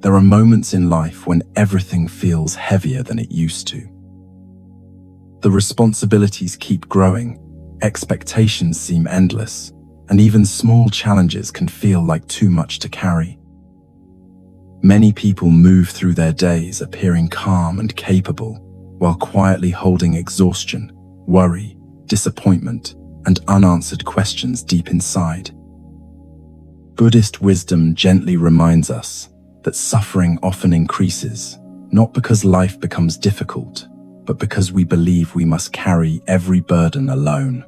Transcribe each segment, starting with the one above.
There are moments in life when everything feels heavier than it used to. The responsibilities keep growing, expectations seem endless, and even small challenges can feel like too much to carry. Many people move through their days appearing calm and capable, while quietly holding exhaustion, worry, disappointment, and unanswered questions deep inside. Buddhist wisdom gently reminds us that suffering often increases, not because life becomes difficult, but because we believe we must carry every burden alone.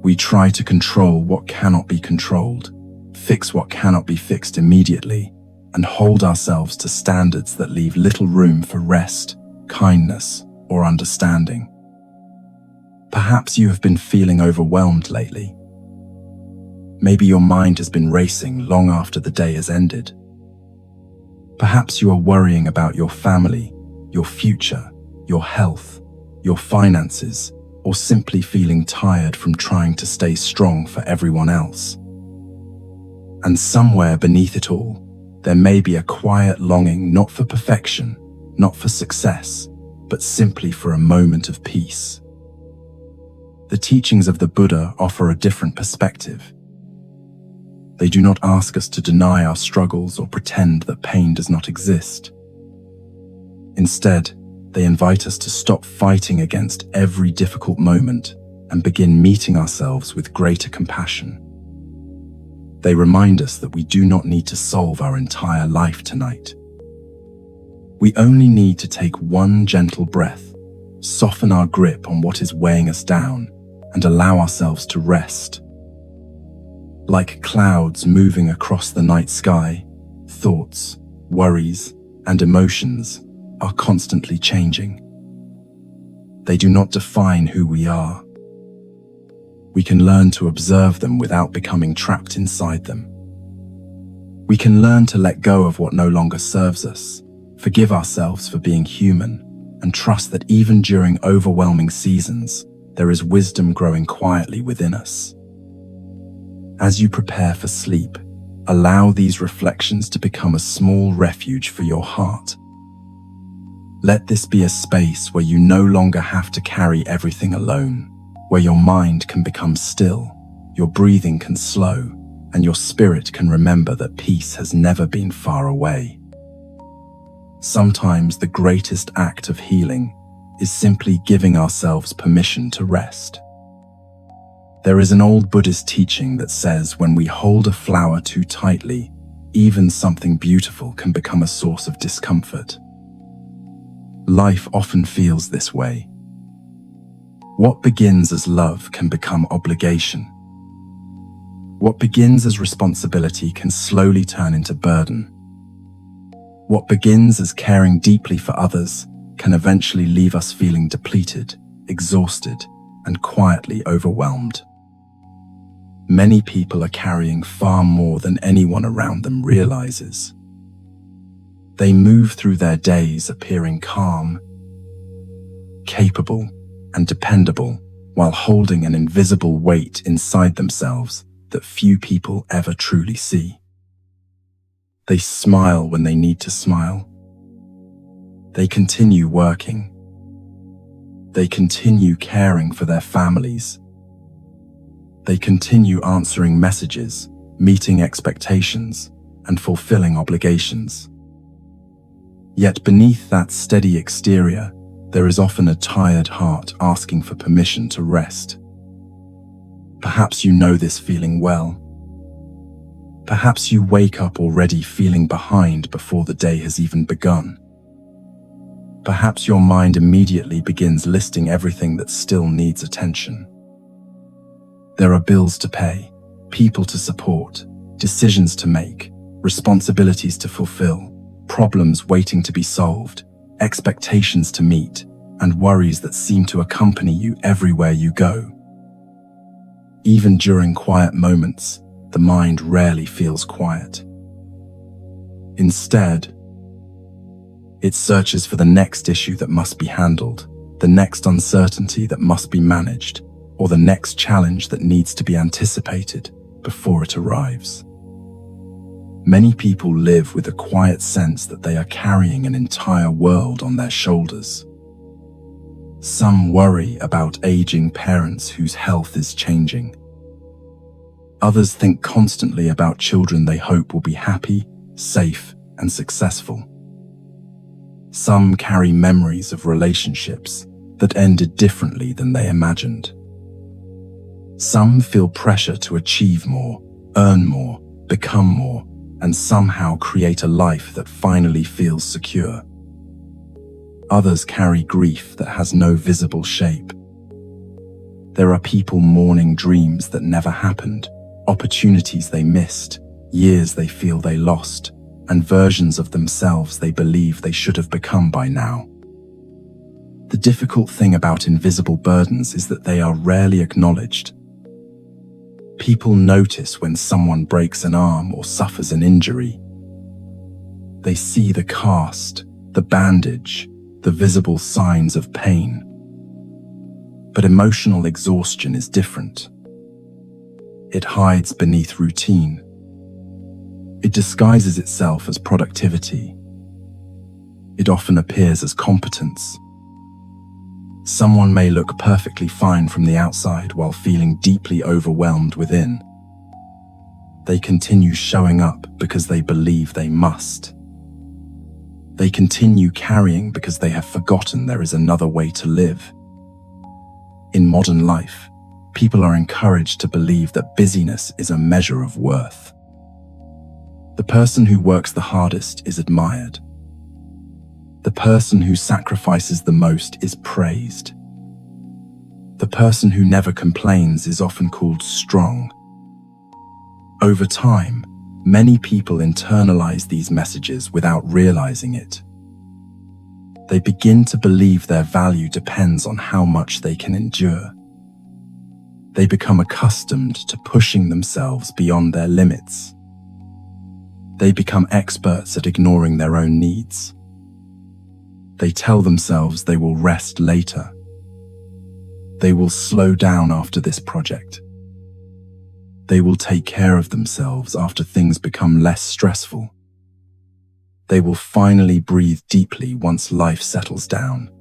We try to control what cannot be controlled, fix what cannot be fixed immediately, and hold ourselves to standards that leave little room for rest, kindness, or understanding. Perhaps you have been feeling overwhelmed lately. Maybe your mind has been racing long after the day has ended. Perhaps you are worrying about your family, your future, your health, your finances, or simply feeling tired from trying to stay strong for everyone else. And somewhere beneath it all, there may be a quiet longing not for perfection, not for success, but simply for a moment of peace. The teachings of the Buddha offer a different perspective. They do not ask us to deny our struggles or pretend that pain does not exist. Instead, they invite us to stop fighting against every difficult moment and begin meeting ourselves with greater compassion. They remind us that we do not need to solve our entire life tonight. We only need to take one gentle breath, soften our grip on what is weighing us down, and allow ourselves to rest. Like clouds moving across the night sky, thoughts, worries, and emotions are constantly changing. They do not define who we are. We can learn to observe them without becoming trapped inside them. We can learn to let go of what no longer serves us, forgive ourselves for being human, and trust that even during overwhelming seasons, there is wisdom growing quietly within us. As you prepare for sleep, allow these reflections to become a small refuge for your heart. Let this be a space where you no longer have to carry everything alone, where your mind can become still, your breathing can slow, and your spirit can remember that peace has never been far away. Sometimes the greatest act of healing is simply giving ourselves permission to rest. There is an old Buddhist teaching that says when we hold a flower too tightly, even something beautiful can become a source of discomfort. Life often feels this way. What begins as love can become obligation. What begins as responsibility can slowly turn into burden. What begins as caring deeply for others can eventually leave us feeling depleted, exhausted, and quietly overwhelmed. Many people are carrying far more than anyone around them realizes. They move through their days appearing calm, capable, and dependable, while holding an invisible weight inside themselves that few people ever truly see. They smile when they need to smile. They continue working. They continue caring for their families. They continue answering messages, meeting expectations, and fulfilling obligations. Yet beneath that steady exterior, there is often a tired heart asking for permission to rest. Perhaps you know this feeling well. Perhaps you wake up already feeling behind before the day has even begun. Perhaps your mind immediately begins listing everything that still needs attention. There are bills to pay, people to support, decisions to make, responsibilities to fulfill, problems waiting to be solved, expectations to meet, and worries that seem to accompany you everywhere you go. Even during quiet moments, the mind rarely feels quiet. Instead, it searches for the next issue that must be handled, the next uncertainty that must be managed, or the next challenge that needs to be anticipated before it arrives. Many people live with a quiet sense that they are carrying an entire world on their shoulders. Some worry about aging parents whose health is changing. Others think constantly about children they hope will be happy, safe, and successful. Some carry memories of relationships that ended differently than they imagined. Some feel pressure to achieve more, earn more, become more, and somehow create a life that finally feels secure. Others carry grief that has no visible shape. There are people mourning dreams that never happened, opportunities they missed, years they feel they lost, and versions of themselves they believe they should have become by now. The difficult thing about invisible burdens is that they are rarely acknowledged. People notice when someone breaks an arm or suffers an injury. They see the cast, the bandage, the visible signs of pain. But emotional exhaustion is different. It hides beneath routine. It disguises itself as productivity. It often appears as competence. Someone may look perfectly fine from the outside while feeling deeply overwhelmed within. They continue showing up because they believe they must. They continue carrying because they have forgotten there is another way to live. In modern life, people are encouraged to believe that busyness is a measure of worth. The person who works the hardest is admired. The person who sacrifices the most is praised. The person who never complains is often called strong. Over time, many people internalize these messages without realizing it. They begin to believe their value depends on how much they can endure. They become accustomed to pushing themselves beyond their limits. They become experts at ignoring their own needs. They tell themselves they will rest later. They will slow down after this project. They will take care of themselves after things become less stressful. They will finally breathe deeply once life settles down.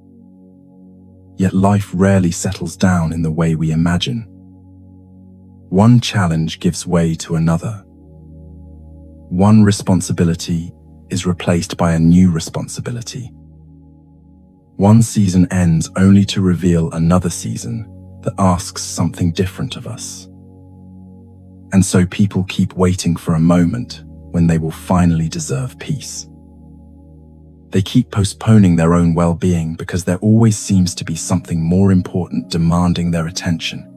Yet life rarely settles down in the way we imagine. One challenge gives way to another. One responsibility is replaced by a new responsibility. One season ends only to reveal another season that asks something different of us. And so people keep waiting for a moment when they will finally deserve peace. They keep postponing their own well-being because there always seems to be something more important demanding their attention.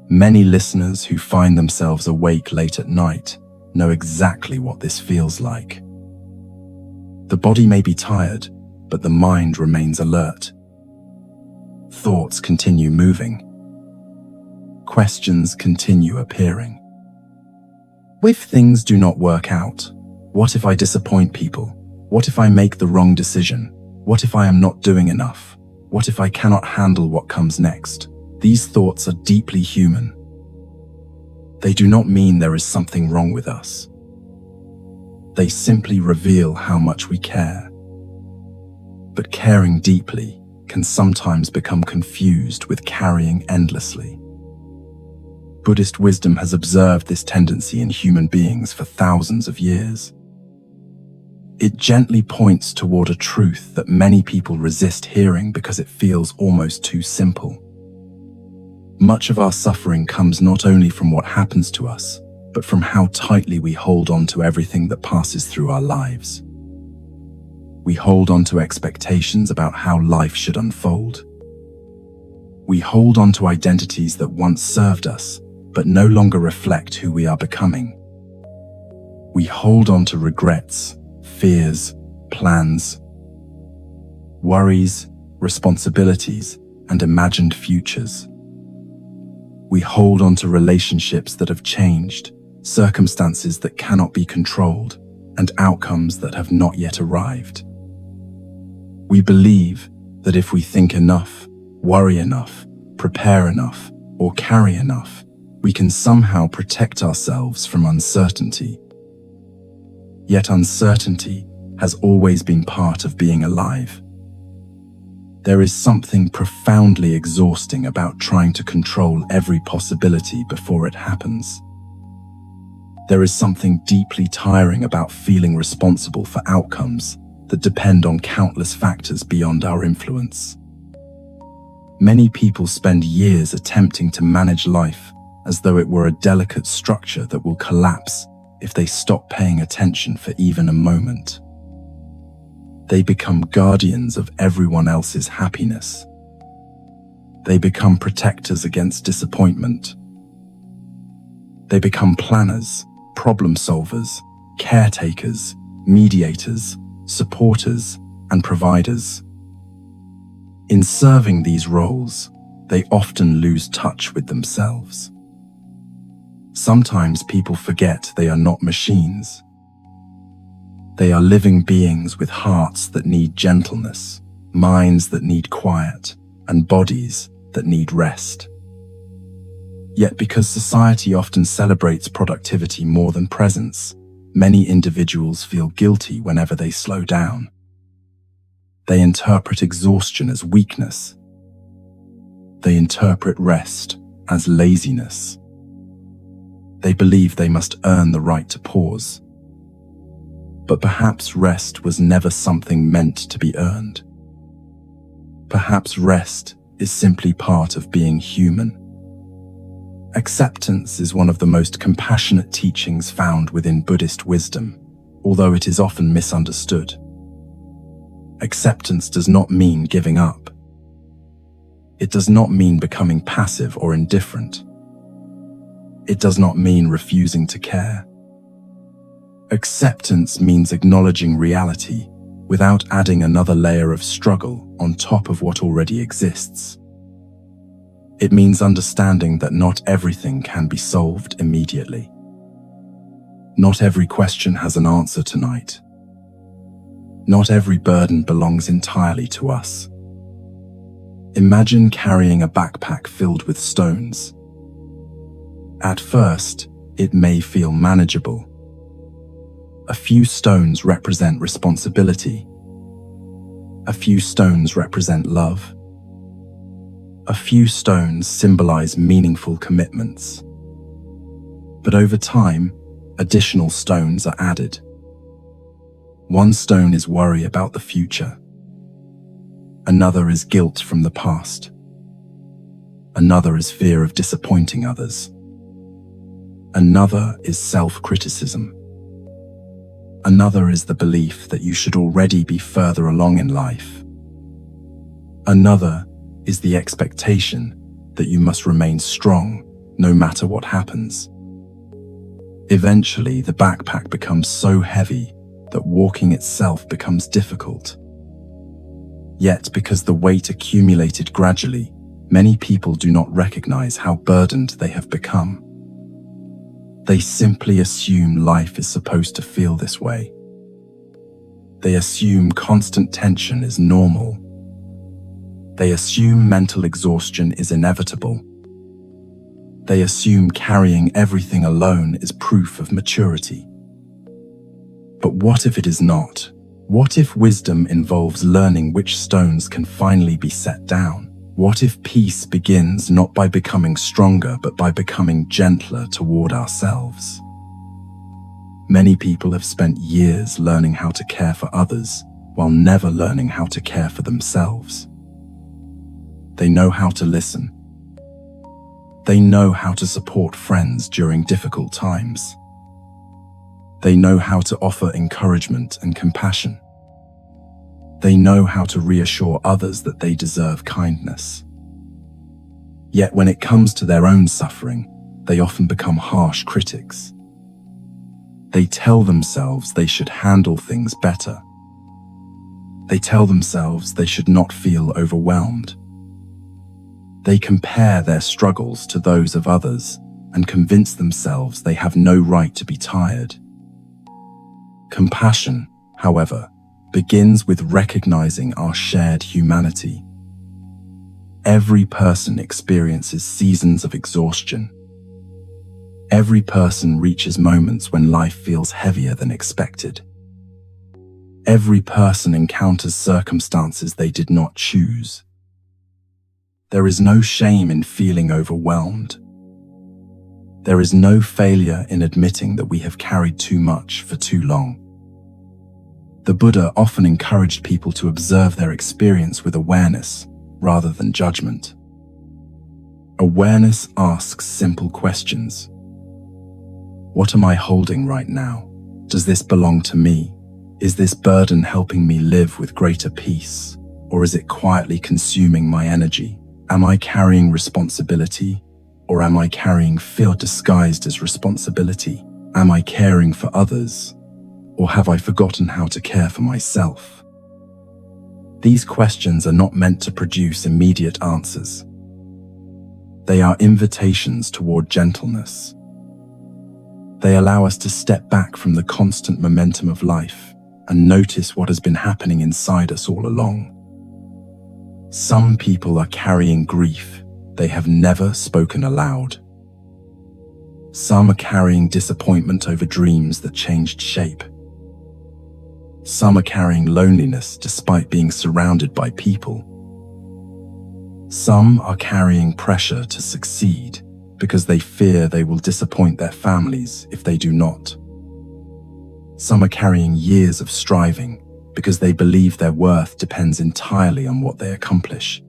Many listeners who find themselves awake late at night know exactly what this feels like. The body may be tired, but the mind remains alert. Thoughts continue moving. Questions continue appearing. If things do not work out, what if I disappoint people? What if I make the wrong decision? What if I am not doing enough? What if I cannot handle what comes next? These thoughts are deeply human. They do not mean there is something wrong with us. They simply reveal how much we care. But caring deeply can sometimes become confused with carrying endlessly. Buddhist wisdom has observed this tendency in human beings for thousands of years. It gently points toward a truth that many people resist hearing because it feels almost too simple. Much of our suffering comes not only from what happens to us, but from how tightly we hold on to everything that passes through our lives. We hold on to expectations about how life should unfold. We hold on to identities that once served us, but no longer reflect who we are becoming. We hold on to regrets, fears, plans, worries, responsibilities, and imagined futures. We hold on to relationships that have changed, circumstances that cannot be controlled, and outcomes that have not yet arrived. We believe that if we think enough, worry enough, prepare enough, or carry enough, we can somehow protect ourselves from uncertainty. Yet uncertainty has always been part of being alive. There is something profoundly exhausting about trying to control every possibility before it happens. There is something deeply tiring about feeling responsible for outcomes that depend on countless factors beyond our influence. Many people spend years attempting to manage life as though it were a delicate structure that will collapse if they stop paying attention for even a moment. They become guardians of everyone else's happiness. They become protectors against disappointment. They become planners, problem solvers, caretakers, mediators, supporters, and providers. In serving these roles, they often lose touch with themselves. Sometimes people forget they are not machines. They are living beings with hearts that need gentleness, minds that need quiet, and bodies that need rest. Yet because society often celebrates productivity more than presence, many individuals feel guilty whenever they slow down. They interpret exhaustion as weakness. They interpret rest as laziness. They believe they must earn the right to pause. But perhaps rest was never something meant to be earned. Perhaps rest is simply part of being human. Acceptance is one of the most compassionate teachings found within Buddhist wisdom, although it is often misunderstood. Acceptance does not mean giving up. It does not mean becoming passive or indifferent. It does not mean refusing to care. Acceptance means acknowledging reality without adding another layer of struggle on top of what already exists. It means understanding that not everything can be solved immediately. Not every question has an answer tonight. Not every burden belongs entirely to us. Imagine carrying a backpack filled with stones. At first, it may feel manageable. A few stones represent responsibility. A few stones represent love. A few stones symbolize meaningful commitments. But over time, additional stones are added. One stone is worry about the future. Another is guilt from the past. Another is fear of disappointing others. Another is self-criticism. Another is the belief that you should already be further along in life. Another is the expectation that you must remain strong no matter what happens. Eventually, the backpack becomes so heavy that walking itself becomes difficult. Yet, because the weight accumulated gradually, many people do not recognize how burdened they have become. They simply assume life is supposed to feel this way. They assume constant tension is normal. They assume mental exhaustion is inevitable. They assume carrying everything alone is proof of maturity. But what if it is not? What if wisdom involves learning which stones can finally be set down? What if peace begins not by becoming stronger, but by becoming gentler toward ourselves? Many people have spent years learning how to care for others, while never learning how to care for themselves. They know how to listen. They know how to support friends during difficult times. They know how to offer encouragement and compassion. They know how to reassure others that they deserve kindness. Yet when it comes to their own suffering, they often become harsh critics. They tell themselves they should handle things better. They tell themselves they should not feel overwhelmed. They compare their struggles to those of others and convince themselves they have no right to be tired. Compassion, however, begins with recognizing our shared humanity. Every person experiences seasons of exhaustion. Every person reaches moments when life feels heavier than expected. Every person encounters circumstances they did not choose. There is no shame in feeling overwhelmed. There is no failure in admitting that we have carried too much for too long. The Buddha often encouraged people to observe their experience with awareness rather than judgment. Awareness asks simple questions. What am I holding right now? Does this belong to me? Is this burden helping me live with greater peace? Or is it quietly consuming my energy? Am I carrying responsibility? Or am I carrying fear disguised as responsibility? Am I caring for others? Or have I forgotten how to care for myself? These questions are not meant to produce immediate answers. They are invitations toward gentleness. They allow us to step back from the constant momentum of life and notice what has been happening inside us all along. Some people are carrying grief they have never spoken aloud. Some are carrying disappointment over dreams that changed shape. Some are carrying loneliness despite being surrounded by people. Some are carrying pressure to succeed because they fear they will disappoint their families if they do not. Some are carrying years of striving because they believe their worth depends entirely on what they accomplish.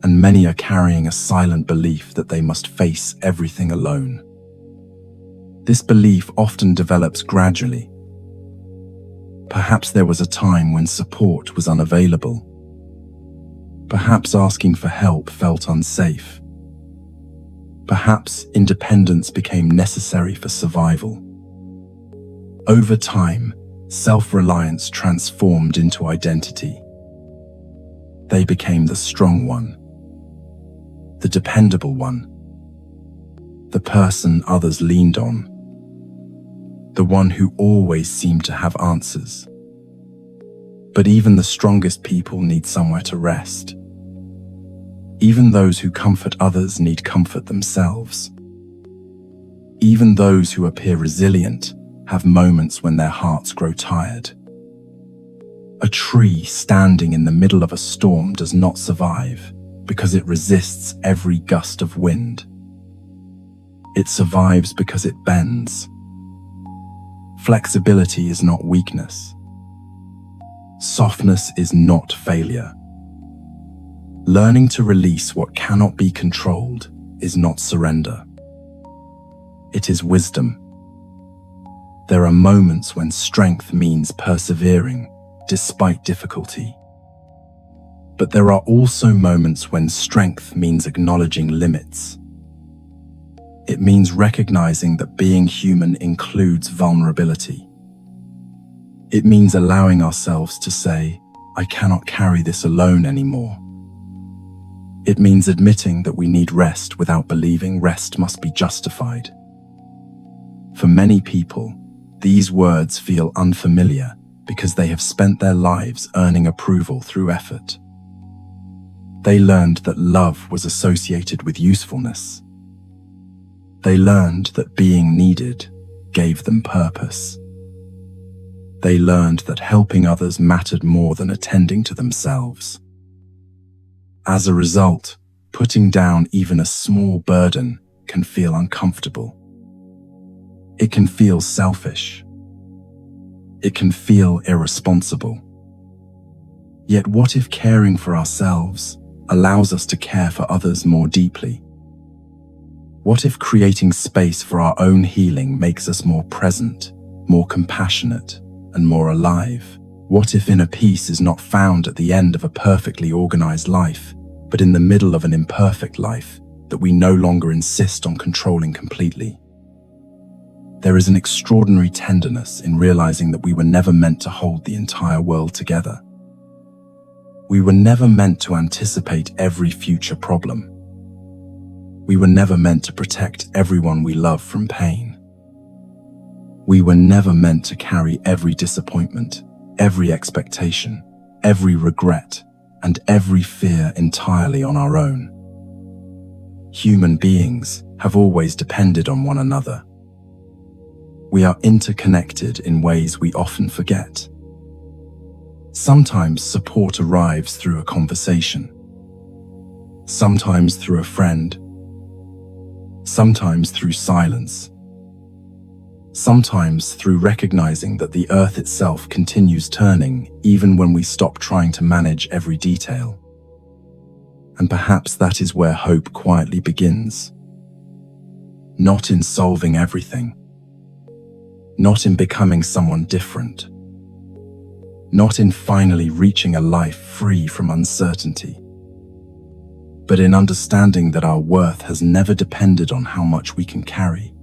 And many are carrying a silent belief that they must face everything alone. This belief often develops gradually. Perhaps there was a time when support was unavailable. Perhaps asking for help felt unsafe. Perhaps independence became necessary for survival. Over time, self-reliance transformed into identity. They became the strong one, the dependable one, the person others leaned on, the one who always seemed to have answers. But even the strongest people need somewhere to rest. Even those who comfort others need comfort themselves. Even those who appear resilient have moments when their hearts grow tired. A tree standing in the middle of a storm does not survive because it resists every gust of wind. It survives because it bends. Flexibility is not weakness. Softness is not failure. Learning to release what cannot be controlled is not surrender. It is wisdom. There are moments when strength means persevering despite difficulty. But there are also moments when strength means acknowledging limits. It means recognizing that being human includes vulnerability. It means allowing ourselves to say, I cannot carry this alone anymore. It means admitting that we need rest without believing rest must be justified. For many people, these words feel unfamiliar because they have spent their lives earning approval through effort. They learned that love was associated with usefulness. They learned that being needed gave them purpose. They learned that helping others mattered more than attending to themselves. As a result, putting down even a small burden can feel uncomfortable. It can feel selfish. It can feel irresponsible. Yet what if caring for ourselves allows us to care for others more deeply? What if creating space for our own healing makes us more present, more compassionate, and more alive? What if inner peace is not found at the end of a perfectly organized life, but in the middle of an imperfect life that we no longer insist on controlling completely? There is an extraordinary tenderness in realizing that we were never meant to hold the entire world together. We were never meant to anticipate every future problem. We were never meant to protect everyone we love from pain. We were never meant to carry every disappointment, every expectation, every regret, and every fear entirely on our own. Human beings have always depended on one another. We are interconnected in ways we often forget. Sometimes support arrives through a conversation, sometimes through a friend, sometimes through silence, sometimes through recognizing that the earth itself continues turning even when we stop trying to manage every detail. And perhaps that is where hope quietly begins. Not in solving everything, not in becoming someone different, not in finally reaching a life free from uncertainty, but in understanding that our worth has never depended on how much we can carry.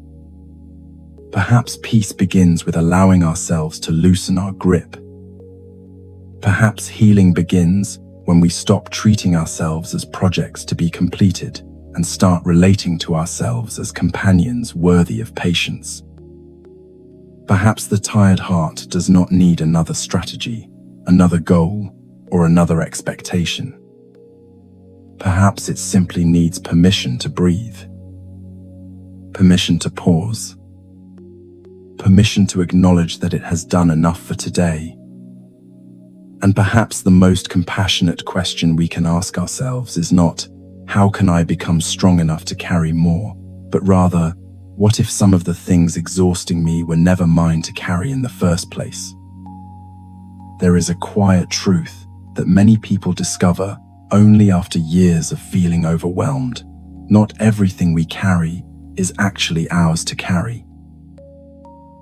Perhaps peace begins with allowing ourselves to loosen our grip. Perhaps healing begins when we stop treating ourselves as projects to be completed and start relating to ourselves as companions worthy of patience. Perhaps the tired heart does not need another strategy, another goal, or another expectation. Perhaps it simply needs permission to breathe, permission to pause, permission to acknowledge that it has done enough for today. And perhaps the most compassionate question we can ask ourselves is not, how can I become strong enough to carry more? But rather, what if some of the things exhausting me were never mine to carry in the first place? There is a quiet truth that many people discover only after years of feeling overwhelmed. Not everything we carry is actually ours to carry.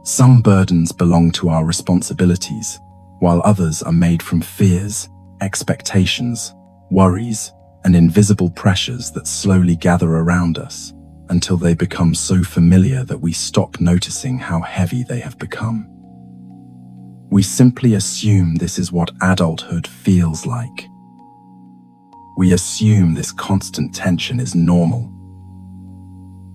Some burdens belong to our responsibilities, while others are made from fears, expectations, worries, and invisible pressures that slowly gather around us until they become so familiar that we stop noticing how heavy they have become. We simply assume this is what adulthood feels like. We assume this constant tension is normal.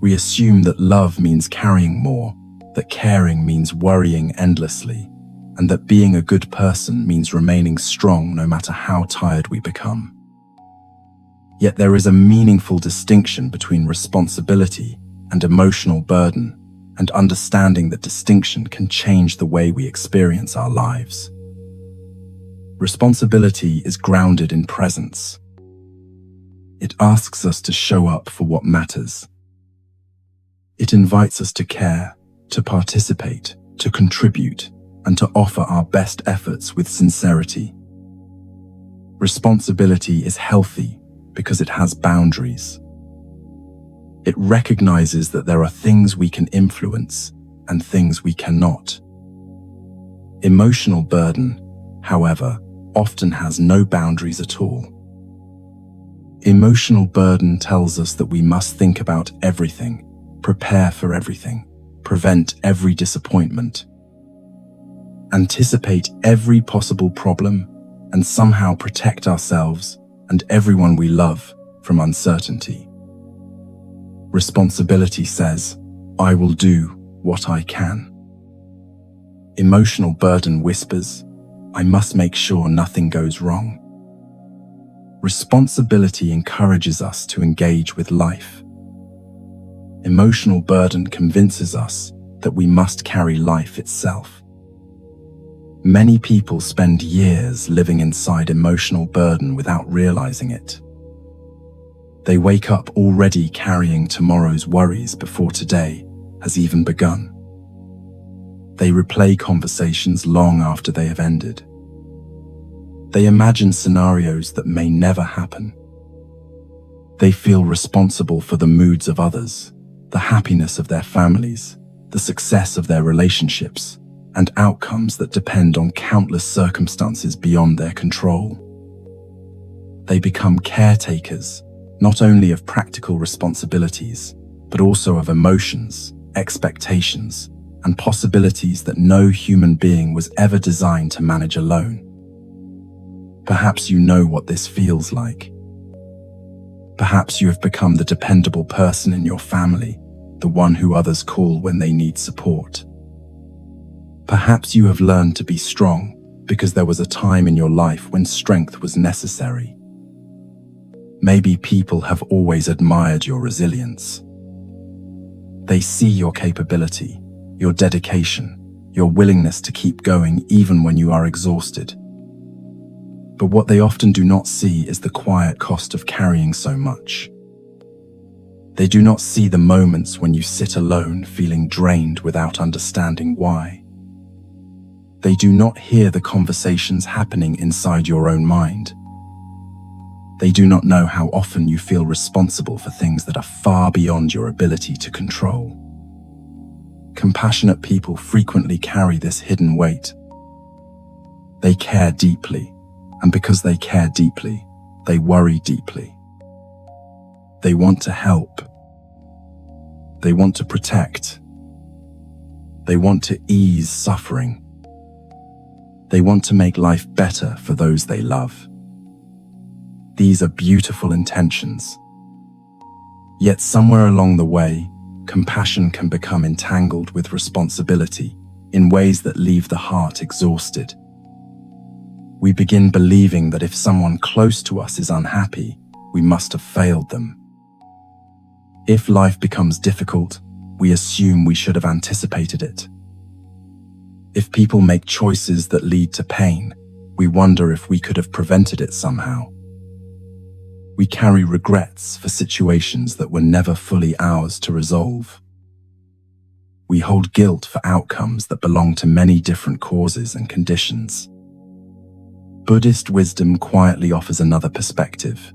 We assume that love means carrying more, that caring means worrying endlessly, and that being a good person means remaining strong no matter how tired we become. Yet there is a meaningful distinction between responsibility and emotional burden, and understanding that distinction can change the way we experience our lives. Responsibility is grounded in presence. It asks us to show up for what matters. It invites us to care, to participate, to contribute, and to offer our best efforts with sincerity. Responsibility is healthy because it has boundaries. It recognizes that there are things we can influence and things we cannot. Emotional burden, however, often has no boundaries at all. Emotional burden tells us that we must think about everything, prepare for everything, prevent every disappointment, anticipate every possible problem, and somehow protect ourselves and everyone we love from uncertainty. Responsibility says, I will do what I can. Emotional burden whispers, I must make sure nothing goes wrong. Responsibility encourages us to engage with life. Emotional burden convinces us that we must carry life itself. Many people spend years living inside emotional burden without realizing it. They wake up already carrying tomorrow's worries before today has even begun. They replay conversations long after they have ended. They imagine scenarios that may never happen. They feel responsible for the moods of others, the happiness of their families, the success of their relationships, and outcomes that depend on countless circumstances beyond their control. They become caretakers, not only of practical responsibilities, but also of emotions, expectations, and possibilities that no human being was ever designed to manage alone. Perhaps you know what this feels like. Perhaps you have become the dependable person in your family, the one who others call when they need support. Perhaps you have learned to be strong because there was a time in your life when strength was necessary. Maybe people have always admired your resilience. They see your capability, your dedication, your willingness to keep going even when you are exhausted. But what they often do not see is the quiet cost of carrying so much. They do not see the moments when you sit alone feeling drained without understanding why. They do not hear the conversations happening inside your own mind. They do not know how often you feel responsible for things that are far beyond your ability to control. Compassionate people frequently carry this hidden weight. They care deeply, and because they care deeply, they worry deeply. They want to help. They want to protect. They want to ease suffering. They want to make life better for those they love. These are beautiful intentions. Yet somewhere along the way, compassion can become entangled with responsibility in ways that leave the heart exhausted. We begin believing that if someone close to us is unhappy, we must have failed them. If life becomes difficult, we assume we should have anticipated it. If people make choices that lead to pain, we wonder if we could have prevented it somehow. We carry regrets for situations that were never fully ours to resolve. We hold guilt for outcomes that belong to many different causes and conditions. Buddhist wisdom quietly offers another perspective.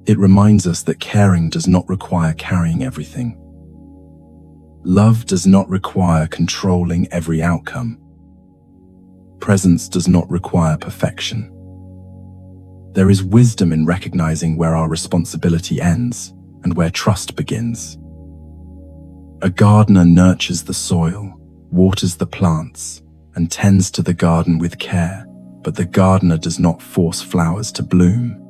It reminds us that caring does not require carrying everything. Love does not require controlling every outcome. Presence does not require perfection. There is wisdom in recognizing where our responsibility ends and where trust begins. A gardener nurtures the soil, waters the plants, and tends to the garden with care, but the gardener does not force flowers to bloom.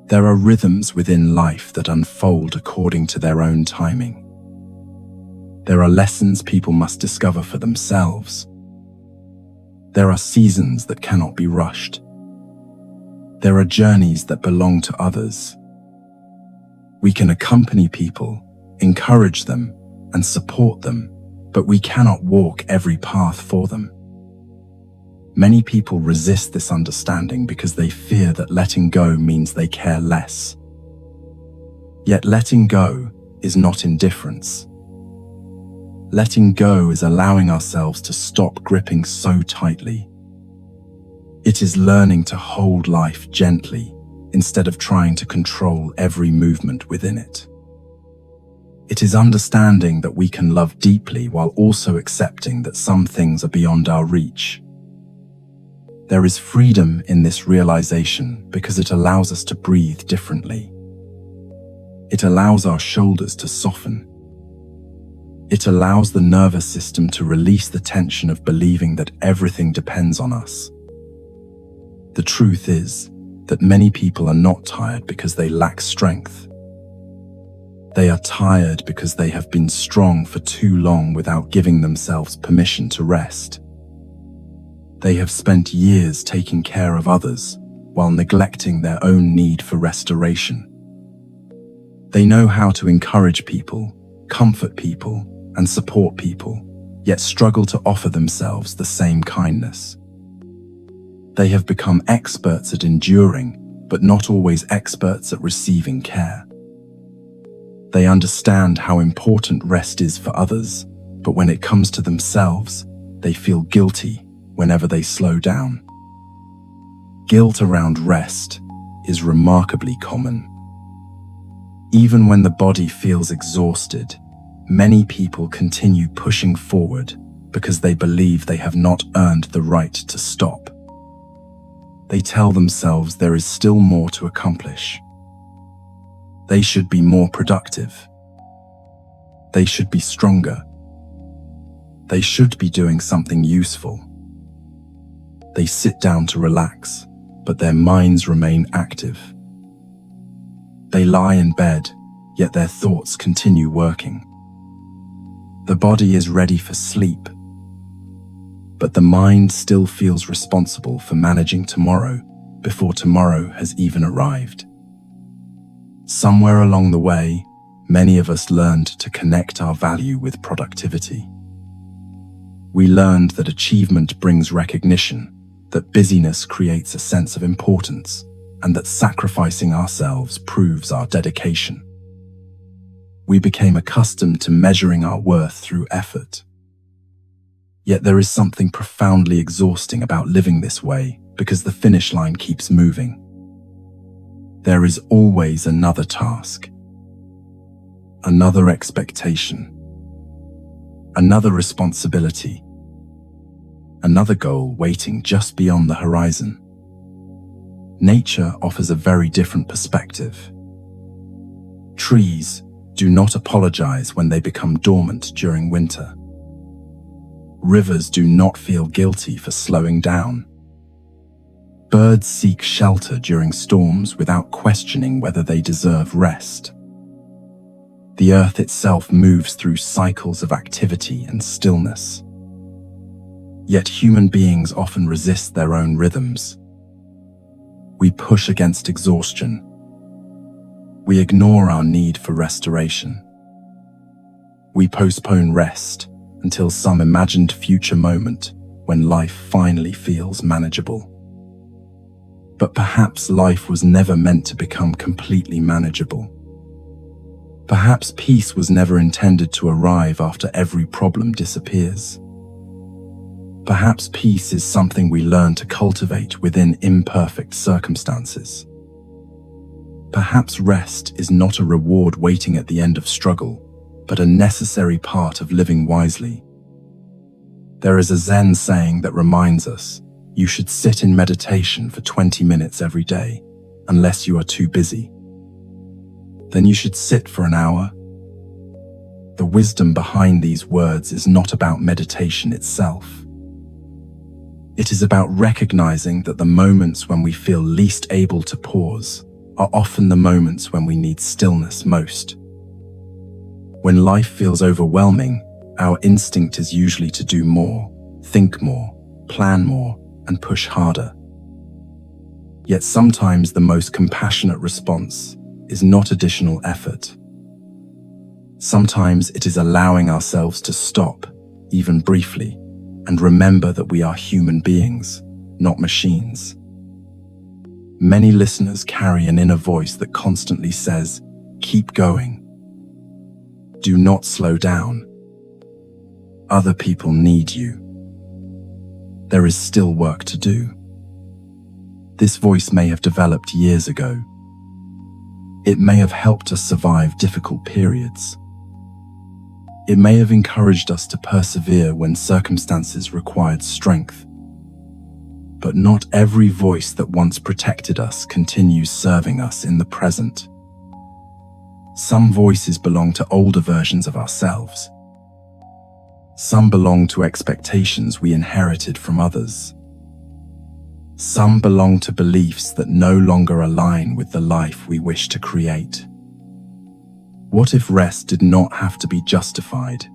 There are rhythms within life that unfold according to their own timing. There are lessons people must discover for themselves. There are seasons that cannot be rushed. There are journeys that belong to others. We can accompany people, encourage them, and support them, but we cannot walk every path for them. Many people resist this understanding because they fear that letting go means they care less. Yet letting go is not indifference. Letting go is allowing ourselves to stop gripping so tightly. It is learning to hold life gently instead of trying to control every movement within it. It is understanding that we can love deeply while also accepting that some things are beyond our reach. There is freedom in this realization because it allows us to breathe differently. It allows our shoulders to soften. It allows the nervous system to release the tension of believing that everything depends on us. The truth is that many people are not tired because they lack strength. They are tired because they have been strong for too long without giving themselves permission to rest. They have spent years taking care of others while neglecting their own need for restoration. They know how to encourage people, comfort people, and support people, yet struggle to offer themselves the same kindness. They have become experts at enduring, but not always experts at receiving care. They understand how important rest is for others, but when it comes to themselves, they feel guilty whenever they slow down. Guilt around rest is remarkably common. Even when the body feels exhausted, many people continue pushing forward because they believe they have not earned the right to stop. They tell themselves there is still more to accomplish. They should be more productive. They should be stronger. They should be doing something useful. They sit down to relax, but their minds remain active. They lie in bed, yet their thoughts continue working. The body is ready for sleep, but the mind still feels responsible for managing tomorrow before tomorrow has even arrived. Somewhere along the way, many of us learned to connect our value with productivity. We learned that achievement brings recognition, that busyness creates a sense of importance, and that sacrificing ourselves proves our dedication. We became accustomed to measuring our worth through effort. Yet there is something profoundly exhausting about living this way because the finish line keeps moving. There is always another task, another expectation, another responsibility, another goal waiting just beyond the horizon. Nature offers a very different perspective. Trees do not apologize when they become dormant during winter. Rivers do not feel guilty for slowing down. Birds seek shelter during storms without questioning whether they deserve rest. The earth itself moves through cycles of activity and stillness. Yet human beings often resist their own rhythms. We push against exhaustion. We ignore our need for restoration. We postpone rest until some imagined future moment when life finally feels manageable. But perhaps life was never meant to become completely manageable. Perhaps peace was never intended to arrive after every problem disappears. Perhaps peace is something we learn to cultivate within imperfect circumstances. Perhaps rest is not a reward waiting at the end of struggle, but a necessary part of living wisely. There is a Zen saying that reminds us, you should sit in meditation for 20 minutes every day, unless you are too busy. Then you should sit for an hour. The wisdom behind these words is not about meditation itself. It is about recognizing that the moments when we feel least able to pause are often the moments when we need stillness most. When life feels overwhelming, our instinct is usually to do more, think more, plan more, and push harder. Yet sometimes the most compassionate response is not additional effort. Sometimes it is allowing ourselves to stop, even briefly, and remember that we are human beings, not machines. Many listeners carry an inner voice that constantly says, keep going. Do not slow down. Other people need you. There is still work to do. This voice may have developed years ago. It may have helped us survive difficult periods. It may have encouraged us to persevere when circumstances required strength. But not every voice that once protected us continues serving us in the present. Some voices belong to older versions of ourselves. Some belong to expectations we inherited from others. Some belong to beliefs that no longer align with the life we wish to create. What if rest did not have to be justified?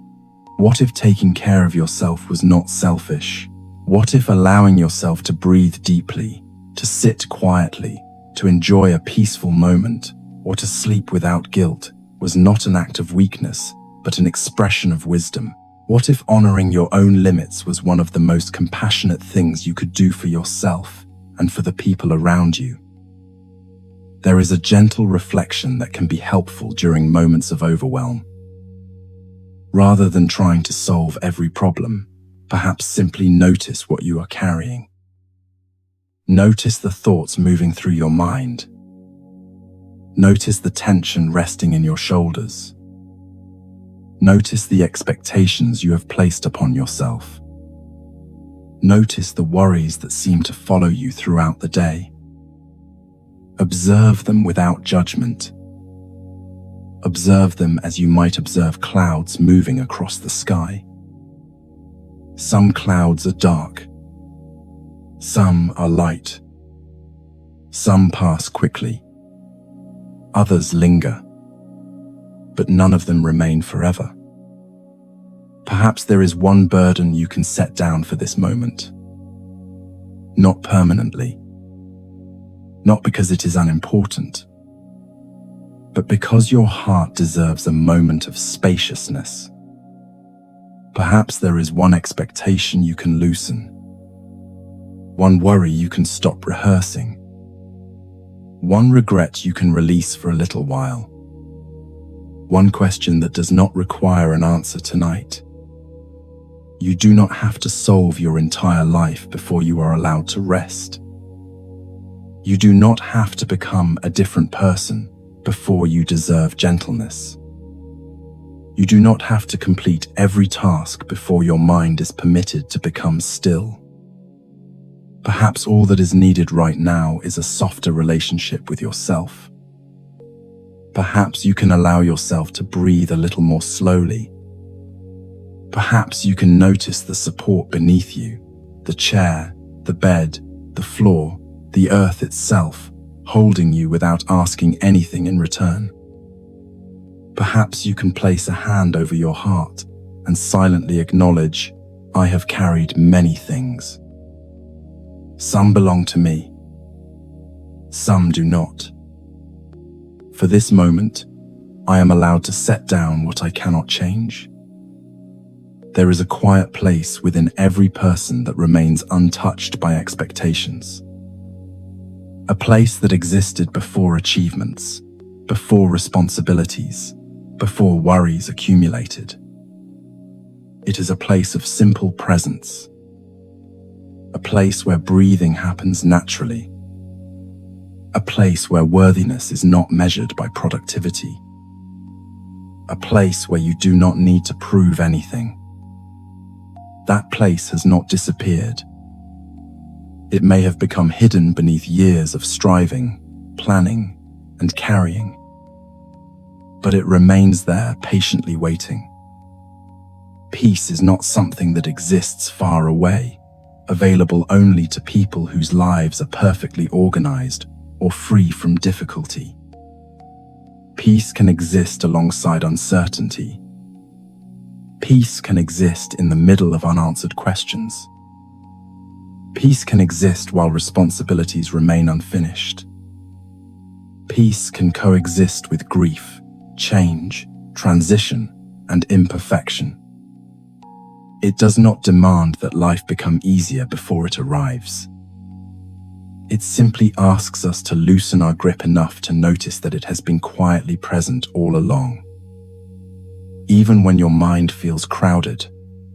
What if taking care of yourself was not selfish? What if allowing yourself to breathe deeply, to sit quietly, to enjoy a peaceful moment, or to sleep without guilt was not an act of weakness, but an expression of wisdom? What if honoring your own limits was one of the most compassionate things you could do for yourself and for the people around you? There is a gentle reflection that can be helpful during moments of overwhelm. Rather than trying to solve every problem, perhaps simply notice what you are carrying. Notice the thoughts moving through your mind. Notice the tension resting in your shoulders. Notice the expectations you have placed upon yourself. Notice the worries that seem to follow you throughout the day. Observe them without judgment. Observe them as you might observe clouds moving across the sky. Some clouds are dark. Some are light. Some pass quickly. Others linger. But none of them remain forever. Perhaps there is one burden you can set down for this moment. Not permanently. Not because it is unimportant, but because your heart deserves a moment of spaciousness. Perhaps there is one expectation you can loosen, one worry you can stop rehearsing, one regret you can release for a little while, one question that does not require an answer tonight. You do not have to solve your entire life before you are allowed to rest. You do not have to become a different person before you deserve gentleness. You do not have to complete every task before your mind is permitted to become still. Perhaps all that is needed right now is a softer relationship with yourself. Perhaps you can allow yourself to breathe a little more slowly. Perhaps you can notice the support beneath you, the chair, the bed, the floor, the earth itself, holding you without asking anything in return. Perhaps you can place a hand over your heart and silently acknowledge, I have carried many things. Some belong to me. Some do not. For this moment, I am allowed to set down what I cannot change. There is a quiet place within every person that remains untouched by expectations. A place that existed before achievements, before responsibilities, before worries accumulated. It is a place of simple presence. A place where breathing happens naturally. A place where worthiness is not measured by productivity. A place where you do not need to prove anything. That place has not disappeared. It may have become hidden beneath years of striving, planning, and carrying. But it remains there, patiently waiting. Peace is not something that exists far away, available only to people whose lives are perfectly organized or free from difficulty. Peace can exist alongside uncertainty. Peace can exist in the middle of unanswered questions. Peace can exist while responsibilities remain unfinished. Peace can coexist with grief, change, transition, and imperfection. It does not demand that life become easier before it arrives. It simply asks us to loosen our grip enough to notice that it has been quietly present all along. Even when your mind feels crowded,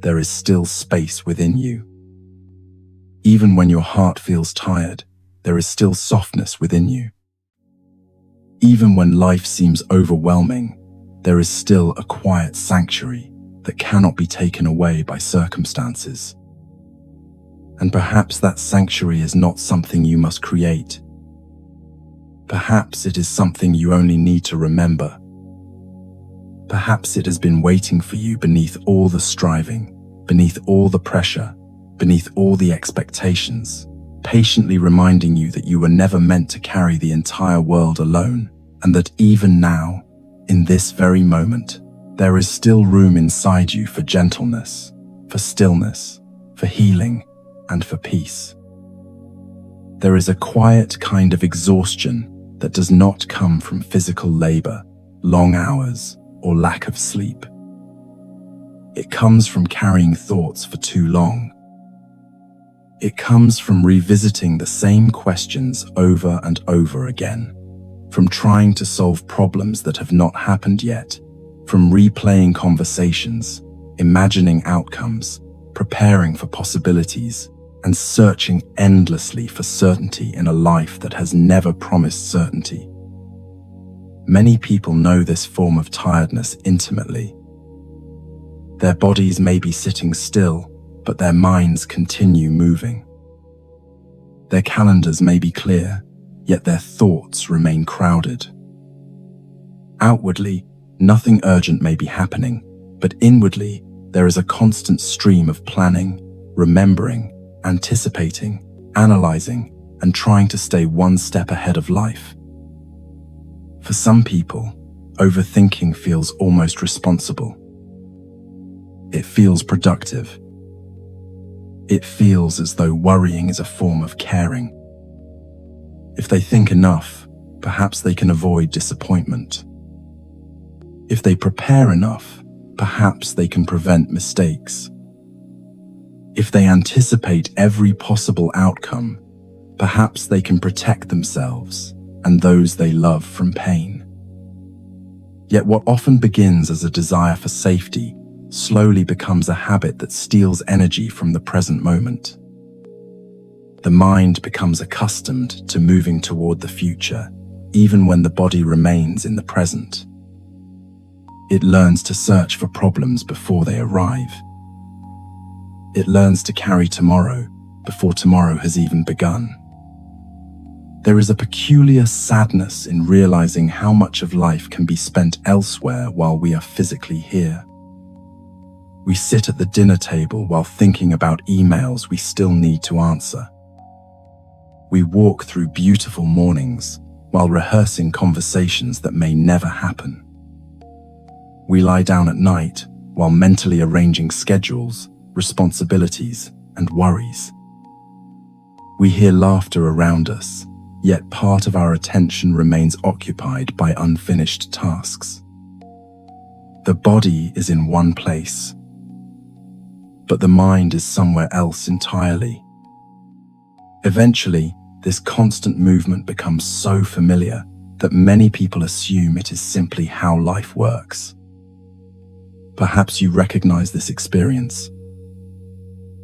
there is still space within you. Even when your heart feels tired, there is still softness within you. Even when life seems overwhelming, there is still a quiet sanctuary that cannot be taken away by circumstances. And perhaps that sanctuary is not something you must create. Perhaps it is something you only need to remember. Perhaps it has been waiting for you beneath all the striving, beneath all the pressure, beneath all the expectations, patiently reminding you that you were never meant to carry the entire world alone, and that even now, in this very moment, there is still room inside you for gentleness, for stillness, for healing, and for peace. There is a quiet kind of exhaustion that does not come from physical labor, long hours, or lack of sleep. It comes from carrying thoughts for too long. It comes from revisiting the same questions over and over again, from trying to solve problems that have not happened yet, from replaying conversations, imagining outcomes, preparing for possibilities, and searching endlessly for certainty in a life that has never promised certainty. Many people know this form of tiredness intimately. Their bodies may be sitting still, but their minds continue moving. Their calendars may be clear, yet their thoughts remain crowded. Outwardly, nothing urgent may be happening, but inwardly, there is a constant stream of planning, remembering, anticipating, analyzing, and trying to stay one step ahead of life. For some people, overthinking feels almost responsible. It feels productive. It feels as though worrying is a form of caring. If they think enough, perhaps they can avoid disappointment. If they prepare enough, perhaps they can prevent mistakes. If they anticipate every possible outcome, perhaps they can protect themselves and those they love from pain. Yet what often begins as a desire for safety slowly becomes a habit that steals energy from the present moment. The mind becomes accustomed to moving toward the future, even when the body remains in the present. It learns to search for problems before they arrive. It learns to carry tomorrow before tomorrow has even begun. There is a peculiar sadness in realizing how much of life can be spent elsewhere while we are physically here. We sit at the dinner table while thinking about emails we still need to answer. We walk through beautiful mornings while rehearsing conversations that may never happen. We lie down at night while mentally arranging schedules, responsibilities, and worries. We hear laughter around us, yet part of our attention remains occupied by unfinished tasks. The body is in one place, but the mind is somewhere else entirely. Eventually, this constant movement becomes so familiar that many people assume it is simply how life works. Perhaps you recognize this experience.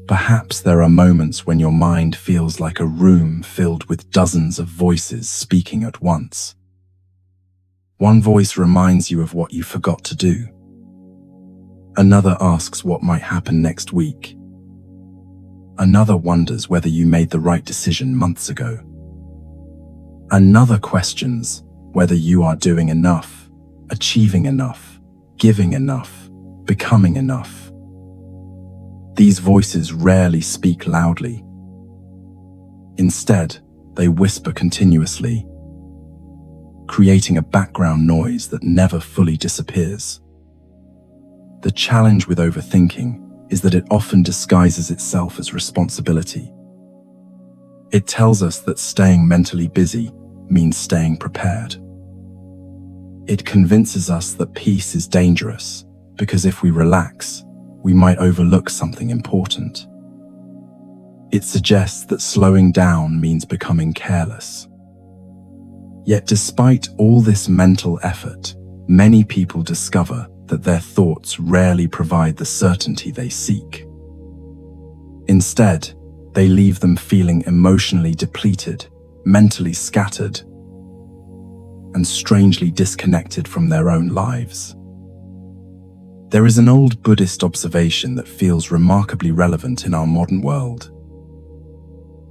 Perhaps there are moments when your mind feels like a room filled with dozens of voices speaking at once. One voice reminds you of what you forgot to do. Another asks what might happen next week. Another wonders whether you made the right decision months ago. Another questions whether you are doing enough, achieving enough, giving enough, becoming enough. These voices rarely speak loudly. Instead, they whisper continuously, creating a background noise that never fully disappears. The challenge with overthinking is that it often disguises itself as responsibility. It tells us that staying mentally busy means staying prepared. It convinces us that peace is dangerous because if we relax, we might overlook something important. It suggests that slowing down means becoming careless. Yet despite all this mental effort, many people discover that their thoughts rarely provide the certainty they seek. Instead, they leave them feeling emotionally depleted, mentally scattered, and strangely disconnected from their own lives. There is an old Buddhist observation that feels remarkably relevant in our modern world.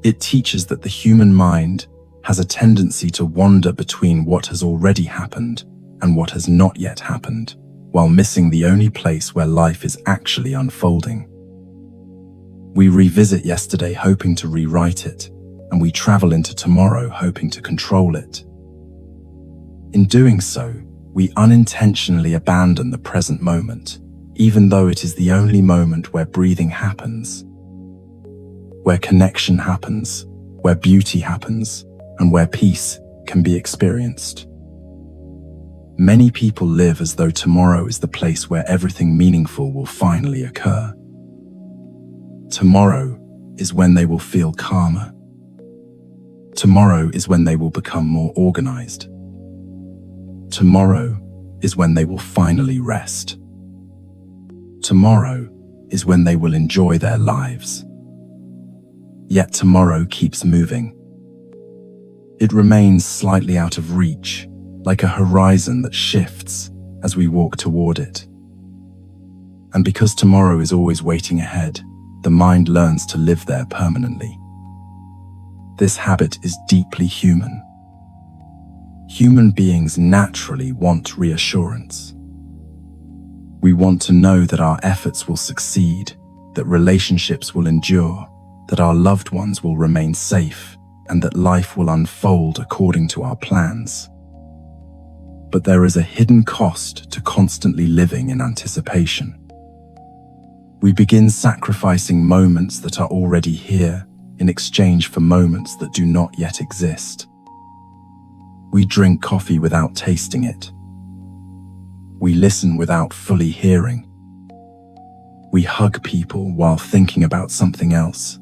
It teaches that the human mind has a tendency to wander between what has already happened and what has not yet happened, while missing the only place where life is actually unfolding. We revisit yesterday hoping to rewrite it, and we travel into tomorrow hoping to control it. In doing so, we unintentionally abandon the present moment, even though it is the only moment where breathing happens, where connection happens, where beauty happens, and where peace can be experienced. Many people live as though tomorrow is the place where everything meaningful will finally occur. Tomorrow is when they will feel calmer. Tomorrow is when they will become more organized. Tomorrow is when they will finally rest. Tomorrow is when they will enjoy their lives. Yet tomorrow keeps moving. It remains slightly out of reach, like a horizon that shifts as we walk toward it. And because tomorrow is always waiting ahead, the mind learns to live there permanently. This habit is deeply human. Human beings naturally want reassurance. We want to know that our efforts will succeed, that relationships will endure, that our loved ones will remain safe, and that life will unfold according to our plans. But there is a hidden cost to constantly living in anticipation. We begin sacrificing moments that are already here in exchange for moments that do not yet exist. We drink coffee without tasting it. We listen without fully hearing. We hug people while thinking about something else.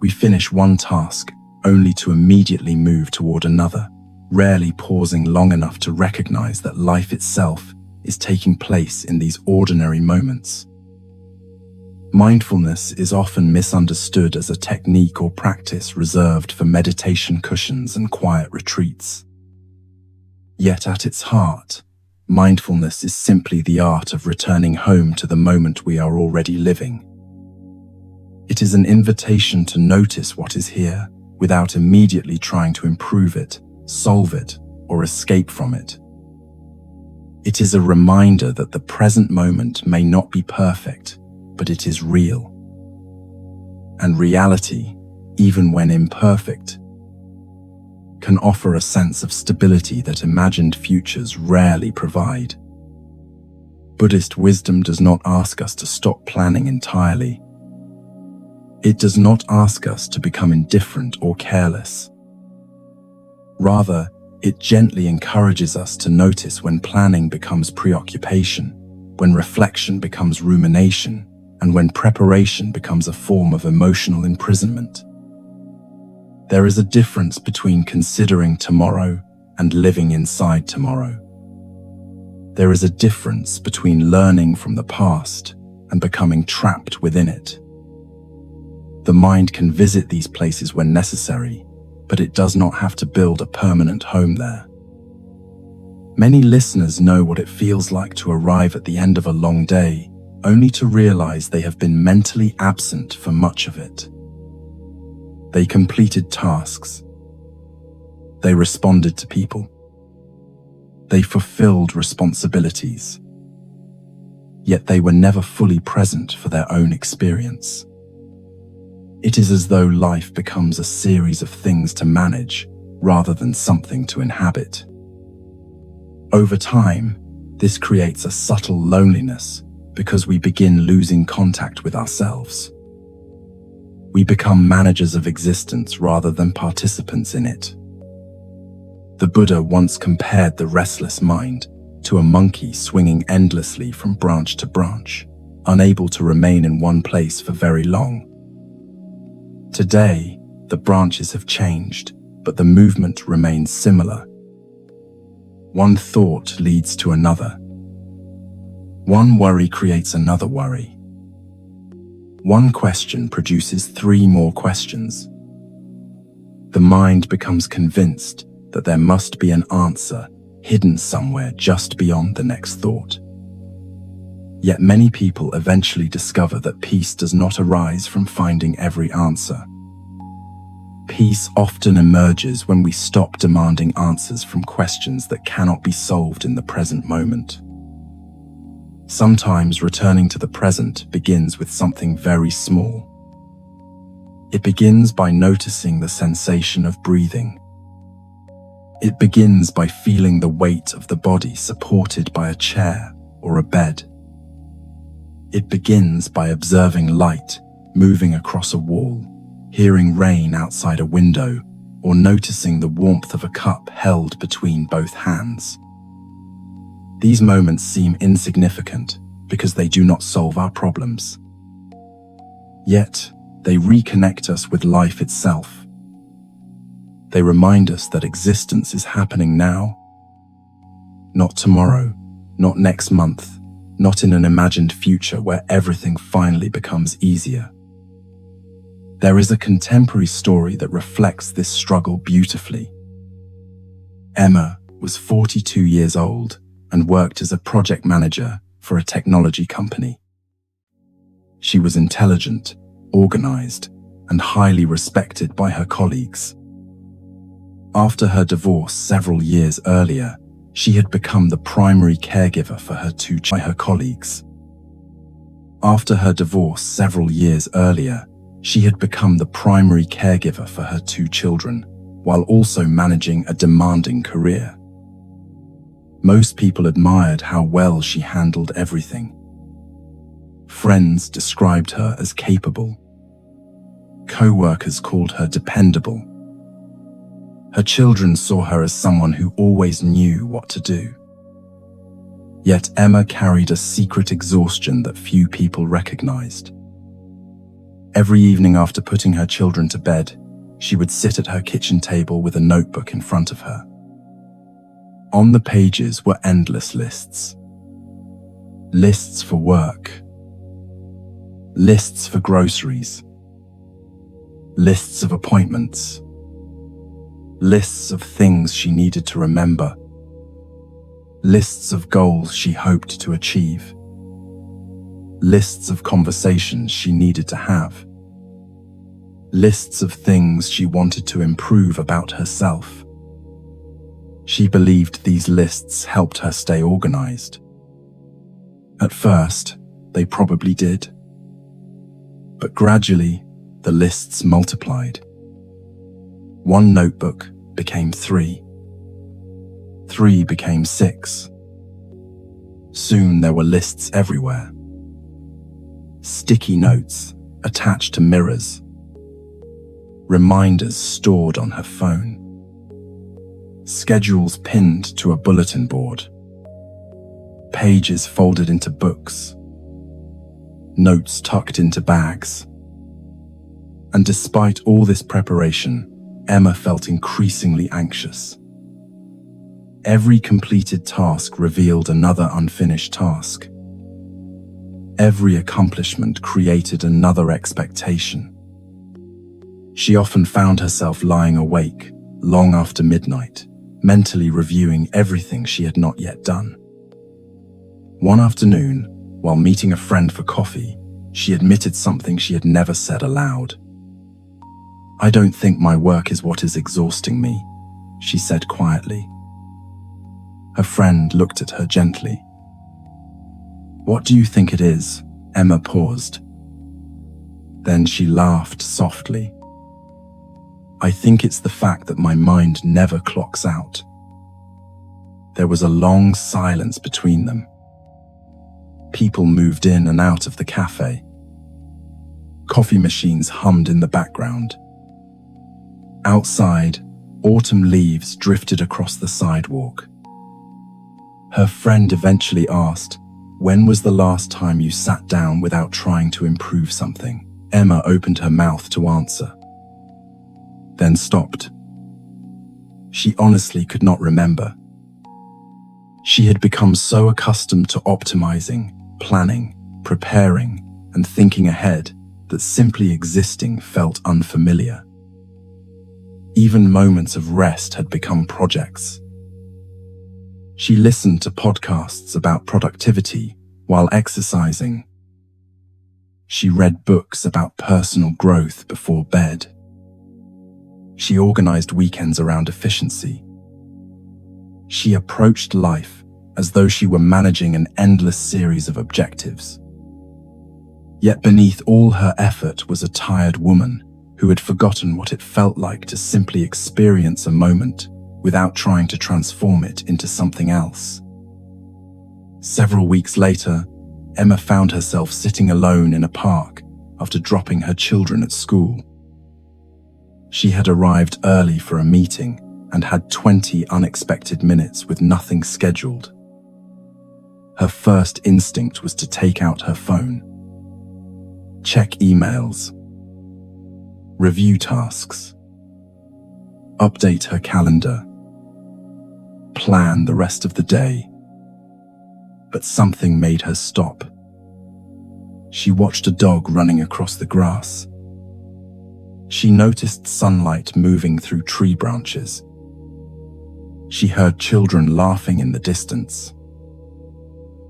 We finish one task only to immediately move toward another, rarely pausing long enough to recognize that life itself is taking place in these ordinary moments. Mindfulness is often misunderstood as a technique or practice reserved for meditation cushions and quiet retreats. Yet at its heart, mindfulness is simply the art of returning home to the moment we are already living. It is an invitation to notice what is here without immediately trying to improve it, solve it, or escape from it. It is a reminder that the present moment may not be perfect, but it is real. And reality, even when imperfect, can offer a sense of stability that imagined futures rarely provide. Buddhist wisdom does not ask us to stop planning entirely. It does not ask us to become indifferent or careless. Rather, it gently encourages us to notice when planning becomes preoccupation, when reflection becomes rumination, and when preparation becomes a form of emotional imprisonment. There is a difference between considering tomorrow and living inside tomorrow. There is a difference between learning from the past and becoming trapped within it. The mind can visit these places when necessary, but it does not have to build a permanent home there. Many listeners know what it feels like to arrive at the end of a long day, only to realize they have been mentally absent for much of it. They completed tasks. They responded to people. They fulfilled responsibilities. Yet they were never fully present for their own experience. It is as though life becomes a series of things to manage rather than something to inhabit. Over time, this creates a subtle loneliness because we begin losing contact with ourselves. We become managers of existence rather than participants in it. The Buddha once compared the restless mind to a monkey swinging endlessly from branch to branch, unable to remain in one place for very long. Today, the branches have changed, but the movement remains similar. One thought leads to another. One worry creates another worry. One question produces 3 more questions. The mind becomes convinced that there must be an answer hidden somewhere just beyond the next thought. Yet many people eventually discover that peace does not arise from finding every answer. Peace often emerges when we stop demanding answers from questions that cannot be solved in the present moment. Sometimes returning to the present begins with something very small. It begins by noticing the sensation of breathing. It begins by feeling the weight of the body supported by a chair or a bed. It begins by observing light moving across a wall, hearing rain outside a window, or noticing the warmth of a cup held between both hands. These moments seem insignificant because they do not solve our problems. Yet, they reconnect us with life itself. They remind us that existence is happening now, not tomorrow, not next month, not in an imagined future where everything finally becomes easier. There is a contemporary story that reflects this struggle beautifully. Emma was 42 years old and worked as a project manager for a technology company. She was intelligent, organized, and highly respected by her colleagues. After her divorce several years earlier, she had become the primary caregiver for her 2 colleagues. After her divorce several years earlier, she had become the primary caregiver for her 2 children, while also managing a demanding career. Most people admired how well she handled everything. Friends described her as capable. Co-workers called her dependable. Her children saw her as someone who always knew what to do. Yet Emma carried a secret exhaustion that few people recognized. Every evening after putting her children to bed, she would sit at her kitchen table with a notebook in front of her. On the pages were endless lists. Lists for work. Lists for groceries. Lists of appointments. Lists of things she needed to remember. Lists of goals she hoped to achieve. Lists of conversations she needed to have. Lists of things she wanted to improve about herself. She believed these lists helped her stay organized. At first, they probably did. But gradually, the lists multiplied. One notebook became 3. 3 became 6. Soon there were lists everywhere. Sticky notes attached to mirrors. Reminders stored on her phone. Schedules pinned to a bulletin board. Pages folded into books. Notes tucked into bags. And despite all this preparation, Emma felt increasingly anxious. Every completed task revealed another unfinished task. Every accomplishment created another expectation. She often found herself lying awake long after midnight, mentally reviewing everything she had not yet done. One afternoon, while meeting a friend for coffee, she admitted something she had never said aloud. "I don't think my work is what is exhausting me," she said quietly. Her friend looked at her gently. "What do you think it is?" Emma paused. Then she laughed softly. "I think it's the fact that my mind never clocks out." There was a long silence between them. People moved in and out of the cafe. Coffee machines hummed in the background. Outside, autumn leaves drifted across the sidewalk. Her friend eventually asked, "When was the last time you sat down without trying to improve something?" Emma opened her mouth to answer, then stopped. She honestly could not remember. She had become so accustomed to optimizing, planning, preparing, and thinking ahead that simply existing felt unfamiliar. Even moments of rest had become projects. She listened to podcasts about productivity while exercising. She read books about personal growth before bed. She organized weekends around efficiency. She approached life as though she were managing an endless series of objectives. Yet beneath all her effort was a tired woman who had forgotten what it felt like to simply experience a moment without trying to transform it into something else. Several weeks later, Emma found herself sitting alone in a park after dropping her children at school. She had arrived early for a meeting and had 20 unexpected minutes with nothing scheduled. Her first instinct was to take out her phone, check emails, review tasks, update her calendar, plan the rest of the day. But something made her stop. She watched a dog running across the grass. She noticed sunlight moving through tree branches. She heard children laughing in the distance.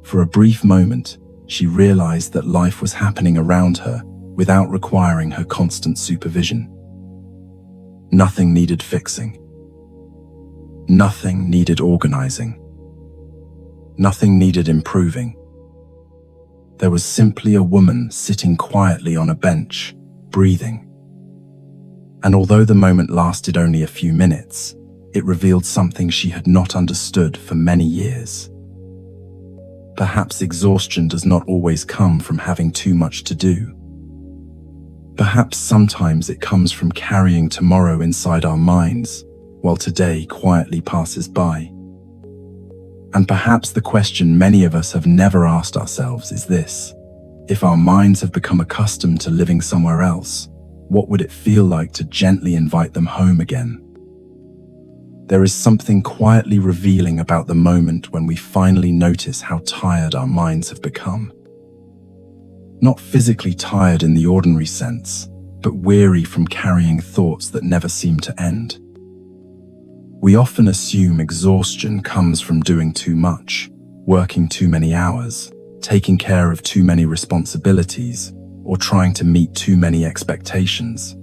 For a brief moment, she realized that life was happening around her without requiring her constant supervision. Nothing needed fixing. Nothing needed organizing. Nothing needed improving. There was simply a woman sitting quietly on a bench, breathing. And although the moment lasted only a few minutes, it revealed something she had not understood for many years. Perhaps exhaustion does not always come from having too much to do. Perhaps sometimes it comes from carrying tomorrow inside our minds while today quietly passes by. And perhaps the question many of us have never asked ourselves is this: if our minds have become accustomed to living somewhere else, what would it feel like to gently invite them home again? There is something quietly revealing about the moment when we finally notice how tired our minds have become. Not physically tired in the ordinary sense, but weary from carrying thoughts that never seem to end. We often assume exhaustion comes from doing too much, working too many hours, taking care of too many responsibilities, or trying to meet too many expectations.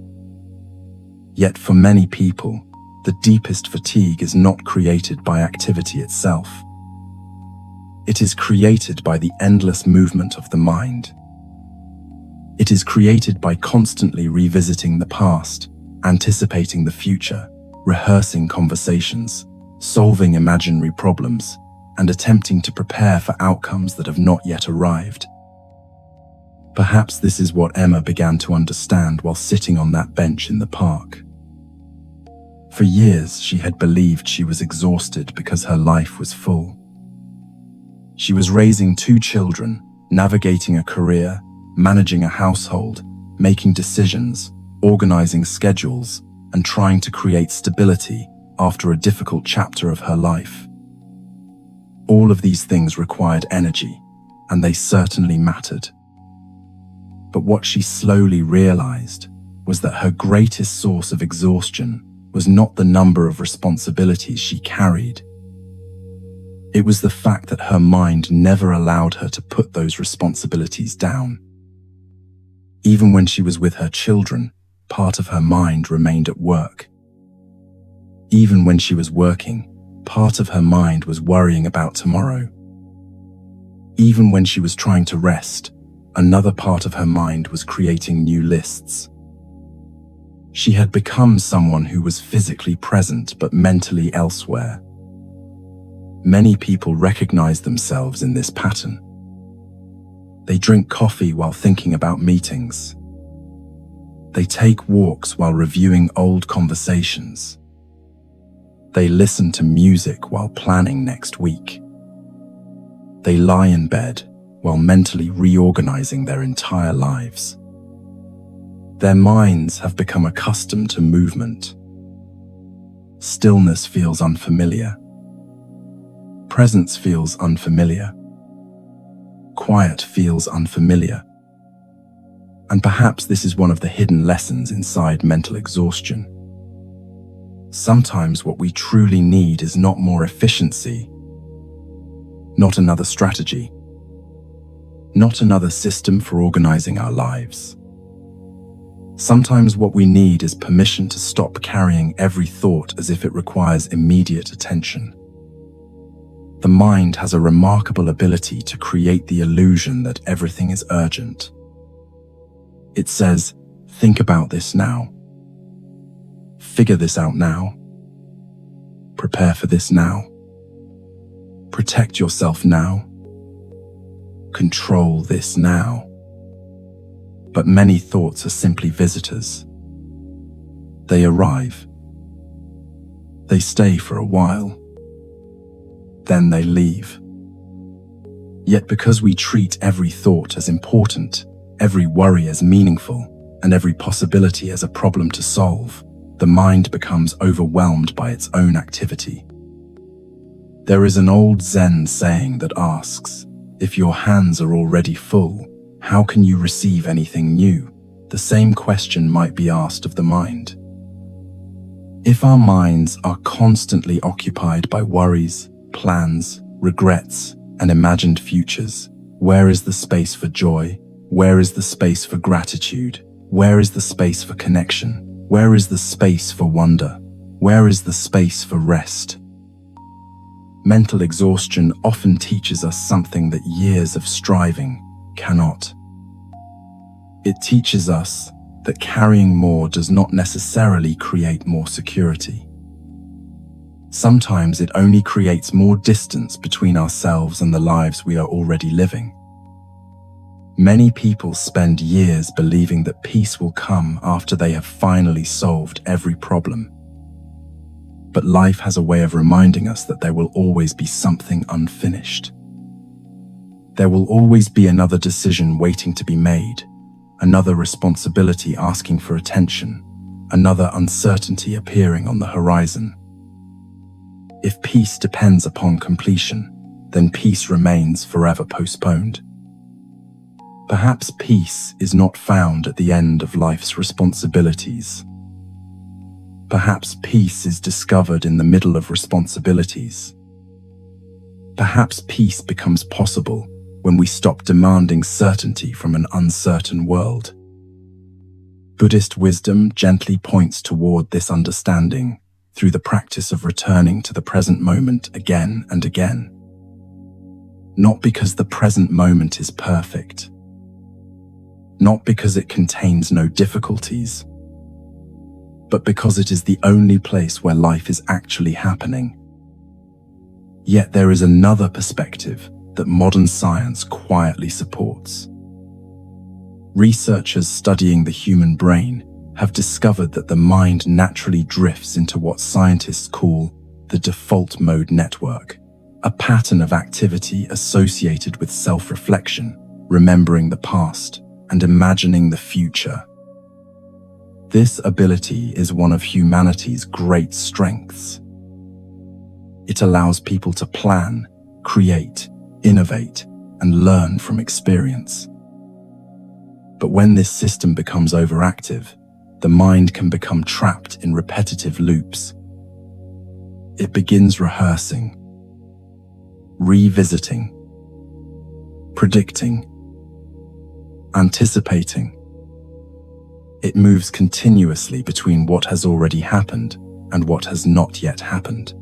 Yet for many people, the deepest fatigue is not created by activity itself. It is created by the endless movement of the mind. It is created by constantly revisiting the past, anticipating the future, rehearsing conversations, solving imaginary problems, and attempting to prepare for outcomes that have not yet arrived. Perhaps this is what Emma began to understand while sitting on that bench in the park. For years, she had believed she was exhausted because her life was full. She was raising 2 children, navigating a career, managing a household, making decisions, organizing schedules, and trying to create stability after a difficult chapter of her life. All of these things required energy, and they certainly mattered. But what she slowly realized was that her greatest source of exhaustion was not the number of responsibilities she carried. It was the fact that her mind never allowed her to put those responsibilities down. Even when she was with her children, part of her mind remained at work. Even when she was working, part of her mind was worrying about tomorrow. Even when she was trying to rest, another part of her mind was creating new lists. She had become someone who was physically present but mentally elsewhere. Many people recognize themselves in this pattern. They drink coffee while thinking about meetings. They take walks while reviewing old conversations. They listen to music while planning next week. They lie in bed while mentally reorganizing their entire lives. Their minds have become accustomed to movement. Stillness feels unfamiliar. Presence feels unfamiliar. Quiet feels unfamiliar. And perhaps this is one of the hidden lessons inside mental exhaustion. Sometimes what we truly need is not more efficiency, not another strategy, not another system for organizing our lives. Sometimes what we need is permission to stop carrying every thought as if it requires immediate attention. The mind has a remarkable ability to create the illusion that everything is urgent. It says, think about this now. Figure this out now. Prepare for this now. Protect yourself now. Control this now. But many thoughts are simply visitors. They arrive. They stay for a while. Then they leave. Yet because we treat every thought as important, every worry as meaningful, and every possibility as a problem to solve, the mind becomes overwhelmed by its own activity. There is an old Zen saying that asks, if your hands are already full, how can you receive anything new? The same question might be asked of the mind. If our minds are constantly occupied by worries, plans, regrets, and imagined futures, where is the space for joy? Where is the space for gratitude? Where is the space for connection? Where is the space for wonder? Where is the space for rest? Mental exhaustion often teaches us something that years of striving cannot. It teaches us that carrying more does not necessarily create more security. Sometimes it only creates more distance between ourselves and the lives we are already living. Many people spend years believing that peace will come after they have finally solved every problem. But life has a way of reminding us that there will always be something unfinished. There will always be another decision waiting to be made, another responsibility asking for attention, another uncertainty appearing on the horizon. If peace depends upon completion, then peace remains forever postponed. Perhaps peace is not found at the end of life's responsibilities. Perhaps peace is discovered in the middle of responsibilities. Perhaps peace becomes possible when we stop demanding certainty from an uncertain world. Buddhist wisdom gently points toward this understanding through the practice of returning to the present moment again and again. Not because the present moment is perfect, not because it contains no difficulties, but because it is the only place where life is actually happening. Yet there is another perspective that modern science quietly supports. Researchers studying the human brain have discovered that the mind naturally drifts into what scientists call the default mode network, a pattern of activity associated with self-reflection, remembering the past, and imagining the future. This ability is one of humanity's great strengths. It allows people to plan, create, innovate, and learn from experience. But when this system becomes overactive, the mind can become trapped in repetitive loops. It begins rehearsing, revisiting, predicting, anticipating. It moves continuously between what has already happened and what has not yet happened.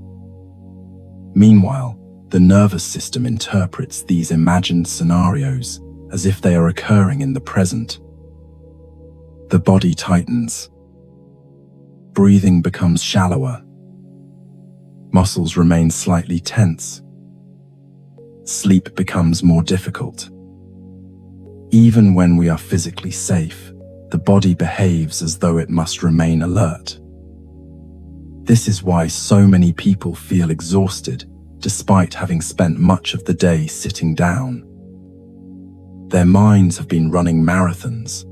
Meanwhile, the nervous system interprets these imagined scenarios as if they are occurring in the present. The body tightens. Breathing becomes shallower. Muscles remain slightly tense. Sleep becomes more difficult. Even when we are physically safe, the body behaves as though it must remain alert. This is why so many people feel exhausted despite having spent much of the day sitting down. Their minds have been running marathons.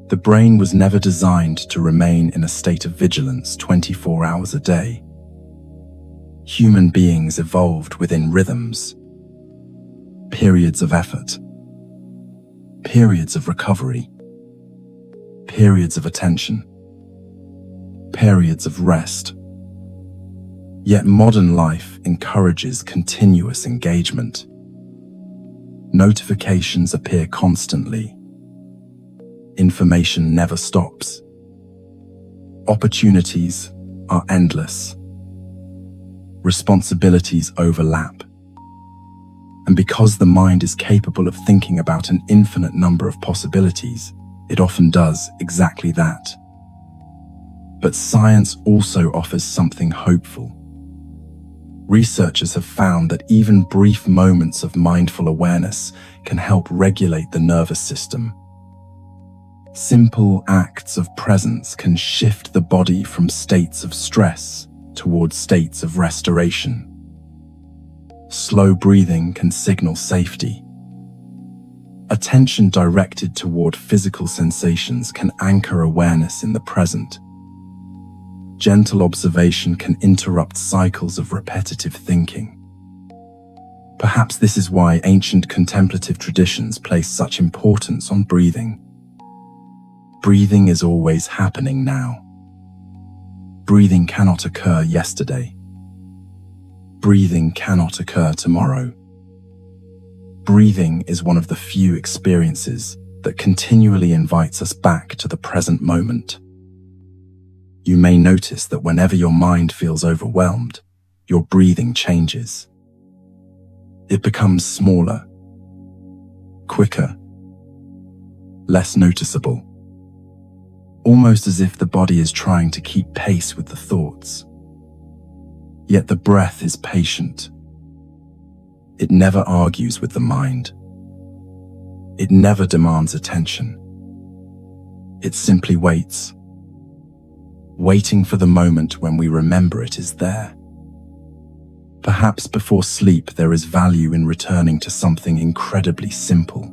The brain was never designed to remain in a state of vigilance 24 hours a day. Human beings evolved within rhythms, periods of effort, periods of recovery, periods of attention, periods of rest. Yet modern life encourages continuous engagement. Notifications appear constantly. Information never stops. Opportunities are endless. Responsibilities overlap. And because the mind is capable of thinking about an infinite number of possibilities, it often does exactly that. But science also offers something hopeful. Researchers have found that even brief moments of mindful awareness can help regulate the nervous system. Simple acts of presence can shift the body from states of stress towards states of restoration. Slow breathing can signal safety. Attention directed toward physical sensations can anchor awareness in the present. Gentle observation can interrupt cycles of repetitive thinking. Perhaps this is why ancient contemplative traditions place such importance on breathing. Breathing is always happening now. Breathing cannot occur yesterday. Breathing cannot occur tomorrow. Breathing is one of the few experiences that continually invites us back to the present moment. You may notice that whenever your mind feels overwhelmed, your breathing changes. It becomes smaller, quicker, less noticeable, almost as if the body is trying to keep pace with the thoughts. Yet the breath is patient. It never argues with the mind. It never demands attention. It simply waits. waiting for the moment when we remember it is there. Perhaps before sleep there is value in returning to something incredibly simple.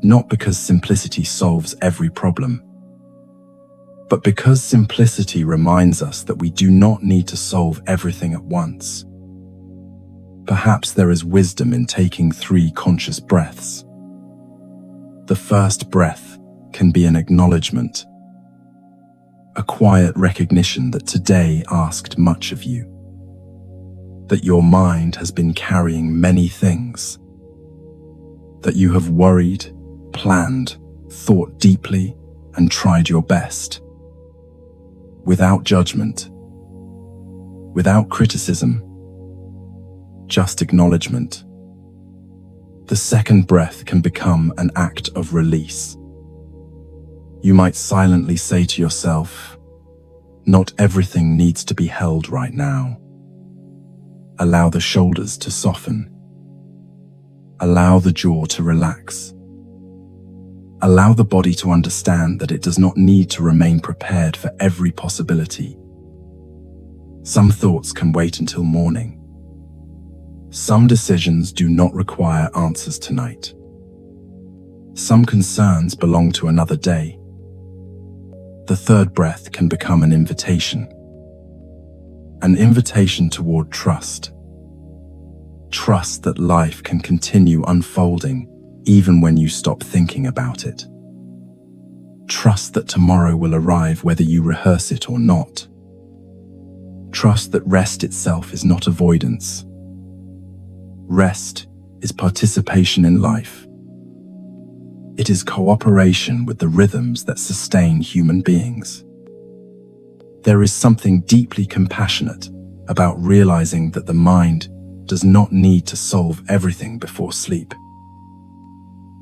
Not because simplicity solves every problem, but because simplicity reminds us that we do not need to solve everything at once. Perhaps there is wisdom in taking 3 conscious breaths. The first breath can be an acknowledgement, a quiet recognition that today asked much of you, that your mind has been carrying many things, that you have worried, planned, thought deeply, and tried your best. Without judgment, without criticism, just acknowledgement. The second breath can become an act of release. You might silently say to yourself, "Not everything needs to be held right now." Allow the shoulders to soften. Allow the jaw to relax. Allow the body to understand that it does not need to remain prepared for every possibility. Some thoughts can wait until morning. Some decisions do not require answers tonight. Some concerns belong to another day. The third breath can become an invitation toward trust. Trust that life can continue unfolding even when you stop thinking about it. Trust that tomorrow will arrive whether you rehearse it or not. Trust that rest itself is not avoidance. Rest is participation in life. It is cooperation with the rhythms that sustain human beings. There is something deeply compassionate about realizing that the mind does not need to solve everything before sleep.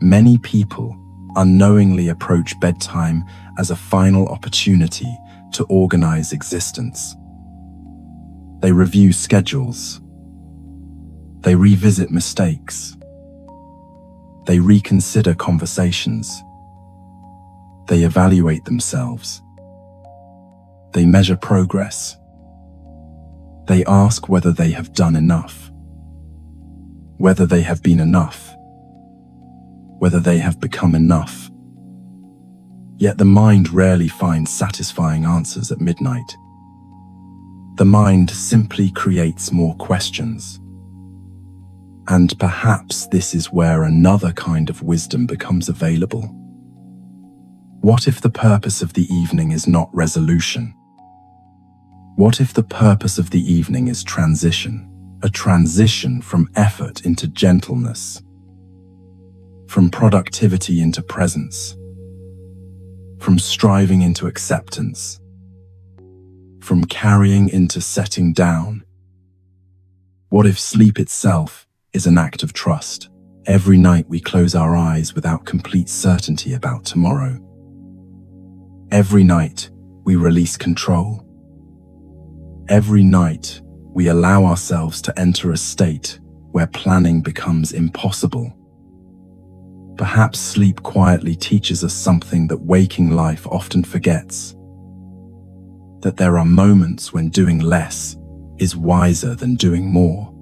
Many people unknowingly approach bedtime as a final opportunity to organize existence. They review schedules. They revisit mistakes. They reconsider conversations. They evaluate themselves. They measure progress. They ask whether they have done enough, whether they have been enough, whether they have become enough. Yet the mind rarely finds satisfying answers at midnight. The mind simply creates more questions. And perhaps this is where another kind of wisdom becomes available. What if the purpose of the evening is not resolution? What if the purpose of the evening is transition? A transition from effort into gentleness, from productivity into presence, from striving into acceptance, from carrying into setting down. What if sleep itself is an act of trust? Every night we close our eyes without complete certainty about tomorrow. Every night we release control. Every night we allow ourselves to enter a state where planning becomes impossible. Perhaps sleep quietly teaches us something that waking life often forgets. That there are moments when doing less is wiser than doing more.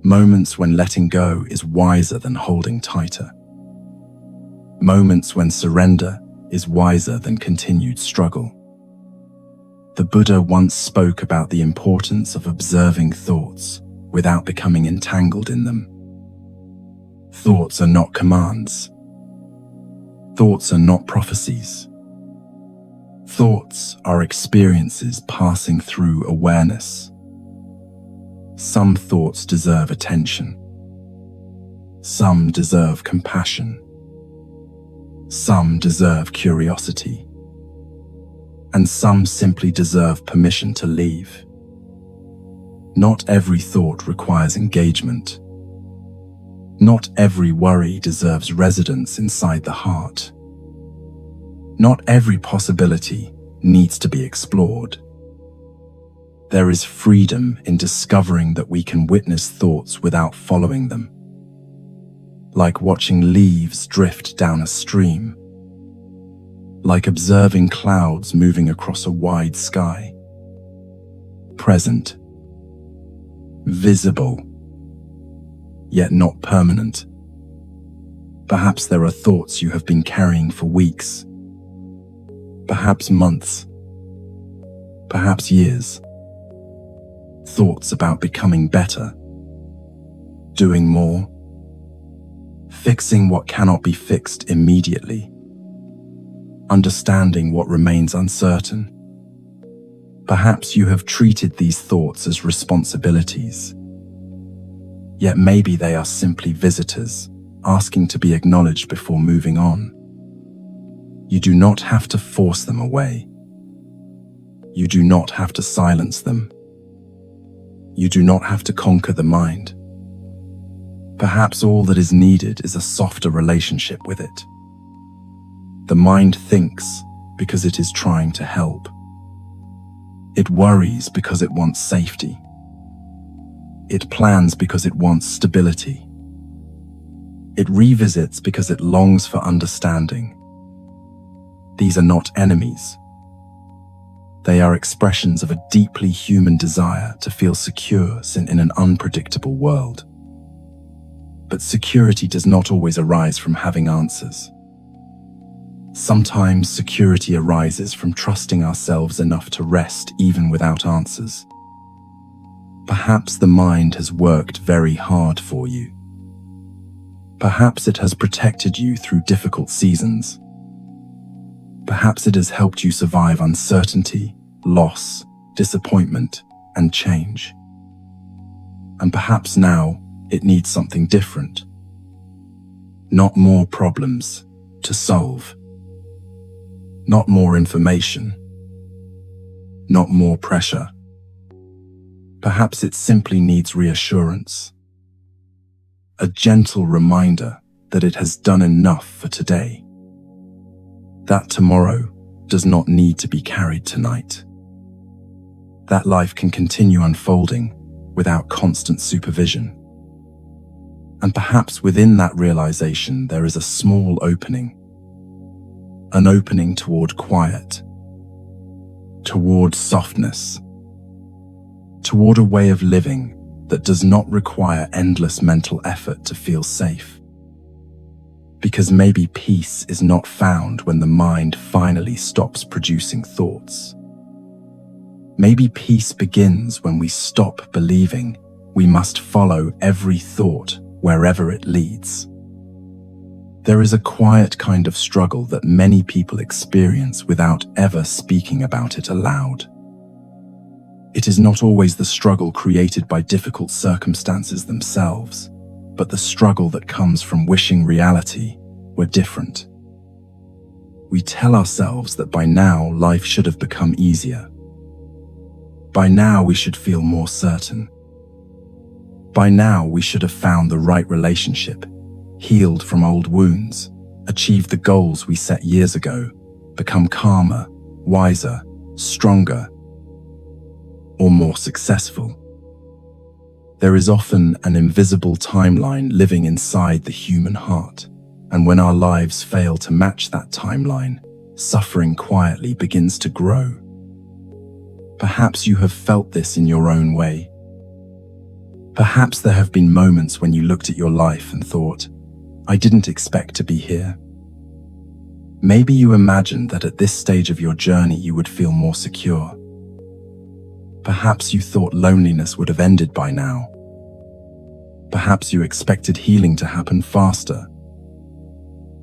Moments when letting go is wiser than holding tighter. Moments when surrender is wiser than continued struggle. The Buddha once spoke about the importance of observing thoughts without becoming entangled in them. Thoughts are not commands. Thoughts are not prophecies. Thoughts are experiences passing through awareness. Some thoughts deserve attention. Some deserve compassion. Some deserve curiosity. And some simply deserve permission to leave. Not every thought requires engagement. Not every worry deserves residence inside the heart. Not every possibility needs to be explored. There is freedom in discovering that we can witness thoughts without following them. Like watching leaves drift down a stream. like observing clouds moving across a wide sky. Present, visible, yet not permanent. Perhaps there are thoughts you have been carrying for weeks, perhaps months, perhaps years. Thoughts about becoming better, doing more, fixing what cannot be fixed immediately, understanding what remains uncertain. Perhaps you have treated these thoughts as responsibilities, yet maybe they are simply visitors, asking to be acknowledged before moving on. You do not have to force them away. You do not have to silence them. You do not have to conquer the mind. Perhaps all that is needed is a softer relationship with it. The mind thinks because it is trying to help. It worries because it wants safety. It plans because it wants stability. It revisits because it longs for understanding. These are not enemies. They are expressions of a deeply human desire to feel secure in an unpredictable world. But security does not always arise from having answers. Sometimes security arises from trusting ourselves enough to rest even without answers. Perhaps the mind has worked very hard for you. Perhaps it has protected you through difficult seasons. Perhaps it has helped you survive uncertainty, loss, disappointment, and change. And perhaps now it needs something different. Not more problems to solve. Not more information. Not more pressure. Perhaps it simply needs reassurance. A gentle reminder that it has done enough for today. That tomorrow does not need to be carried tonight. That life can continue unfolding without constant supervision. And perhaps within that realization there is a small opening. An opening toward quiet, toward softness, toward a way of living that does not require endless mental effort to feel safe. Because maybe peace is not found when the mind finally stops producing thoughts. Maybe peace begins when we stop believing we must follow every thought wherever it leads. There is a quiet kind of struggle that many people experience without ever speaking about it aloud. It is not always the struggle created by difficult circumstances themselves, but the struggle that comes from wishing reality were different. We tell ourselves that by now life should have become easier. By now we should feel more certain. By now we should have found the right relationship, healed from old wounds, achieved the goals we set years ago, become calmer, wiser, stronger, or more successful. There is often an invisible timeline living inside the human heart, and when our lives fail to match that timeline, suffering quietly begins to grow. Perhaps you have felt this in your own way. Perhaps there have been moments when you looked at your life and thought, I didn't expect to be here. Maybe you imagined that at this stage of your journey you would feel more secure. Perhaps you thought loneliness would have ended by now. Perhaps you expected healing to happen faster.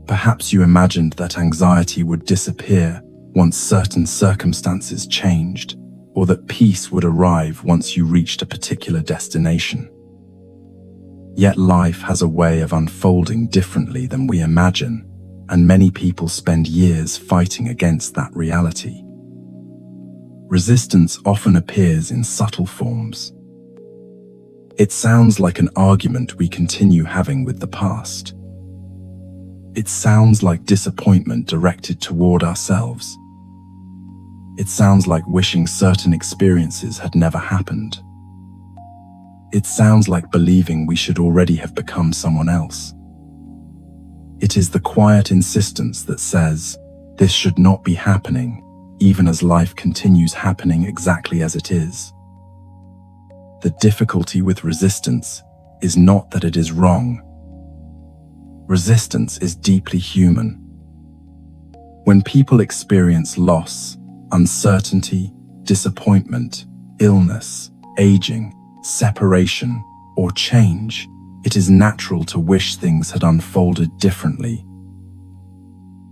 Perhaps you imagined that anxiety would disappear once certain circumstances changed, or that peace would arrive once you reached a particular destination. Yet life has a way of unfolding differently than we imagine, and many people spend years fighting against that reality. Resistance often appears in subtle forms. It sounds like an argument we continue having with the past. It sounds like disappointment directed toward ourselves. It sounds like wishing certain experiences had never happened. It sounds like believing we should already have become someone else. It is the quiet insistence that says, This should not be happening, even as life continues happening exactly as it is. The difficulty with resistance is not that it is wrong. Resistance is deeply human. When people experience loss, uncertainty, disappointment, illness, aging, separation, or change, it is natural to wish things had unfolded differently.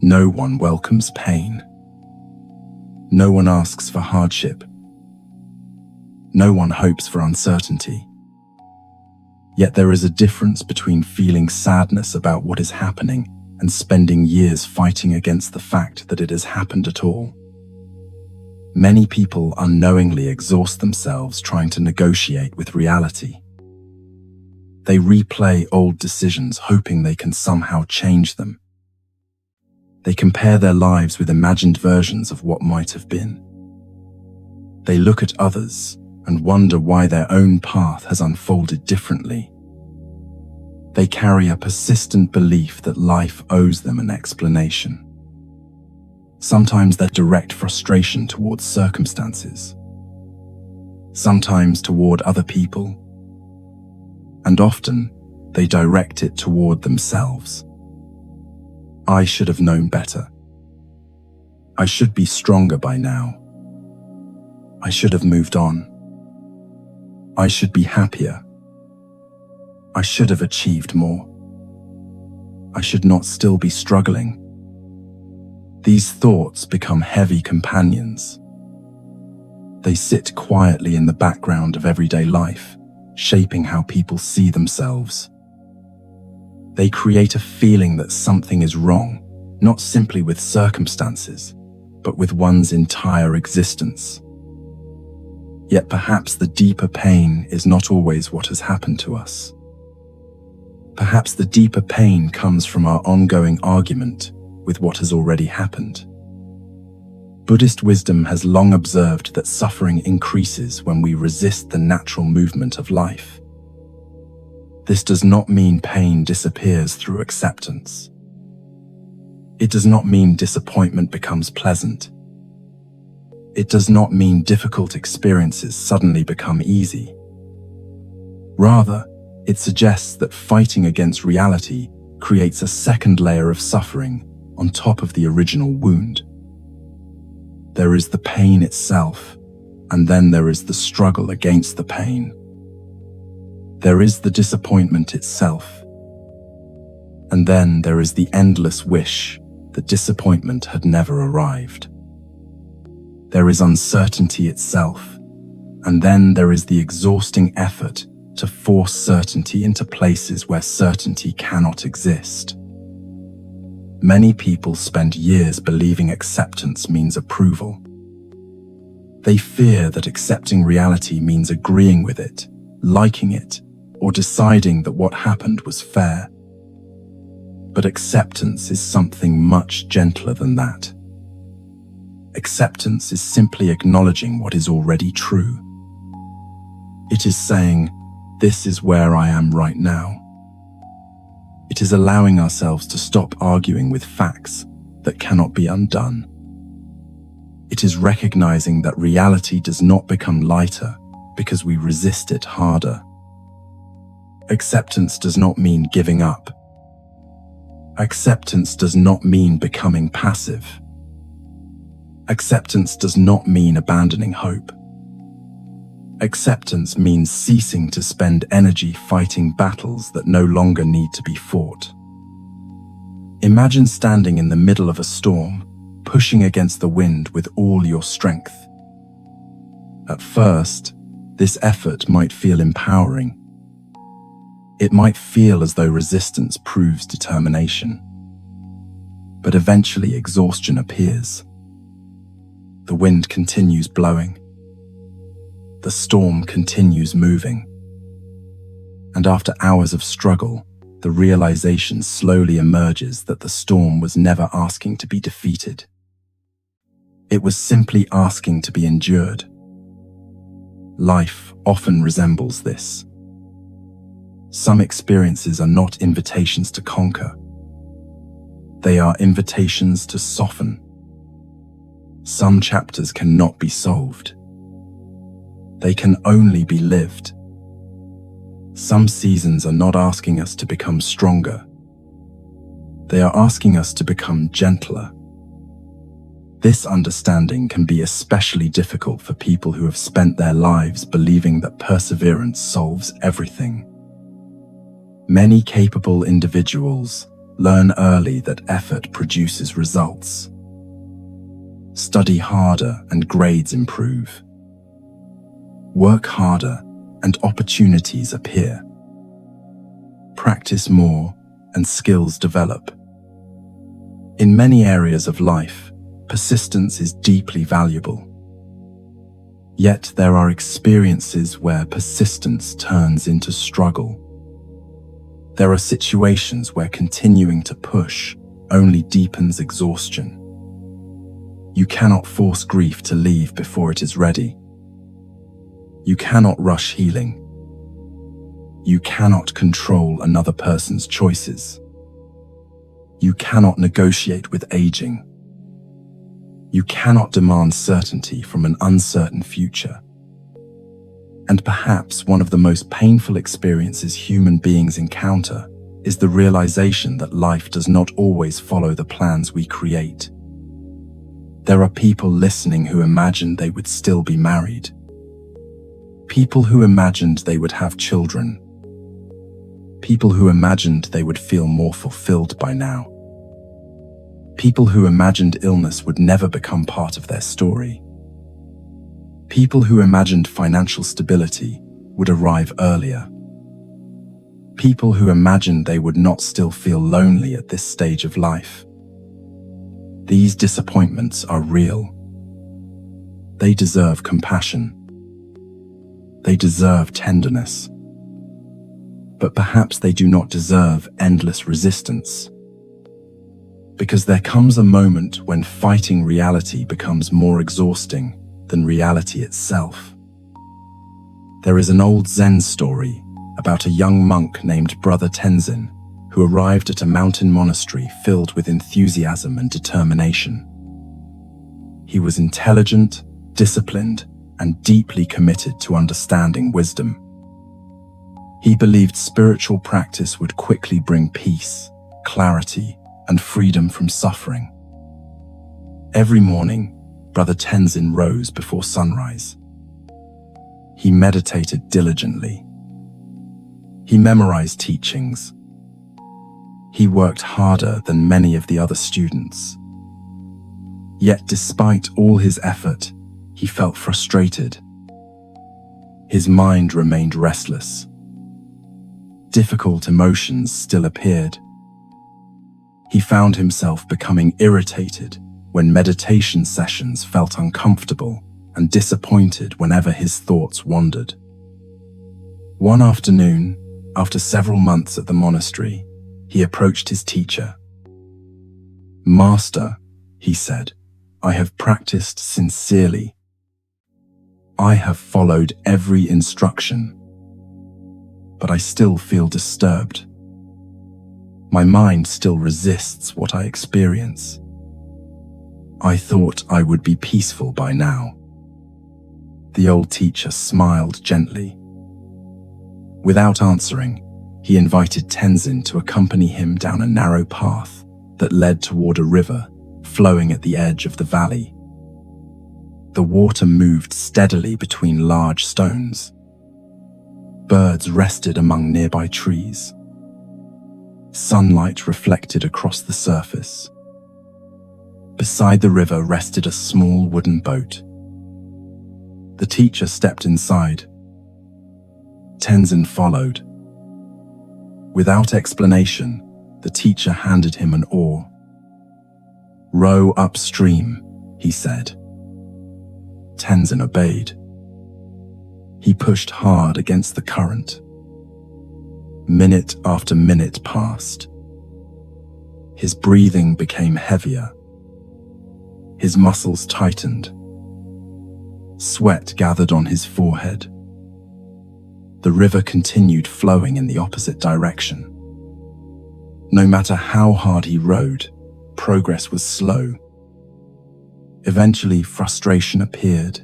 No one welcomes pain. No one asks for hardship. No one hopes for uncertainty. Yet there is a difference between feeling sadness about what is happening and spending years fighting against the fact that it has happened at all. Many people unknowingly exhaust themselves trying to negotiate with reality. They replay old decisions hoping they can somehow change them. They compare their lives with imagined versions of what might have been. They look at others and wonder why their own path has unfolded differently. They carry a persistent belief that life owes them an explanation. Sometimes they're direct frustration towards circumstances, sometimes toward other people, and often they direct it toward themselves. I should have known better. I should be stronger by now. I should have moved on. I should be happier. I should have achieved more. I should not still be struggling. These thoughts become heavy companions. They sit quietly in the background of everyday life, shaping how people see themselves. They create a feeling that something is wrong, not simply with circumstances, but with one's entire existence. Yet perhaps the deeper pain is not always what has happened to us. Perhaps the deeper pain comes from our ongoing argument with what has already happened. Buddhist wisdom has long observed that suffering increases when we resist the natural movement of life. This does not mean pain disappears through acceptance. It does not mean disappointment becomes pleasant. It does not mean difficult experiences suddenly become easy. Rather, it suggests that fighting against reality creates a second layer of suffering on top of the original wound. There is the pain itself, and then there is the struggle against the pain. There is the disappointment itself, and then there is the endless wish that disappointment had never arrived. There is uncertainty itself, and then there is the exhausting effort to force certainty into places where certainty cannot exist. Many people spend years believing acceptance means approval. They fear that accepting reality means agreeing with it, liking it, or deciding that what happened was fair. But acceptance is something much gentler than that. Acceptance is simply acknowledging what is already true. It is saying, "This is where I am right now." It is allowing ourselves to stop arguing with facts that cannot be undone. It is recognizing that reality does not become lighter because we resist it harder. Acceptance does not mean giving up. Acceptance does not mean becoming passive. Acceptance does not mean abandoning hope. Acceptance means ceasing to spend energy fighting battles that no longer need to be fought. Imagine standing in the middle of a storm, pushing against the wind with all your strength. At first, this effort might feel empowering. It might feel as though resistance proves determination. But eventually exhaustion appears. The wind continues blowing. The storm continues moving. And after hours of struggle, the realization slowly emerges that the storm was never asking to be defeated. It was simply asking to be endured. Life often resembles this. Some experiences are not invitations to conquer. They are invitations to soften, Some chapters cannot be solved. They can only be lived. Some seasons are not asking us to become stronger. They are asking us to become gentler. This understanding can be especially difficult for people who have spent their lives believing that perseverance solves everything. Many capable individuals learn early that effort produces results. Study harder and grades improve. Work harder and opportunities appear. Practice more and skills develop. In many areas of life, persistence is deeply valuable. Yet there are experiences where persistence turns into struggle. There are situations where continuing to push only deepens exhaustion. You cannot force grief to leave before it is ready. You cannot rush healing. You cannot control another person's choices. You cannot negotiate with aging. You cannot demand certainty from an uncertain future. And perhaps one of the most painful experiences human beings encounter is the realization that life does not always follow the plans we create. There are people listening who imagined they would still be married. People who imagined they would have children. People who imagined they would feel more fulfilled by now. People who imagined illness would never become part of their story. People who imagined financial stability would arrive earlier. People who imagined they would not still feel lonely at this stage of life. These disappointments are real. They deserve compassion. They deserve tenderness. But perhaps they do not deserve endless resistance. Because there comes a moment when fighting reality becomes more exhausting than reality itself. There is an old Zen story about a young monk named Brother Tenzin who arrived at a mountain monastery filled with enthusiasm and determination. He was intelligent, disciplined, and deeply committed to understanding wisdom. He believed spiritual practice would quickly bring peace, clarity, and freedom from suffering. Every morning, Brother Tenzin rose before sunrise. He meditated diligently. He memorized teachings. He worked harder than many of the other students. Yet despite all his effort, he felt frustrated. His mind remained restless. Difficult emotions still appeared. He found himself becoming irritated when meditation sessions felt uncomfortable and disappointed whenever his thoughts wandered. One afternoon, after several months at the monastery, he approached his teacher. "Master," he said, "I have practiced sincerely. I have followed every instruction, but I still feel disturbed. My mind still resists what I experience. I thought I would be peaceful by now." The old teacher smiled gently. Without answering, he invited Tenzin to accompany him down a narrow path that led toward a river flowing at the edge of the valley. The water moved steadily between large stones. Birds rested among nearby trees. Sunlight reflected across the surface. Beside the river rested a small wooden boat. The teacher stepped inside. Tenzin followed. Without explanation, the teacher handed him an oar. "Row upstream," he said. Tenzin obeyed. He pushed hard against the current. Minute after minute passed. His breathing became heavier. His muscles tightened. Sweat gathered on his forehead. The river continued flowing in the opposite direction. No matter how hard he rowed, progress was slow. Eventually, frustration appeared.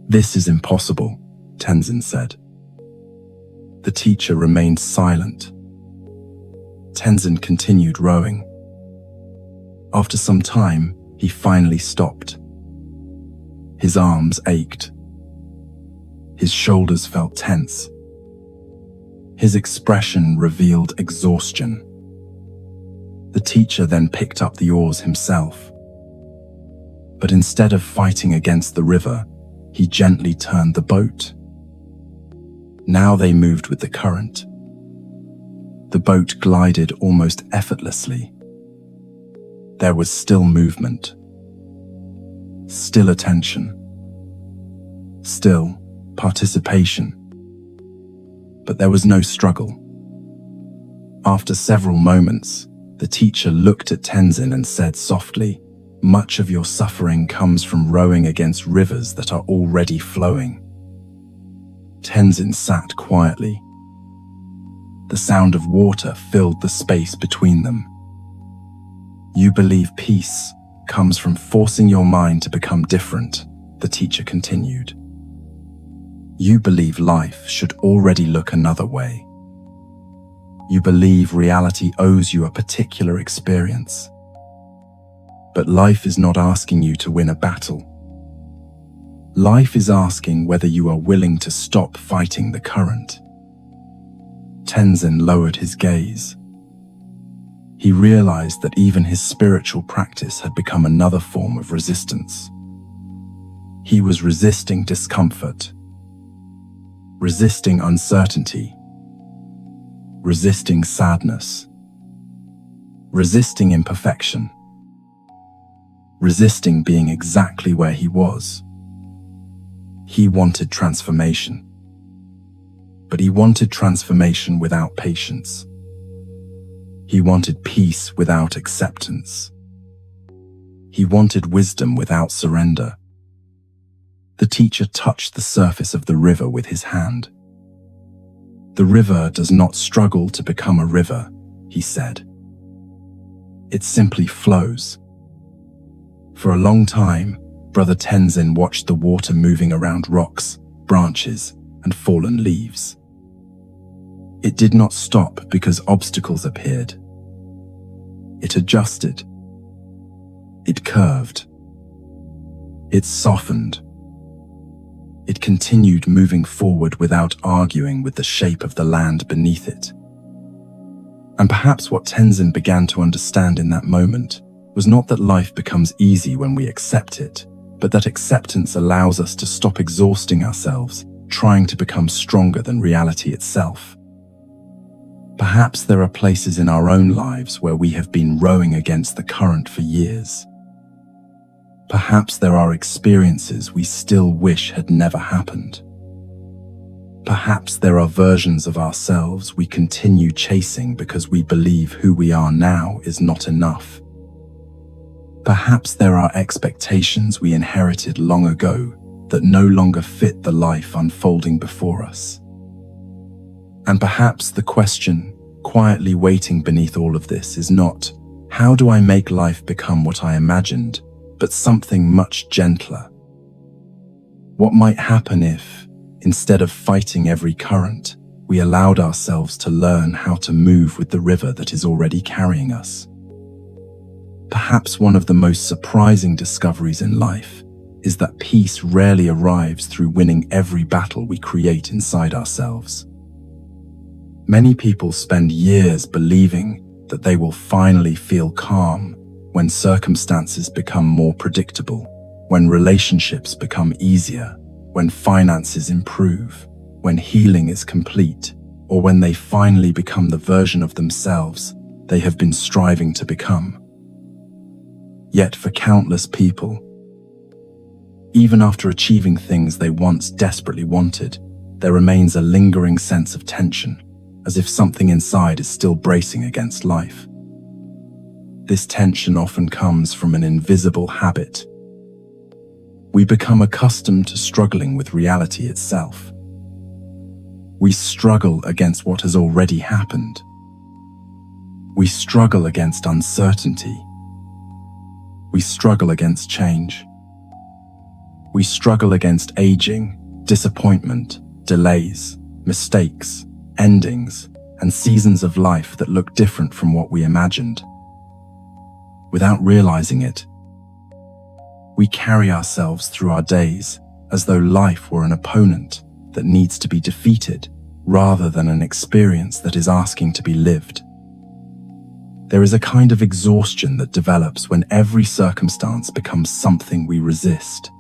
"This is impossible," Tenzin said. The teacher remained silent. Tenzin continued rowing. After some time, he finally stopped. His arms ached. His shoulders felt tense. His expression revealed exhaustion. The teacher then picked up the oars himself. But instead of fighting against the river, he gently turned the boat. Now they moved with the current. The boat glided almost effortlessly. There was still movement, still attention, still participation. But there was no struggle. After several moments, the teacher looked at Tenzin and said softly, "Much of your suffering comes from rowing against rivers that are already flowing." Tenzin sat quietly. The sound of water filled the space between them. "You believe peace comes from forcing your mind to become different," the teacher continued. "You believe life should already look another way. You believe reality owes you a particular experience. But life is not asking you to win a battle. Life is asking whether you are willing to stop fighting the current." Tenzin lowered his gaze. He realized that even his spiritual practice had become another form of resistance. He was resisting discomfort, resisting uncertainty, resisting sadness, resisting imperfection, resisting being exactly where he was. He wanted transformation. But he wanted transformation without patience. He wanted peace without acceptance. He wanted wisdom without surrender. The teacher touched the surface of the river with his hand. "The river does not struggle to become a river," he said. "It simply flows." For a long time, Brother Tenzin watched the water moving around rocks, branches, and fallen leaves. It did not stop because obstacles appeared. It adjusted. It curved. It softened. It continued moving forward without arguing with the shape of the land beneath it. And perhaps what Tenzin began to understand in that moment was not that life becomes easy when we accept it, but that acceptance allows us to stop exhausting ourselves, trying to become stronger than reality itself. Perhaps there are places in our own lives where we have been rowing against the current for years. Perhaps there are experiences we still wish had never happened. Perhaps there are versions of ourselves we continue chasing because we believe who we are now is not enough. Perhaps there are expectations we inherited long ago that no longer fit the life unfolding before us. And perhaps the question, quietly waiting beneath all of this, is not, how do I make life become what I imagined, but something much gentler? What might happen if, instead of fighting every current, we allowed ourselves to learn how to move with the river that is already carrying us? Perhaps one of the most surprising discoveries in life is that peace rarely arrives through winning every battle we create inside ourselves. Many people spend years believing that they will finally feel calm when circumstances become more predictable, when relationships become easier, when finances improve, when healing is complete, or when they finally become the version of themselves they have been striving to become. Yet for countless people, even after achieving things they once desperately wanted, there remains a lingering sense of tension, as if something inside is still bracing against life. This tension often comes from an invisible habit. We become accustomed to struggling with reality itself. We struggle against what has already happened. We struggle against uncertainty. We struggle against change. We struggle against aging, disappointment, delays, mistakes, endings, and seasons of life that look different from what we imagined. Without realizing it, we carry ourselves through our days as though life were an opponent that needs to be defeated rather than an experience that is asking to be lived. There is a kind of exhaustion that develops when every circumstance becomes something we resist.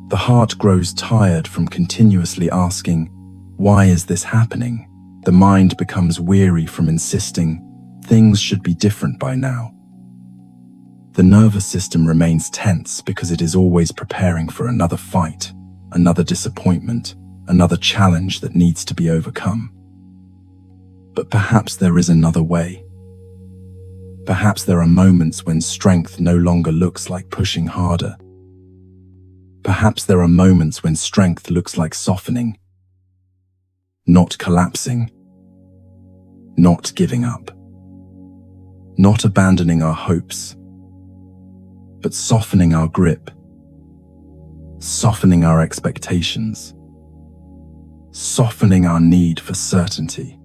The heart grows tired from continuously asking, "Why is this happening?" The mind becomes weary from insisting, "Things should be different by now." The nervous system remains tense because it is always preparing for another fight, another disappointment, another challenge that needs to be overcome. But perhaps there is another way. Perhaps there are moments when strength no longer looks like pushing harder. Perhaps there are moments when strength looks like softening, not collapsing, not giving up, not abandoning our hopes, but softening our grip, softening our expectations, softening our need for certainty,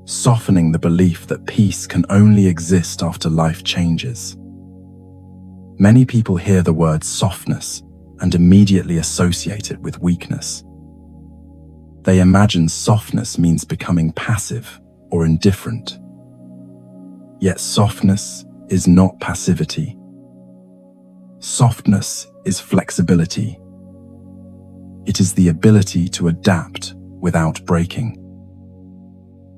softening the belief that peace can only exist after life changes. Many people hear the word softness and immediately associate it with weakness. They imagine softness means becoming passive or indifferent. Yet softness is not passivity. Softness is flexibility. It is the ability to adapt without breaking.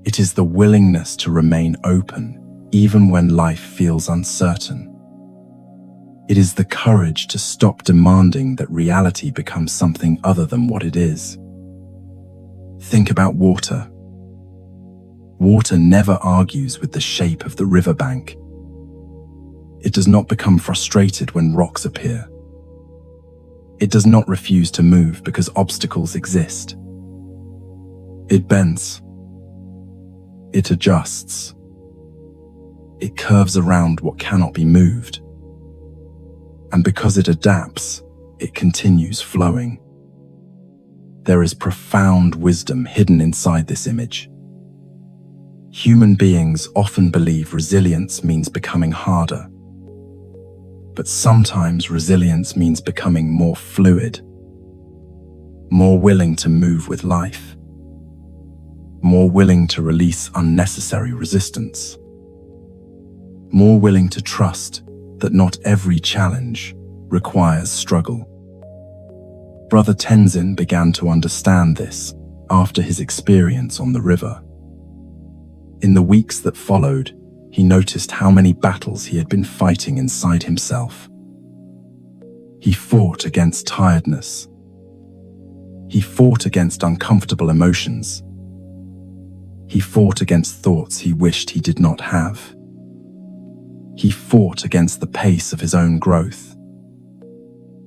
It is the willingness to remain open even when life feels uncertain. It is the courage to stop demanding that reality becomes something other than what it is. Think about water. Water never argues with the shape of the riverbank. It does not become frustrated when rocks appear. It does not refuse to move because obstacles exist. It bends. It adjusts. It curves around what cannot be moved. And because it adapts, it continues flowing. There is profound wisdom hidden inside this image. Human beings often believe resilience means becoming harder. But sometimes resilience means becoming more fluid, more willing to move with life, more willing to release unnecessary resistance, more willing to trust that not every challenge requires struggle. Brother Tenzin began to understand this after his experience on the river. In the weeks that followed, he noticed how many battles he had been fighting inside himself. He fought against tiredness. He fought against uncomfortable emotions. He fought against thoughts he wished he did not have. He fought against the pace of his own growth.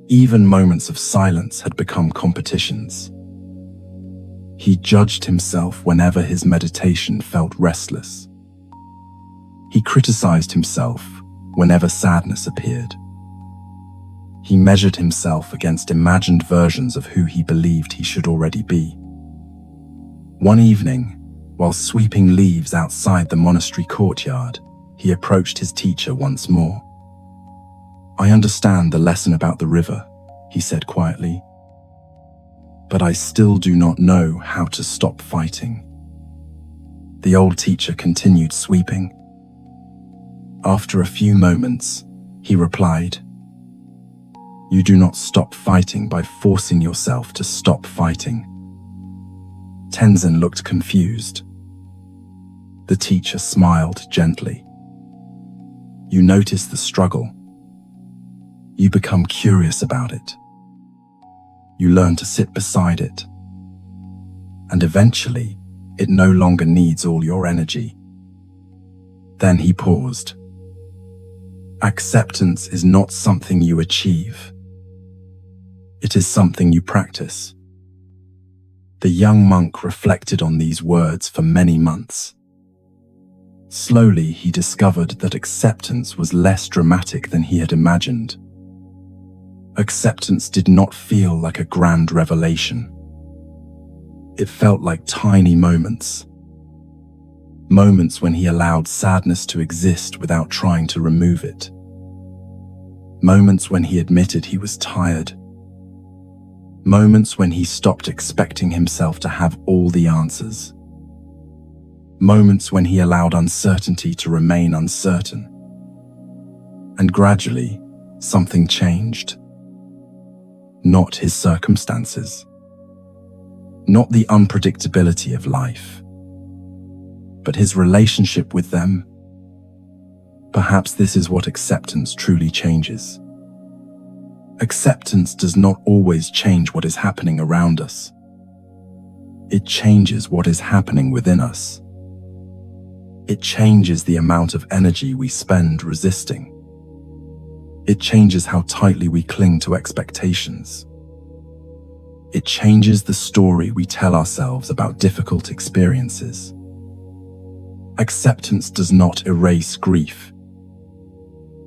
Even moments of silence had become competitions. He judged himself whenever his meditation felt restless. He criticized himself whenever sadness appeared. He measured himself against imagined versions of who he believed he should already be. One evening, while sweeping leaves outside the monastery courtyard, he approached his teacher once more. "I understand the lesson about the river," he said quietly, "but I still do not know how to stop fighting." The old teacher continued sweeping. After a few moments, he replied, "You do not stop fighting by forcing yourself to stop fighting." Tenzin looked confused. The teacher smiled gently. You notice the struggle. You become curious about it. You learn to sit beside it. And eventually, it no longer needs all your energy. Then he paused. Acceptance is not something you achieve. It is something you practice. The young monk reflected on these words for many months. Slowly, he discovered that acceptance was less dramatic than he had imagined. Acceptance did not feel like a grand revelation. It felt like tiny moments. Moments when he allowed sadness to exist without trying to remove it. Moments when he admitted he was tired. Moments when he stopped expecting himself to have all the answers. Moments when he allowed uncertainty to remain uncertain. And gradually, something changed. Not his circumstances. Not the unpredictability of life. But his relationship with them. Perhaps this is what acceptance truly changes. Acceptance does not always change what is happening around us. It changes what is happening within us. It changes the amount of energy we spend resisting. It changes how tightly we cling to expectations. It changes the story we tell ourselves about difficult experiences. Acceptance does not erase grief,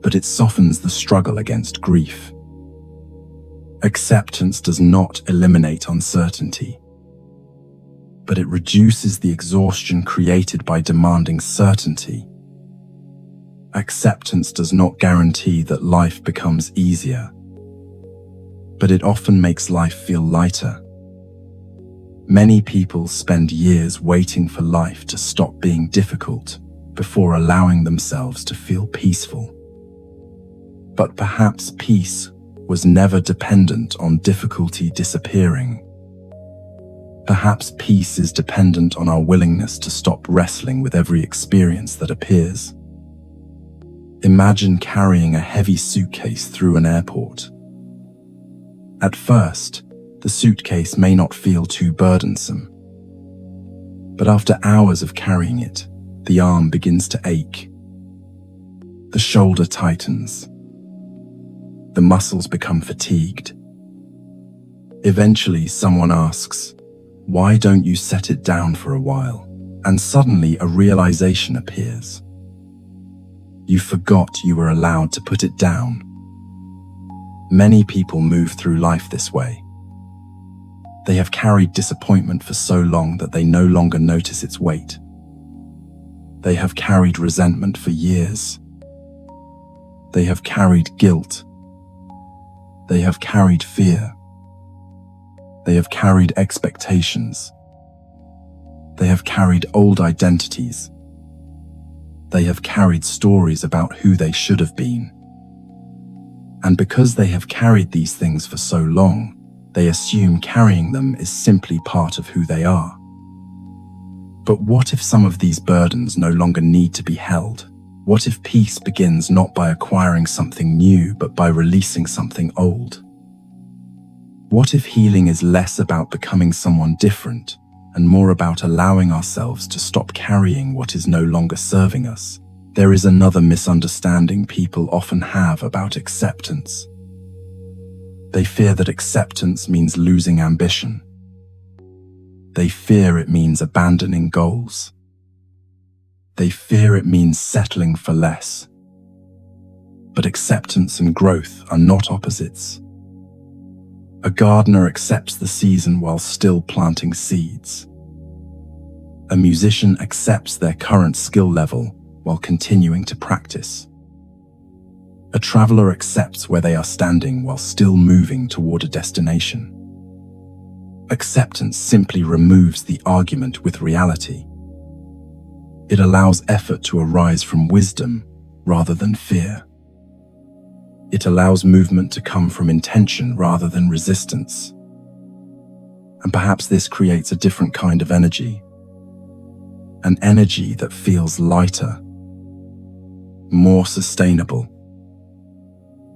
but it softens the struggle against grief. Acceptance does not eliminate uncertainty, but it reduces the exhaustion created by demanding certainty. Acceptance does not guarantee that life becomes easier, but it often makes life feel lighter. Many people spend years waiting for life to stop being difficult before allowing themselves to feel peaceful. But perhaps peace was never dependent on difficulty disappearing. Perhaps peace is dependent on our willingness to stop wrestling with every experience that appears. Imagine carrying a heavy suitcase through an airport. At first, the suitcase may not feel too burdensome. But after hours of carrying it, the arm begins to ache. The shoulder tightens. The muscles become fatigued. Eventually, someone asks, "Why don't you set it down for a while?" And suddenly a realization appears. You forgot you were allowed to put it down. Many people move through life this way. They have carried disappointment for so long that they no longer notice its weight. They have carried resentment for years. They have carried guilt. They have carried fear. They have carried expectations. They have carried old identities. They have carried stories about who they should have been. And because they have carried these things for so long, they assume carrying them is simply part of who they are. But what if some of these burdens no longer need to be held? What if peace begins not by acquiring something new, but by releasing something old? What if healing is less about becoming someone different and more about allowing ourselves to stop carrying what is no longer serving us? There is another misunderstanding people often have about acceptance. They fear that acceptance means losing ambition. They fear it means abandoning goals. They fear it means settling for less. But acceptance and growth are not opposites. A gardener accepts the season while still planting seeds. A musician accepts their current skill level while continuing to practice. A traveler accepts where they are standing while still moving toward a destination. Acceptance simply removes the argument with reality. It allows effort to arise from wisdom rather than fear. It allows movement to come from intention rather than resistance. And perhaps this creates a different kind of energy. An energy that feels lighter, more sustainable,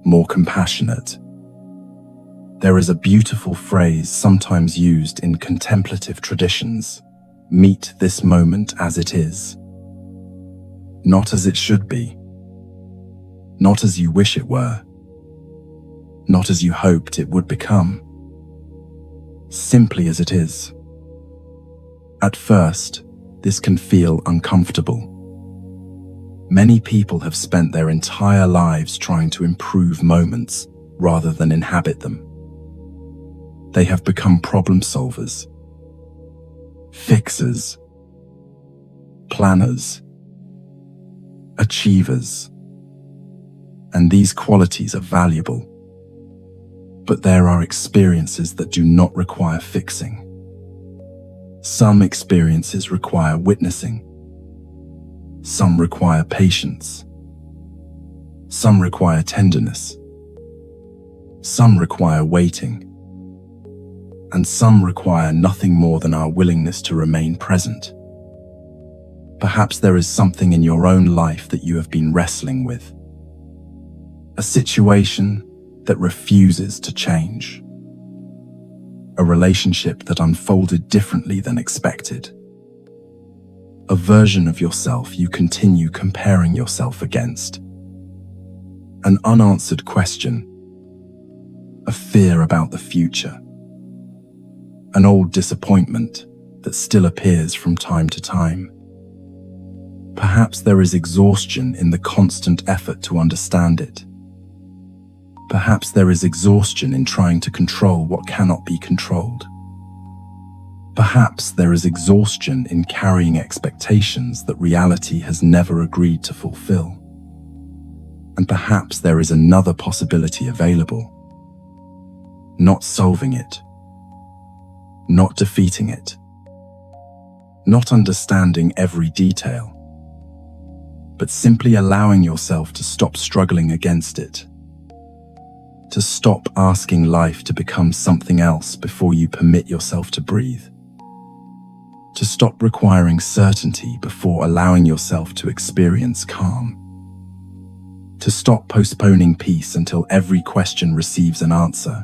more compassionate. There is a beautiful phrase sometimes used in contemplative traditions: meet this moment as it is. Not as it should be. Not as you wish it were. Not as you hoped it would become. Simply as it is. At first, this can feel uncomfortable. Many people have spent their entire lives trying to improve moments rather than inhabit them. They have become problem solvers, fixers, planners, achievers, and these qualities are valuable. But there are experiences that do not require fixing. Some experiences require witnessing. Some require patience. Some require tenderness. Some require waiting. And some require nothing more than our willingness to remain present. Perhaps there is something in your own life that you have been wrestling with. A situation that refuses to change. A relationship that unfolded differently than expected. A version of yourself you continue comparing yourself against. An unanswered question. A fear about the future. An old disappointment that still appears from time to time. Perhaps there is exhaustion in the constant effort to understand it. Perhaps there is exhaustion in trying to control what cannot be controlled. Perhaps there is exhaustion in carrying expectations that reality has never agreed to fulfill. And perhaps there is another possibility available. Not solving it. Not defeating it. Not understanding every detail. But simply allowing yourself to stop struggling against it. To stop asking life to become something else before you permit yourself to breathe. To stop requiring certainty before allowing yourself to experience calm. To stop postponing peace until every question receives an answer.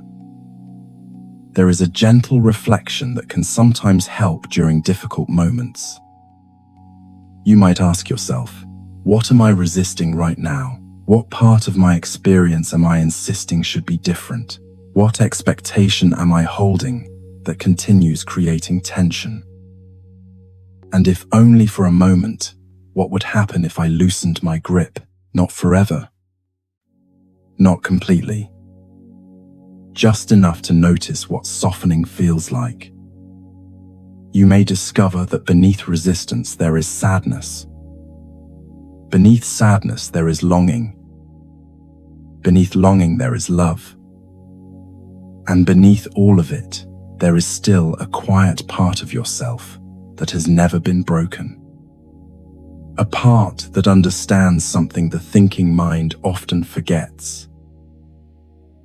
There is a gentle reflection that can sometimes help during difficult moments. You might ask yourself, what am I resisting right now? What part of my experience am I insisting should be different? What expectation am I holding that continues creating tension? And if only for a moment, what would happen if I loosened my grip? Not forever. Not completely. Just enough to notice what softening feels like. You may discover that beneath resistance there is sadness. Beneath sadness there is longing. Beneath longing there is love. And beneath all of it, there is still a quiet part of yourself that has never been broken. A part that understands something the thinking mind often forgets.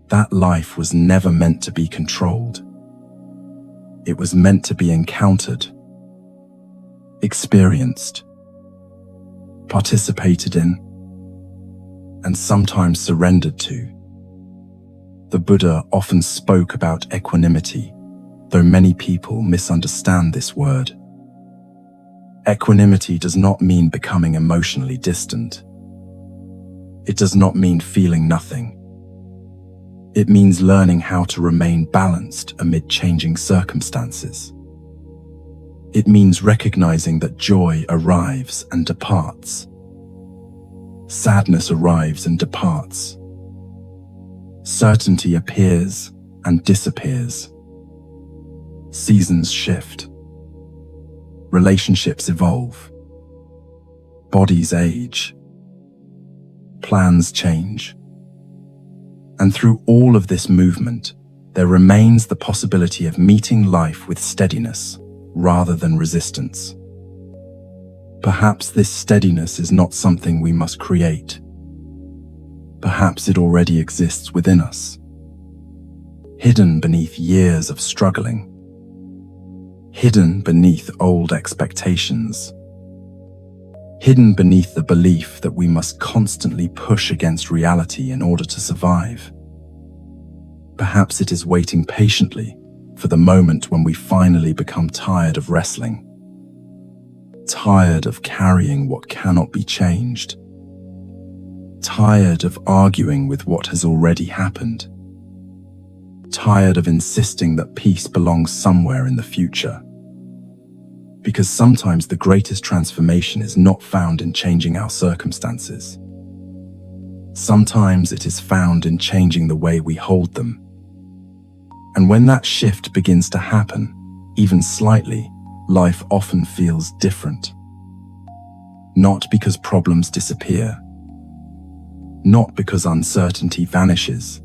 That life was never meant to be controlled. It was meant to be encountered, experienced, participated in, and sometimes surrendered to. The Buddha often spoke about equanimity, though many people misunderstand this word. Equanimity does not mean becoming emotionally distant. It does not mean feeling nothing. It means learning how to remain balanced amid changing circumstances. It means recognizing that joy arrives and departs. Sadness arrives and departs. Certainty appears and disappears. Seasons shift. Relationships evolve. Bodies age. Plans change. And through all of this movement, there remains the possibility of meeting life with steadiness rather than resistance. Perhaps this steadiness is not something we must create. Perhaps it already exists within us, hidden beneath years of struggling, hidden beneath old expectations, hidden beneath the belief that we must constantly push against reality in order to survive. Perhaps it is waiting patiently for the moment when we finally become tired of wrestling, tired of carrying what cannot be changed, tired of arguing with what has already happened, tired of insisting that peace belongs somewhere in the future. Because sometimes the greatest transformation is not found in changing our circumstances. Sometimes it is found in changing the way we hold them. And when that shift begins to happen, even slightly, life often feels different. Not because problems disappear, not because uncertainty vanishes,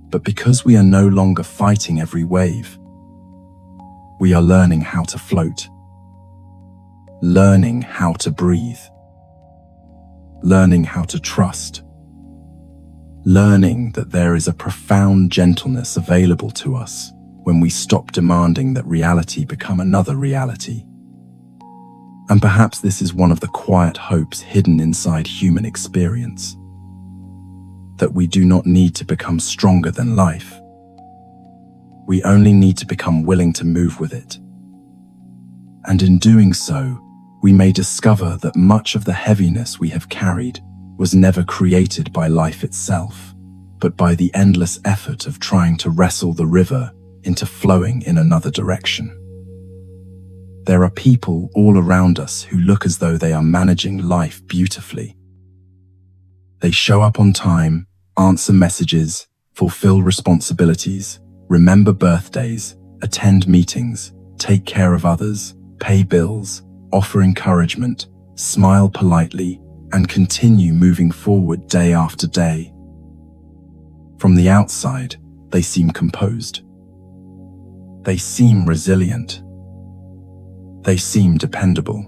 but because we are no longer fighting every wave. We are learning how to float, learning how to breathe, learning how to trust, learning that there is a profound gentleness available to us when we stop demanding that reality become another reality. And perhaps this is one of the quiet hopes hidden inside human experience, that we do not need to become stronger than life. We only need to become willing to move with it. And in doing so, we may discover that much of the heaviness we have carried was never created by life itself, but by the endless effort of trying to wrestle the river into flowing in another direction. There are people all around us who look as though they are managing life beautifully. They show up on time, answer messages, fulfill responsibilities, remember birthdays, attend meetings, take care of others, pay bills, offer encouragement, smile politely, and continue moving forward day after day. From the outside, they seem composed. They seem resilient. They seem dependable.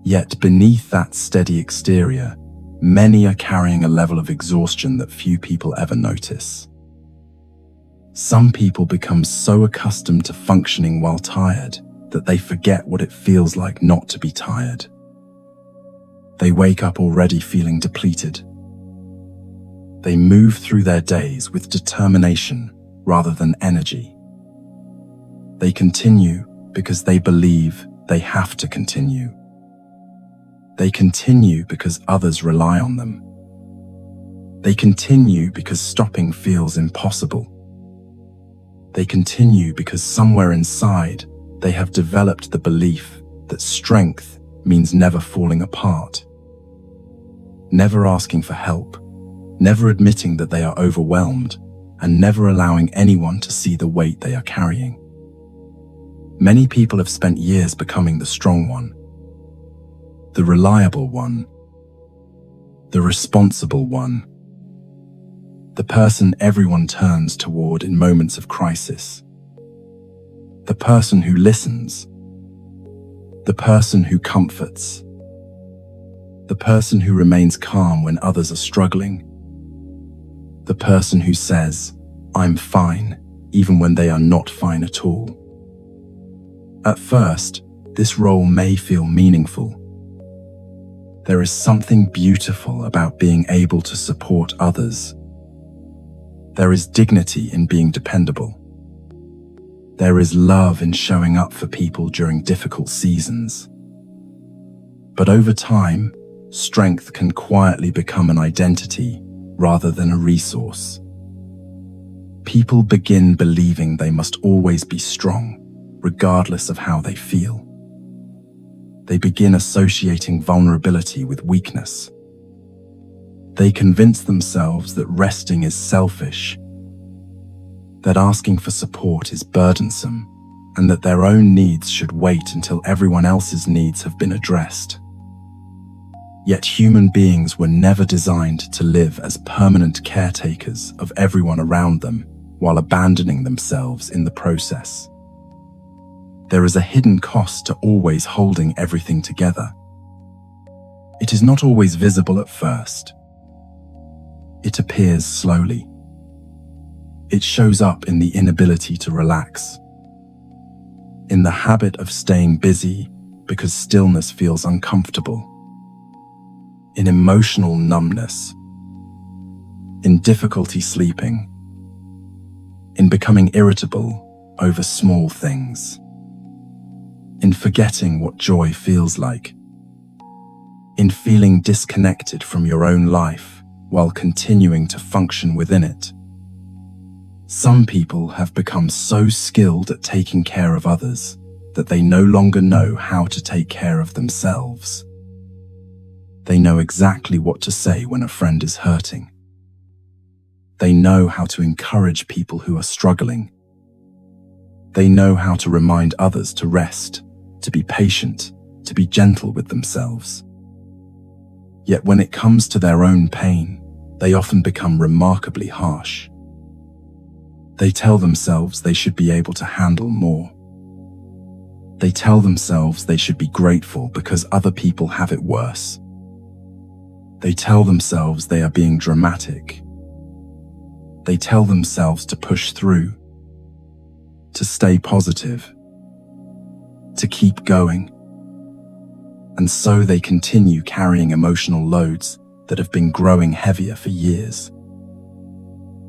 Yet beneath that steady exterior, many are carrying a level of exhaustion that few people ever notice. Some people become so accustomed to functioning while tired that they forget what it feels like not to be tired. They wake up already feeling depleted. They move through their days with determination rather than energy. They continue because they believe they have to continue. They continue because others rely on them. They continue because stopping feels impossible. They continue because somewhere inside, they have developed the belief that strength means never falling apart, never asking for help, never admitting that they are overwhelmed, and never allowing anyone to see the weight they are carrying. Many people have spent years becoming the strong one, the reliable one, the responsible one, the person everyone turns toward in moments of crisis, the person who listens, the person who comforts, the person who remains calm when others are struggling, the person who says, "I'm fine," even when they are not fine at all. At first, this role may feel meaningful. There is something beautiful about being able to support others. There is dignity in being dependable. There is love in showing up for people during difficult seasons. But over time, strength can quietly become an identity rather than a resource. People begin believing they must always be strong, regardless of how they feel. They begin associating vulnerability with weakness. They convince themselves that resting is selfish, that asking for support is burdensome, and that their own needs should wait until everyone else's needs have been addressed. Yet human beings were never designed to live as permanent caretakers of everyone around them while abandoning themselves in the process. There is a hidden cost to always holding everything together. It is not always visible at first. It appears slowly. It shows up in the inability to relax, in the habit of staying busy because stillness feels uncomfortable, in emotional numbness, in difficulty sleeping, in becoming irritable over small things, in forgetting what joy feels like, in feeling disconnected from your own life while continuing to function within it. Some people have become so skilled at taking care of others that they no longer know how to take care of themselves. They know exactly what to say when a friend is hurting. They know how to encourage people who are struggling. They know how to remind others to rest, to be patient, to be gentle with themselves. Yet when it comes to their own pain, they often become remarkably harsh. They tell themselves they should be able to handle more. They tell themselves they should be grateful because other people have it worse. They tell themselves they are being dramatic. They tell themselves to push through, to stay positive, to keep going. And so they continue carrying emotional loads that have been growing heavier for years.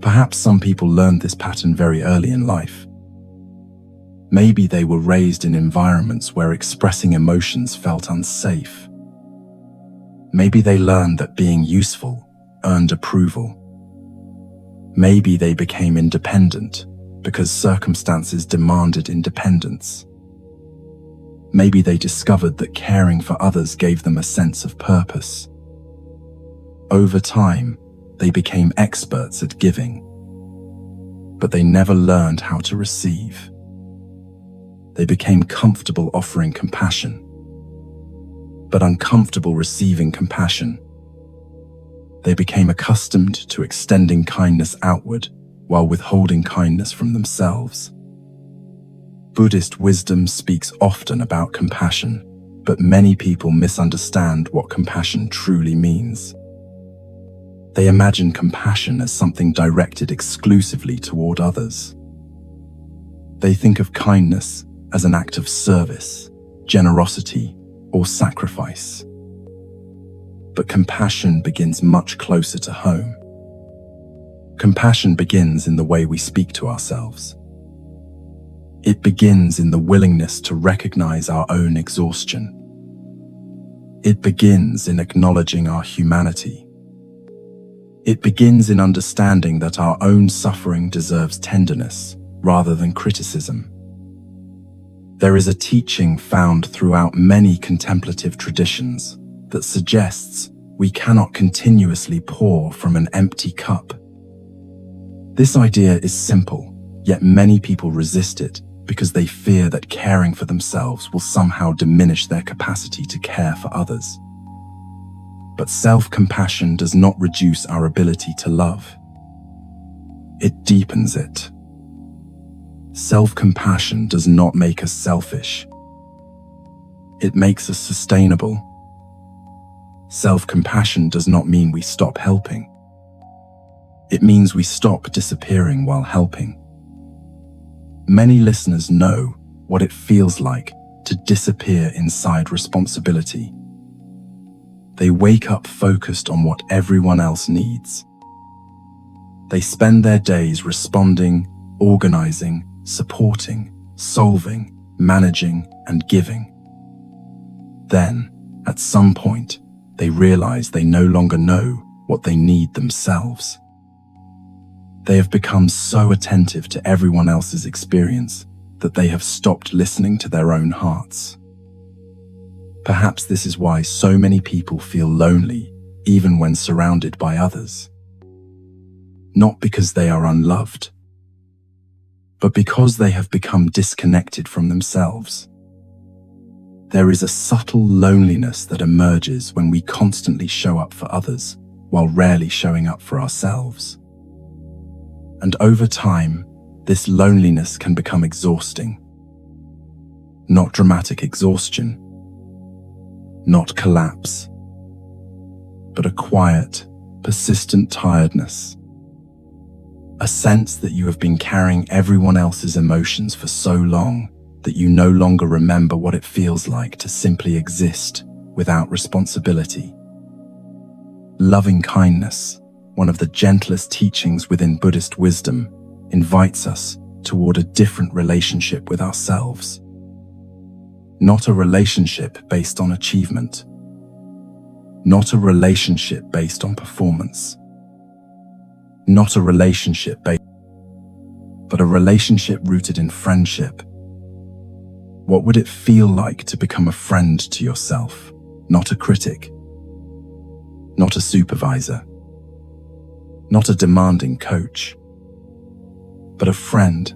Perhaps some people learned this pattern very early in life. Maybe they were raised in environments where expressing emotions felt unsafe. Maybe they learned that being useful earned approval. Maybe they became independent because circumstances demanded independence. Maybe they discovered that caring for others gave them a sense of purpose. Over time, they became experts at giving, but they never learned how to receive. They became comfortable offering compassion, but uncomfortable receiving compassion. They became accustomed to extending kindness outward while withholding kindness from themselves. Buddhist wisdom speaks often about compassion, but many people misunderstand what compassion truly means. They imagine compassion as something directed exclusively toward others. They think of kindness as an act of service, generosity, or sacrifice. But compassion begins much closer to home. Compassion begins in the way we speak to ourselves. It begins in the willingness to recognize our own exhaustion. It begins in acknowledging our humanity. It begins in understanding that our own suffering deserves tenderness rather than criticism. There is a teaching found throughout many contemplative traditions that suggests we cannot continuously pour from an empty cup. This idea is simple, yet many people resist it because they fear that caring for themselves will somehow diminish their capacity to care for others. But self-compassion does not reduce our ability to love. It deepens it. Self-compassion does not make us selfish. It makes us sustainable. Self-compassion does not mean we stop helping. It means we stop disappearing while helping. Many listeners know what it feels like to disappear inside responsibility. They wake up focused on what everyone else needs. They spend their days responding, organizing, supporting, solving, managing, and giving. Then, at some point, they realize they no longer know what they need themselves. They have become so attentive to everyone else's experience that they have stopped listening to their own hearts. Perhaps this is why so many people feel lonely, even when surrounded by others. Not because they are unloved, but because they have become disconnected from themselves. There is a subtle loneliness that emerges when we constantly show up for others while rarely showing up for ourselves. And over time, this loneliness can become exhausting. Not dramatic exhaustion, not collapse, but a quiet, persistent tiredness. A sense that you have been carrying everyone else's emotions for so long that you no longer remember what it feels like to simply exist without responsibility. Loving kindness, one of the gentlest teachings within Buddhist wisdom, invites us toward a different relationship with ourselves. Not a relationship based on achievement. Not a relationship based on performance. Not a relationship based, but a relationship rooted in friendship. What would it feel like to become a friend to yourself, not a critic, not a supervisor, not a demanding coach, but a friend?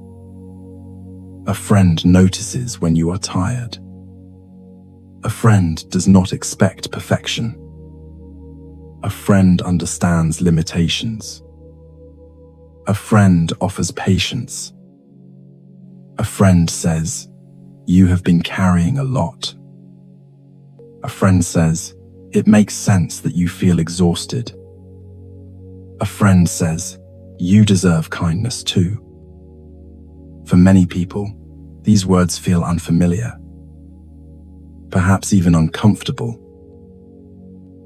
A friend notices when you are tired. A friend does not expect perfection. A friend understands limitations. A friend offers patience. A friend says, "You have been carrying a lot." A friend says, "It makes sense that you feel exhausted." A friend says, "You deserve kindness too." For many people, these words feel unfamiliar, perhaps even uncomfortable,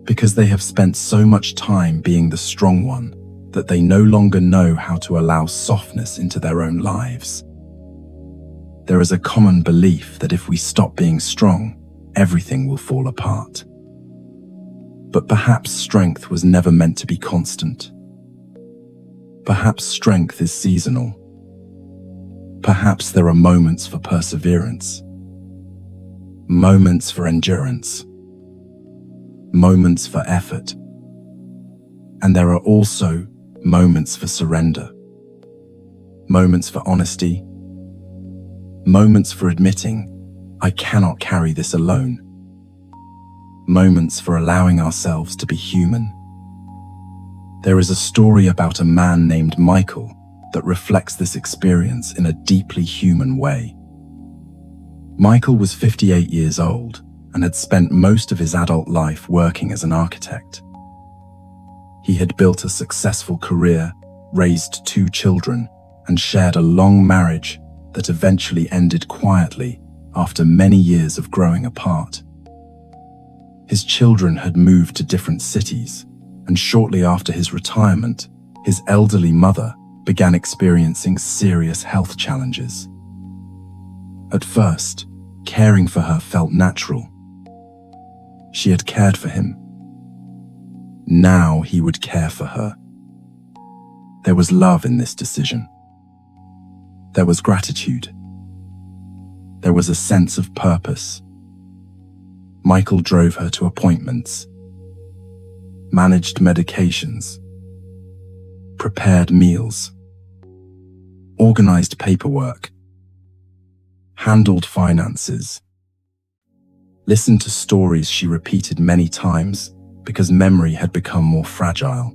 because they have spent so much time being the strong one that they no longer know how to allow softness into their own lives. There is a common belief that if we stop being strong, everything will fall apart. But perhaps strength was never meant to be constant. Perhaps strength is seasonal. Perhaps there are moments for perseverance, moments for endurance, moments for effort, and there are also moments for surrender, moments for honesty, moments for admitting, "I cannot carry this alone," moments for allowing ourselves to be human. There is a story about a man named Michael that reflects this experience in a deeply human way. Michael was 58 years old and had spent most of his adult life working as an architect. He had built a successful career, raised 2 children, and shared a long marriage that eventually ended quietly after many years of growing apart. His children had moved to different cities, and shortly after his retirement, his elderly mother began experiencing serious health challenges. At first, caring for her felt natural. She had cared for him. Now he would care for her. There was love in this decision. There was gratitude. There was a sense of purpose. Michael drove her to appointments, managed medications, prepared meals, organized paperwork, handled finances, listened to stories she repeated many times because memory had become more fragile.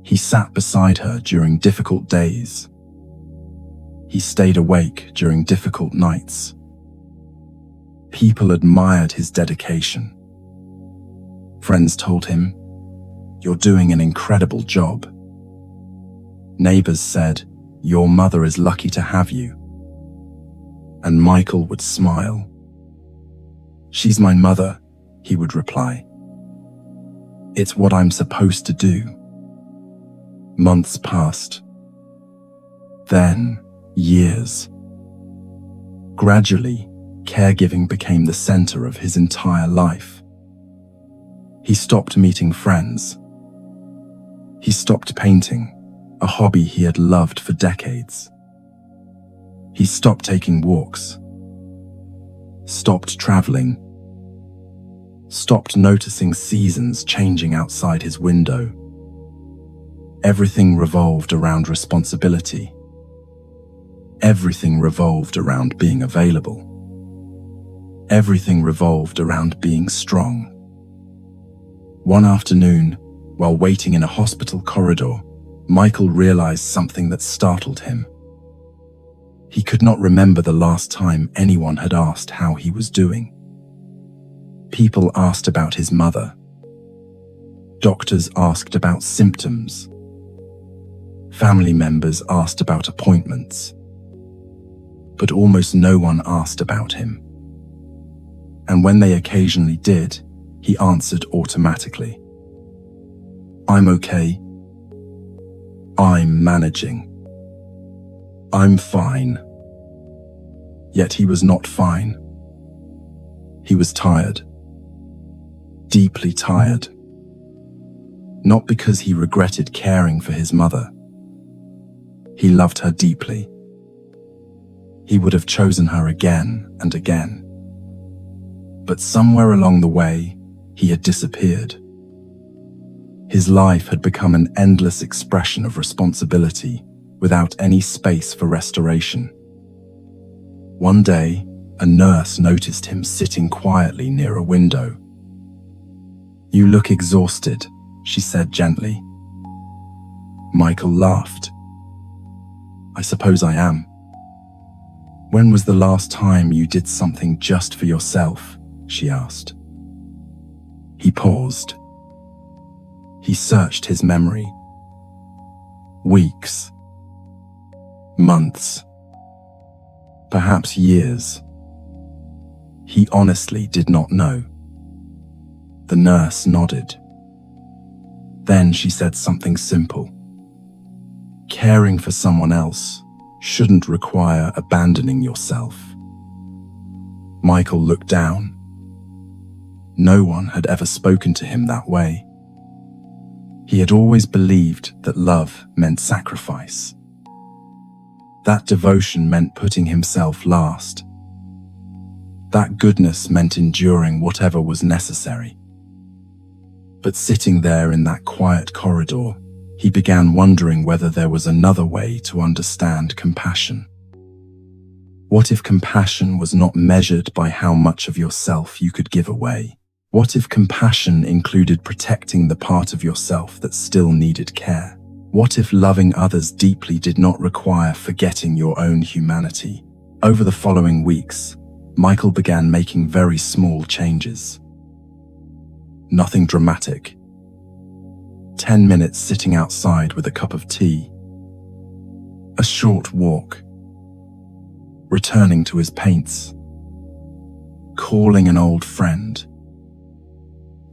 He sat beside her during difficult days. He stayed awake during difficult nights. People admired his dedication. Friends told him, "You're doing an incredible job." Neighbors said, "Your mother is lucky to have you." And Michael would smile. "She's my mother," he would reply. "It's what I'm supposed to do." Months passed. Then, years. Gradually, caregiving became the center of his entire life. He stopped meeting friends. He stopped painting, a hobby he had loved for decades. He stopped taking walks, stopped traveling, stopped noticing seasons changing outside his window. Everything revolved around responsibility. Everything revolved around being available. Everything revolved around being strong. One afternoon, while waiting in a hospital corridor, Michael realized something that startled him. He could not remember the last time anyone had asked how he was doing. People asked about his mother. Doctors asked about symptoms. Family members asked about appointments. But almost no one asked about him. And when they occasionally did, he answered automatically. "I'm okay. I'm managing. I'm fine." Yet he was not fine. He was tired. Deeply tired. Not because he regretted caring for his mother. He loved her deeply. he would have chosen her again and again. But somewhere along the way, he had disappeared. His life had become an endless expression of responsibility without any space for restoration. One day, a nurse noticed him sitting quietly near a window. "You look exhausted," she said gently. Michael laughed. "I suppose I am." "When was the last time you did something just for yourself?" she asked. He paused. He searched his memory. Weeks. Months. Perhaps years. He honestly did not know. The nurse nodded. Then she said something simple. Caring for someone else shouldn't require abandoning yourself. Michael looked down. No one had ever spoken to him that way. He had always believed that love meant sacrifice. That devotion meant putting himself last. That goodness meant enduring whatever was necessary. But sitting there in that quiet corridor, he began wondering whether there was another way to understand compassion. What if compassion was not measured by how much of yourself you could give away? What if compassion included protecting the part of yourself that still needed care? What if loving others deeply did not require forgetting your own humanity? Over the following weeks, Michael began making very small changes. Nothing dramatic. 10 minutes sitting outside with a cup of tea. A short walk. Returning to his paints. Calling an old friend.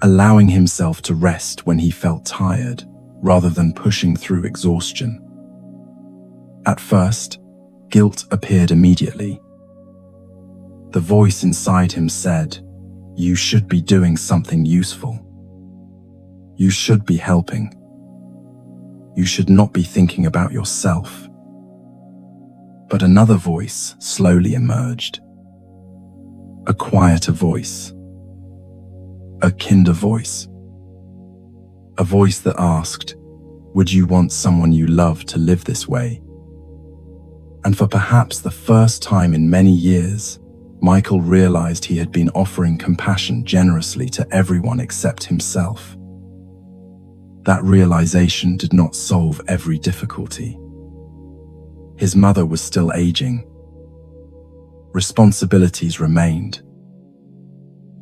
Allowing himself to rest when he felt tired, rather than pushing through exhaustion. At first, guilt appeared immediately. The voice inside him said, "You should be doing something useful. You should be helping. You should not be thinking about yourself." But another voice slowly emerged. A quieter voice. A kinder voice. A voice that asked, "Would you want someone you love to live this way?" And for perhaps the first time in many years, Michael realized he had been offering compassion generously to everyone except himself. That realization did not solve every difficulty. His mother was still aging. Responsibilities remained.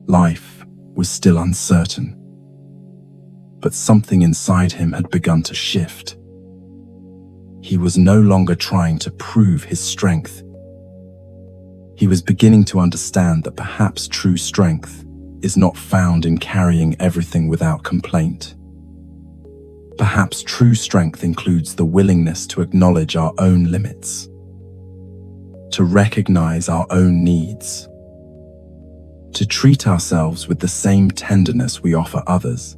Life was still uncertain. But something inside him had begun to shift. He was no longer trying to prove his strength. He was beginning to understand that perhaps true strength is not found in carrying everything without complaint. Perhaps true strength includes the willingness to acknowledge our own limits, to recognize our own needs, to treat ourselves with the same tenderness we offer others.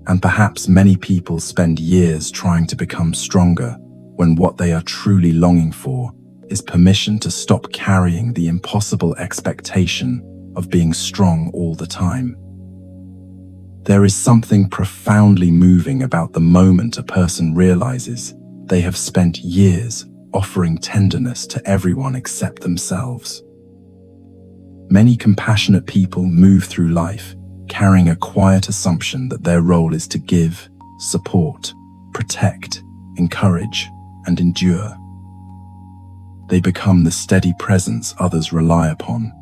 And perhaps many people spend years trying to become stronger when what they are truly longing for is permission to stop carrying the impossible expectation of being strong all the time. There is something profoundly moving about the moment a person realizes they have spent years offering tenderness to everyone except themselves. Many compassionate people move through life carrying a quiet assumption that their role is to give, support, protect, encourage, and endure. They become the steady presence others rely upon.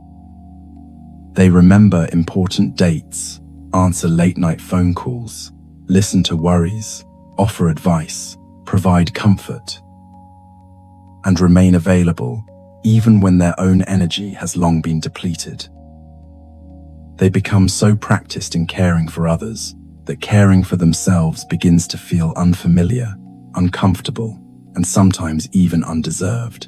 They remember important dates, answer late-night phone calls, listen to worries, offer advice, provide comfort, and remain available even when their own energy has long been depleted. They become so practiced in caring for others that caring for themselves begins to feel unfamiliar, uncomfortable, and sometimes even undeserved.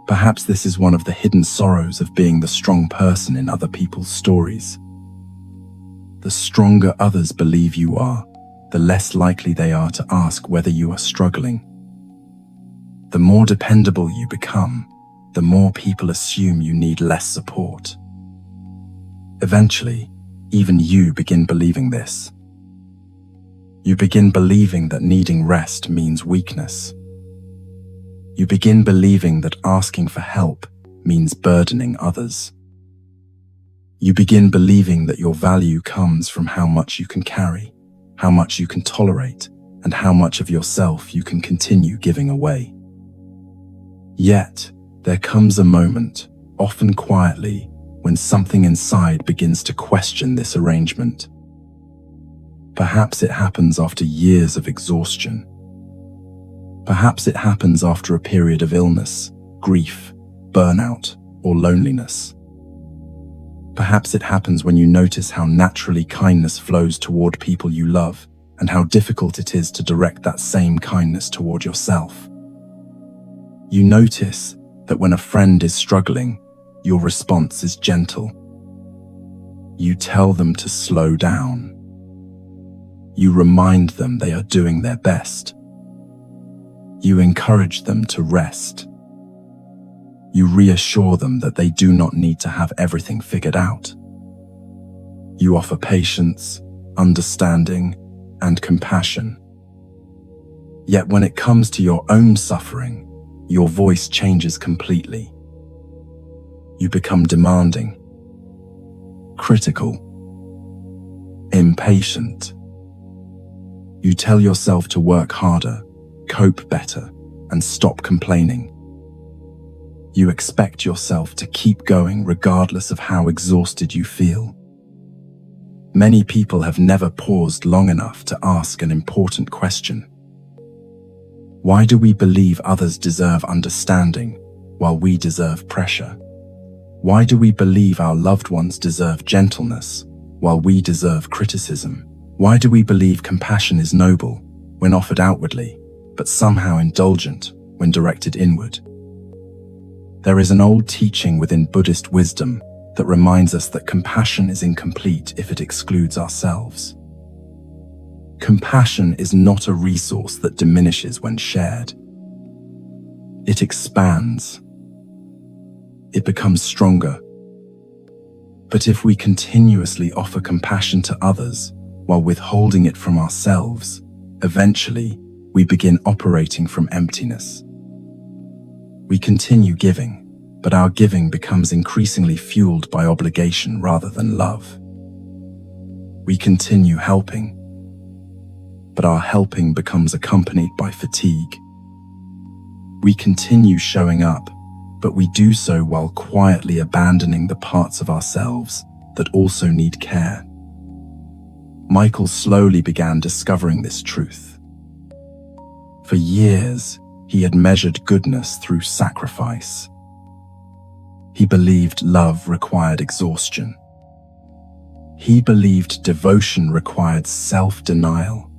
Perhaps this is one of the hidden sorrows of being the strong person in other people's stories. The stronger others believe you are, the less likely they are to ask whether you are struggling. The more dependable you become, the more people assume you need less support. Eventually, even you begin believing this. You begin believing that needing rest means weakness. You begin believing that asking for help means burdening others. You begin believing that your value comes from how much you can carry, how much you can tolerate, and how much of yourself you can continue giving away. Yet, there comes a moment, often quietly, when something inside begins to question this arrangement. Perhaps it happens after years of exhaustion. Perhaps it happens after a period of illness, grief, burnout, or loneliness. Perhaps it happens when you notice how naturally kindness flows toward people you love, and how difficult it is to direct that same kindness toward yourself. You notice that when a friend is struggling, your response is gentle. You tell them to slow down. You remind them they are doing their best. You encourage them to rest. You reassure them that they do not need to have everything figured out. You offer patience, understanding, and compassion. Yet when it comes to your own suffering, your voice changes completely. You become demanding, critical, impatient. You tell yourself to work harder, cope better, and stop complaining. You expect yourself to keep going regardless of how exhausted you feel. Many people have never paused long enough to ask an important question. Why do we believe others deserve understanding while we deserve pressure? Why do we believe our loved ones deserve gentleness while we deserve criticism? Why do we believe compassion is noble when offered outwardly, but somehow indulgent when directed inward? There is an old teaching within Buddhist wisdom that reminds us that compassion is incomplete if it excludes ourselves. Compassion is not a resource that diminishes when shared. It expands. It becomes stronger. But if we continuously offer compassion to others while withholding it from ourselves, eventually we begin operating from emptiness. We continue giving, but our giving becomes increasingly fueled by obligation rather than love. We continue helping, but our helping becomes accompanied by fatigue. We continue showing up, but we do so while quietly abandoning the parts of ourselves that also need care. Michael slowly began discovering this truth. For years, he had measured goodness through sacrifice. He believed love required exhaustion. He believed devotion required self-denial.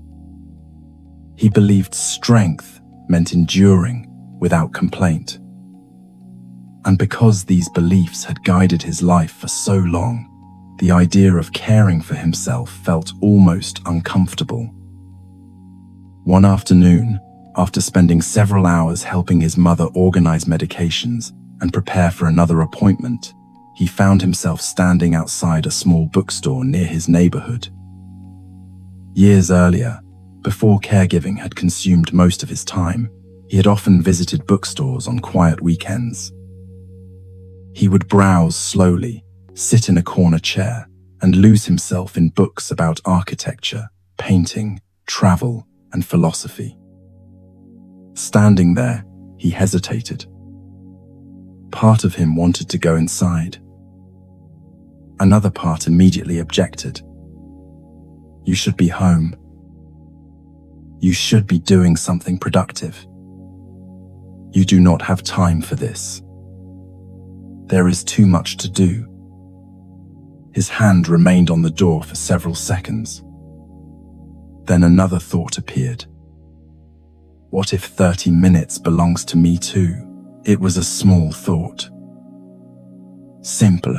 He believed strength meant enduring without complaint. And because these beliefs had guided his life for so long, the idea of caring for himself felt almost uncomfortable. One afternoon, after spending several hours helping his mother organize medications and prepare for another appointment, he found himself standing outside a small bookstore near his neighborhood. Years earlier, before caregiving had consumed most of his time, he had often visited bookstores on quiet weekends. He would browse slowly, sit in a corner chair, and lose himself in books about architecture, painting, travel, and philosophy. Standing there, he hesitated. Part of him wanted to go inside. Another part immediately objected. You should be home. You should be doing something productive. You do not have time for this. There is too much to do. His hand remained on the door for several seconds. Then another thought appeared. What if 30 minutes belongs to me too? It was a small thought. Simple.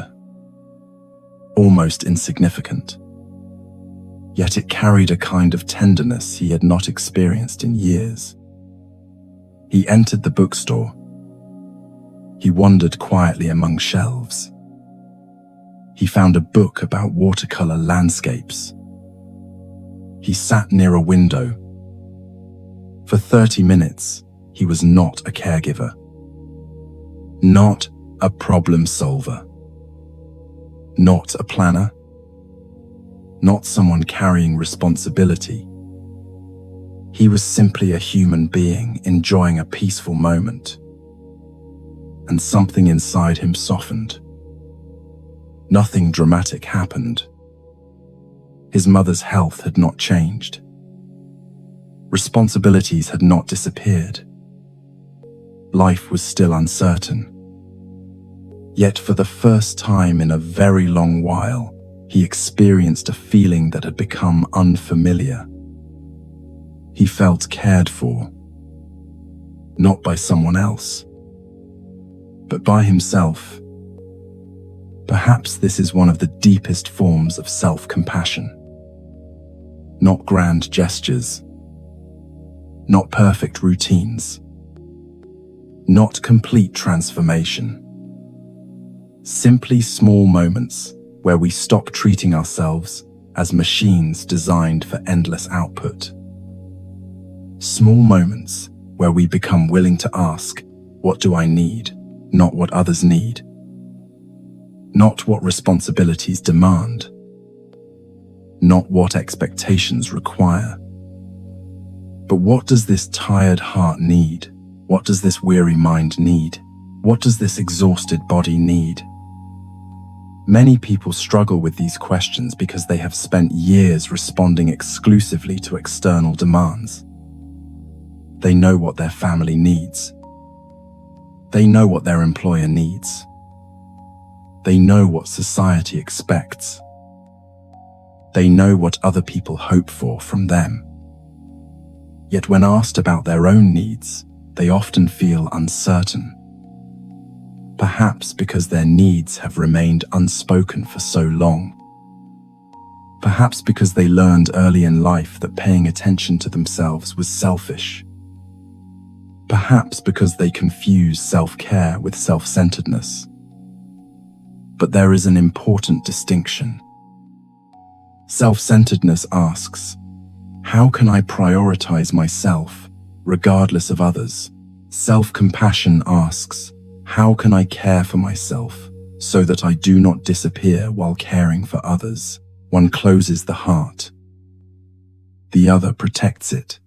Almost insignificant. Yet it carried a kind of tenderness he had not experienced in years. He entered the bookstore. He wandered quietly among shelves. He found a book about watercolor landscapes. He sat near a window. For 30 minutes, he was not a caregiver, not a problem solver, not a planner, not someone carrying responsibility. He was simply a human being enjoying a peaceful moment. And something inside him softened. Nothing dramatic happened. His mother's health had not changed. Responsibilities had not disappeared. Life was still uncertain. Yet for the first time in a very long while, he experienced a feeling that had become unfamiliar. He felt cared for, not by someone else, but by himself. Perhaps this is one of the deepest forms of self-compassion. Not grand gestures, not perfect routines, not complete transformation. Simply small moments where we stop treating ourselves as machines designed for endless output. Small moments where we become willing to ask, what do I need, not what others need? Not what responsibilities demand, not what expectations require. But what does this tired heart need? What does this weary mind need? What does this exhausted body need? Many people struggle with these questions because they have spent years responding exclusively to external demands. They know what their family needs. They know what their employer needs. They know what society expects. They know what other people hope for from them. Yet when asked about their own needs, they often feel uncertain. Perhaps because their needs have remained unspoken for so long. Perhaps because they learned early in life that paying attention to themselves was selfish. Perhaps because they confuse self-care with self-centeredness. But there is an important distinction. Self-centeredness asks, how can I prioritize myself, regardless of others? Self-compassion asks, how can I care for myself so that I do not disappear while caring for others? One closes the heart. The other protects it.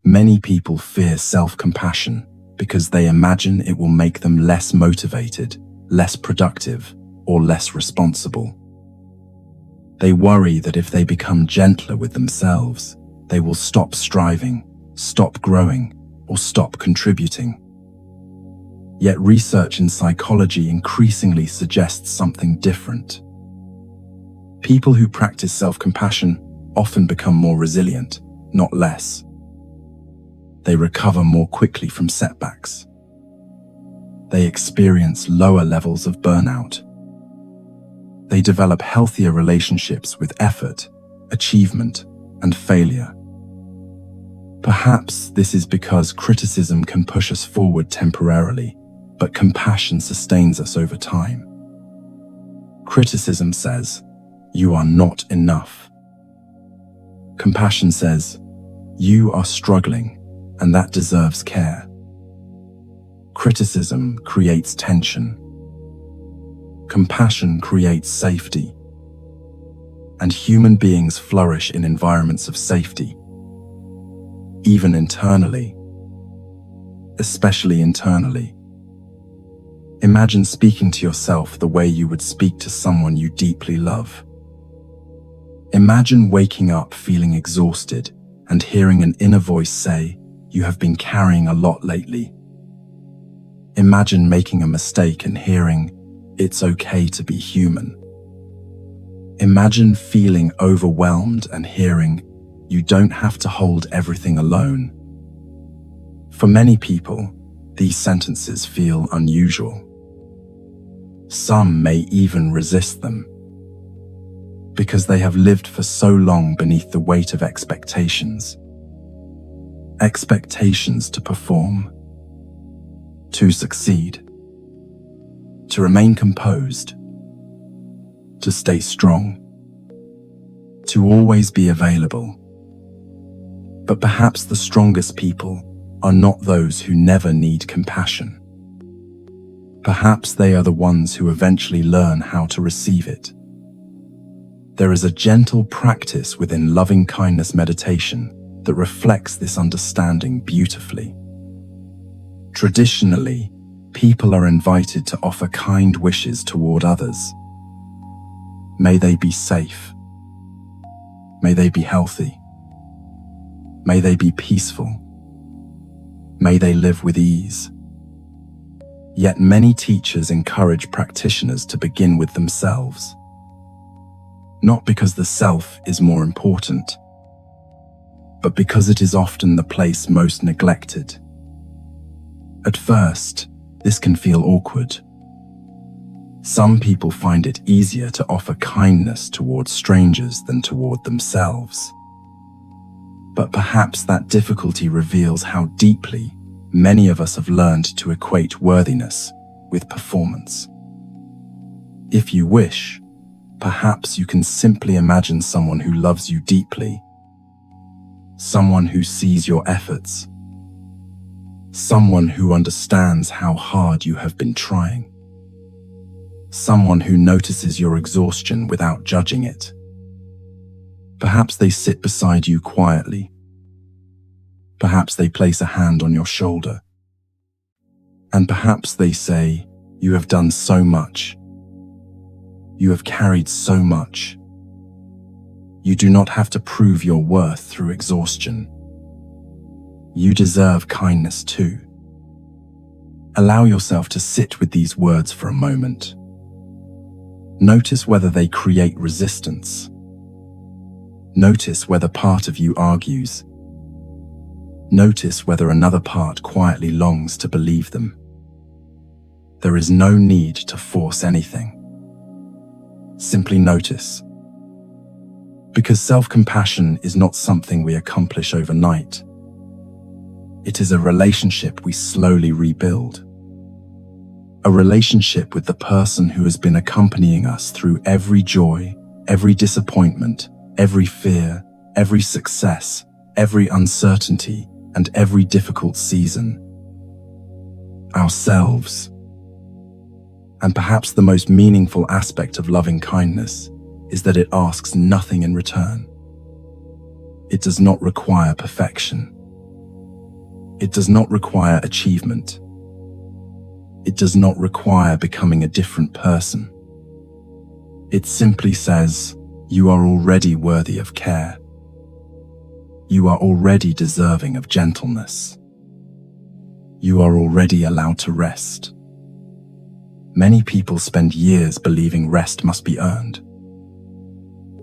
Many people fear self-compassion because they imagine it will make them less motivated, less productive, or less responsible. They worry that if they become gentler with themselves, they will stop striving, stop growing, or stop contributing. Yet research in psychology increasingly suggests something different. People who practice self-compassion often become more resilient, not less. They recover more quickly from setbacks. They experience lower levels of burnout. They develop healthier relationships with effort, achievement, and failure. Perhaps this is because criticism can push us forward temporarily, but compassion sustains us over time. Criticism says, "You are not enough." Compassion says, "You are struggling, and that deserves care." Criticism creates tension. Compassion creates safety. And human beings flourish in environments of safety, even internally, especially internally. Imagine speaking to yourself the way you would speak to someone you deeply love. Imagine waking up feeling exhausted and hearing an inner voice say, "You have been carrying a lot lately." Imagine making a mistake and hearing, "It's okay to be human." Imagine feeling overwhelmed and hearing, "You don't have to hold everything alone." For many people, these sentences feel unusual. Some may even resist them, because they have lived for so long beneath the weight of expectations. expectations to perform, to succeed, to remain composed, to stay strong, to always be available. But perhaps the strongest people are not those who never need compassion. Perhaps they are the ones who eventually learn how to receive it. There is a gentle practice within loving kindness meditation that reflects this understanding beautifully. Traditionally, people are invited to offer kind wishes toward others. May they be safe. May they be healthy. May they be peaceful. May they live with ease. Yet many teachers encourage practitioners to begin with themselves. Not because the self is more important, but because it is often the place most neglected. At first, this can feel awkward. Some people find it easier to offer kindness towards strangers than toward themselves. But perhaps that difficulty reveals how deeply many of us have learned to equate worthiness with performance. If you wish, perhaps you can simply imagine someone who loves you deeply, someone who sees your efforts, someone who understands how hard you have been trying, someone who notices your exhaustion without judging it. Perhaps they sit beside you quietly. Perhaps they place a hand on your shoulder. And perhaps they say, "You have done so much. You have carried so much. You do not have to prove your worth through exhaustion. You deserve kindness too." Allow yourself to sit with these words for a moment. Notice whether they create resistance. Notice whether part of you argues. Notice whether another part quietly longs to believe them. There is no need to force anything. Simply notice. Because self-compassion is not something we accomplish overnight. It is a relationship we slowly rebuild. A relationship with the person who has been accompanying us through every joy, every disappointment, every fear, every success, every uncertainty, and every difficult season. Ourselves. And perhaps the most meaningful aspect of loving kindness is that it asks nothing in return. It does not require perfection. It does not require achievement. It does not require becoming a different person. It simply says, "You are already worthy of care. You are already deserving of gentleness. You are already allowed to rest." Many people spend years believing rest must be earned,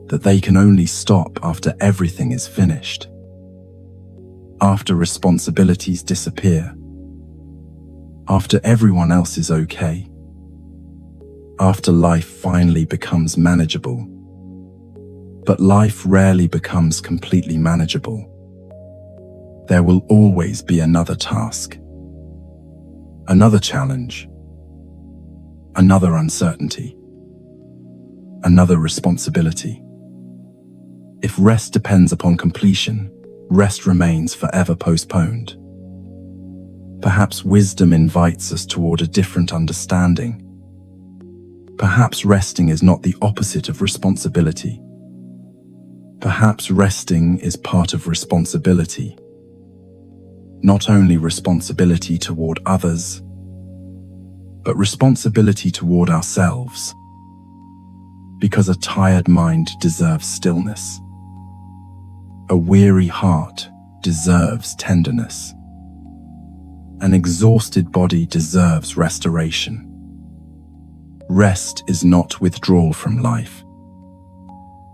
that they can only stop after everything is finished, after responsibilities disappear, after everyone else is okay, after life finally becomes manageable. But life rarely becomes completely manageable. There will always be another task, another challenge, another uncertainty, another responsibility. If rest depends upon completion, rest remains forever postponed. Perhaps wisdom invites us toward a different understanding. Perhaps resting is not the opposite of responsibility. Perhaps resting is part of responsibility. Not only responsibility toward others, but responsibility toward ourselves. Because a tired mind deserves stillness. A weary heart deserves tenderness. An exhausted body deserves restoration. Rest is not withdrawal from life.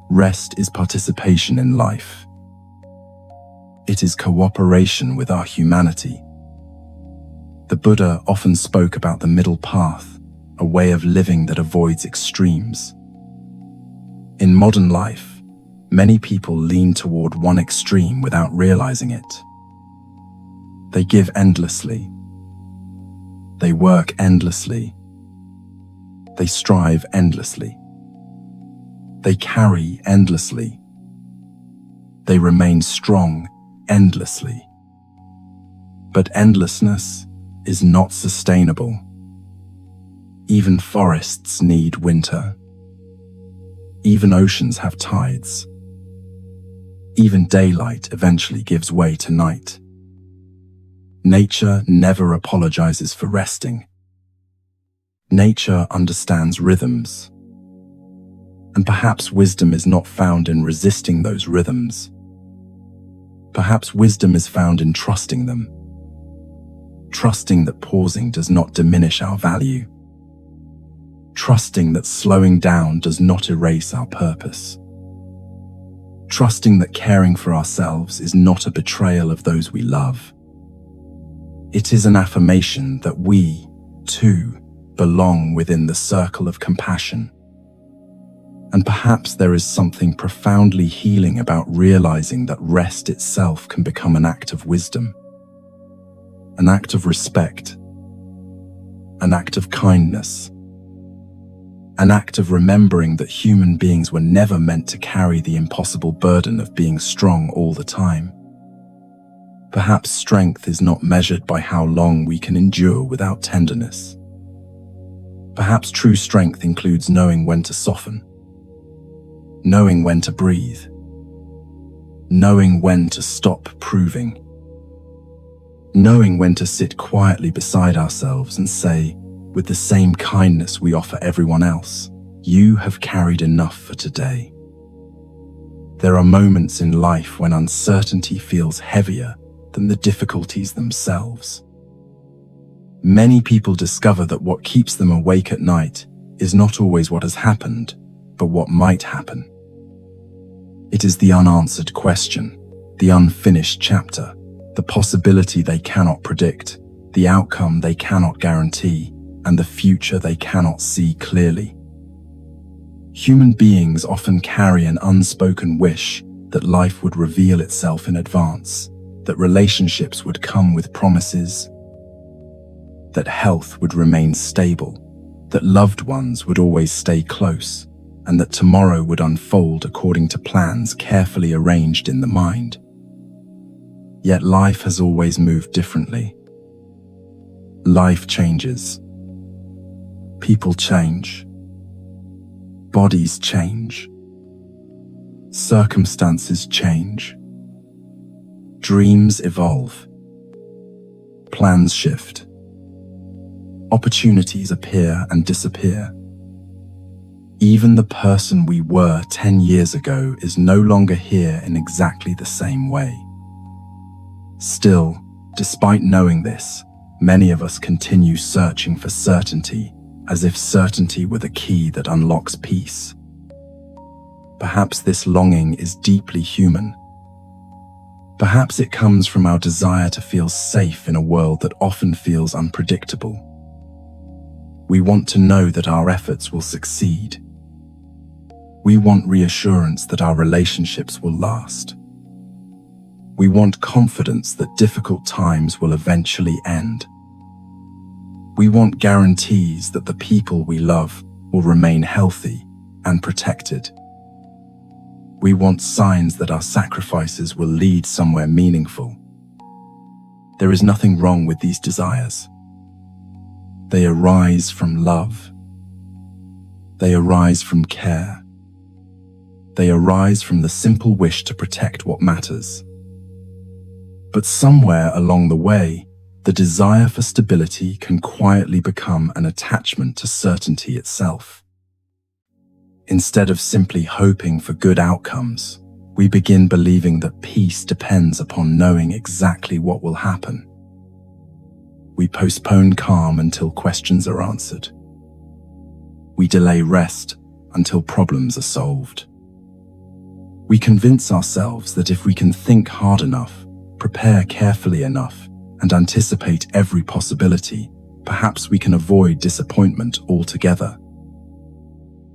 Rest is participation in life. It is cooperation with our humanity. The Buddha often spoke about the middle path, a way of living that avoids extremes. In modern life, many people lean toward one extreme without realizing it. They give endlessly. They work endlessly. They strive endlessly. They carry endlessly. They remain strong endlessly. But endlessness is not sustainable. Even forests need winter. Even oceans have tides. Even daylight eventually gives way to night. Nature never apologizes for resting. Nature understands rhythms. And perhaps wisdom is not found in resisting those rhythms. Perhaps wisdom is found in trusting them. Trusting that pausing does not diminish our value. Trusting that slowing down does not erase our purpose. Trusting that caring for ourselves is not a betrayal of those we love. It is an affirmation that we, too, belong within the circle of compassion. And perhaps there is something profoundly healing about realizing that rest itself can become an act of wisdom, an act of respect, an act of kindness, an act of remembering that human beings were never meant to carry the impossible burden of being strong all the time. Perhaps strength is not measured by how long we can endure without tenderness. Perhaps true strength includes knowing when to soften, knowing when to breathe, knowing when to stop proving, knowing when to sit quietly beside ourselves and say, with the same kindness we offer everyone else, you have carried enough for today. There are moments in life when uncertainty feels heavier than the difficulties themselves. Many people discover that what keeps them awake at night is not always what has happened, but what might happen. It is the unanswered question, the unfinished chapter, the possibility they cannot predict, the outcome they cannot guarantee, and the future they cannot see clearly. Human beings often carry an unspoken wish that life would reveal itself in advance, that relationships would come with promises, that health would remain stable, that loved ones would always stay close, and that tomorrow would unfold according to plans carefully arranged in the mind. Yet life has always moved differently. Life changes. People change. Bodies change. Circumstances change. Dreams evolve. Plans shift. Opportunities appear and disappear. Even the person we were 10 years ago is no longer here in exactly the same way. Still, despite knowing this, many of us continue searching for certainty, as if certainty were the key that unlocks peace. Perhaps this longing is deeply human. Perhaps it comes from our desire to feel safe in a world that often feels unpredictable. We want to know that our efforts will succeed. We want reassurance that our relationships will last. We want confidence that difficult times will eventually end. We want guarantees that the people we love will remain healthy and protected. We want signs that our sacrifices will lead somewhere meaningful. There is nothing wrong with these desires. They arise from love. They arise from care. They arise from the simple wish to protect what matters. But somewhere along the way, the desire for stability can quietly become an attachment to certainty itself. Instead of simply hoping for good outcomes, we begin believing that peace depends upon knowing exactly what will happen. We postpone calm until questions are answered. We delay rest until problems are solved. We convince ourselves that if we can think hard enough, prepare carefully enough, and anticipate every possibility, perhaps we can avoid disappointment altogether.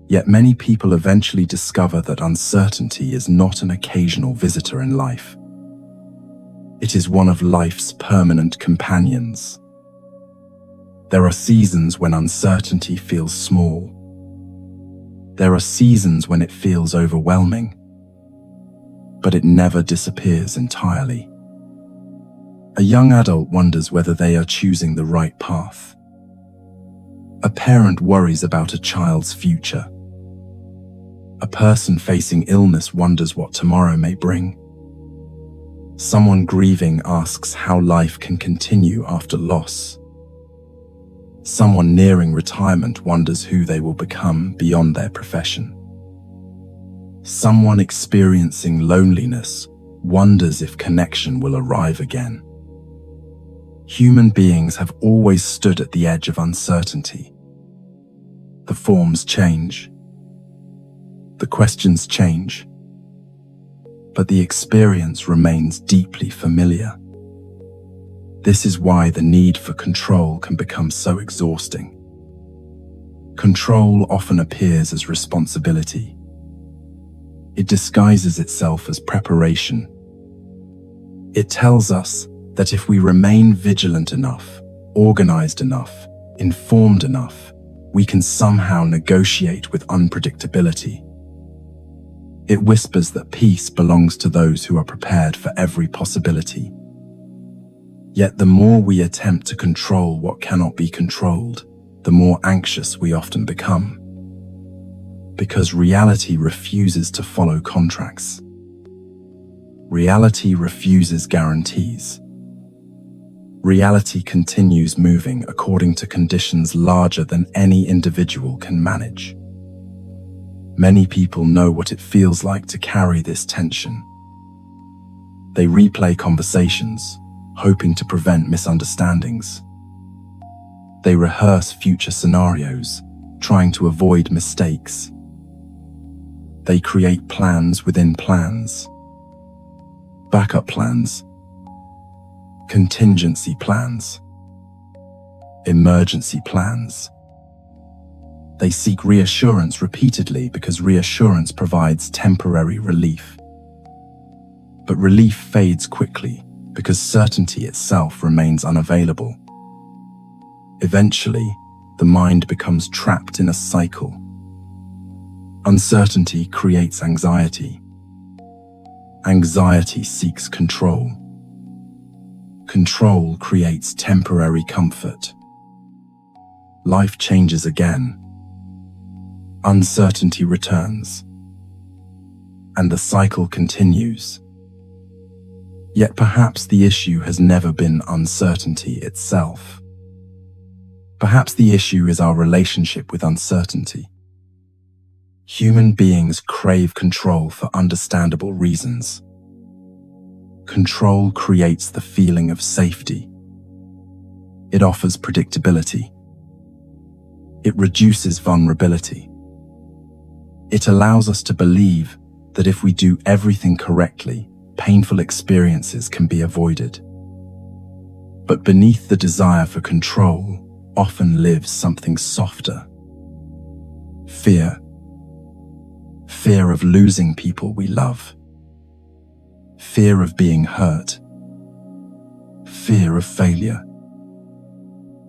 Yet many people eventually discover that uncertainty is not an occasional visitor in life. It is one of life's permanent companions. There are seasons when uncertainty feels small. There are seasons when it feels overwhelming, but it never disappears entirely. A young adult wonders whether they are choosing the right path. A parent worries about a child's future. A person facing illness wonders what tomorrow may bring. Someone grieving asks how life can continue after loss. Someone nearing retirement wonders who they will become beyond their profession. Someone experiencing loneliness wonders if connection will arrive again. Human beings have always stood at the edge of uncertainty. The forms change. The questions change. But the experience remains deeply familiar. This is why the need for control can become so exhausting. Control often appears as responsibility. It disguises itself as preparation. It tells us that if we remain vigilant enough, organized enough, informed enough, we can somehow negotiate with unpredictability. It whispers that peace belongs to those who are prepared for every possibility. Yet the more we attempt to control what cannot be controlled, the more anxious we often become. Because reality refuses to follow contracts. Reality refuses guarantees. Reality continues moving according to conditions larger than any individual can manage. Many people know what it feels like to carry this tension. They replay conversations, hoping to prevent misunderstandings. They rehearse future scenarios, trying to avoid mistakes. They create plans within plans, backup plans, contingency plans, emergency plans. They seek reassurance repeatedly because reassurance provides temporary relief. But relief fades quickly because certainty itself remains unavailable. Eventually, the mind becomes trapped in a cycle. Uncertainty creates anxiety. Anxiety seeks control. Control creates temporary comfort. Life changes again. Uncertainty returns. And the cycle continues. Yet perhaps the issue has never been uncertainty itself. Perhaps the issue is our relationship with uncertainty. Human beings crave control for understandable reasons. Control creates the feeling of safety. It offers predictability. It reduces vulnerability. It allows us to believe that if we do everything correctly, painful experiences can be avoided. But beneath the desire for control often lives something softer. Fear. Fear of losing people we love. Fear of being hurt. Fear of failure.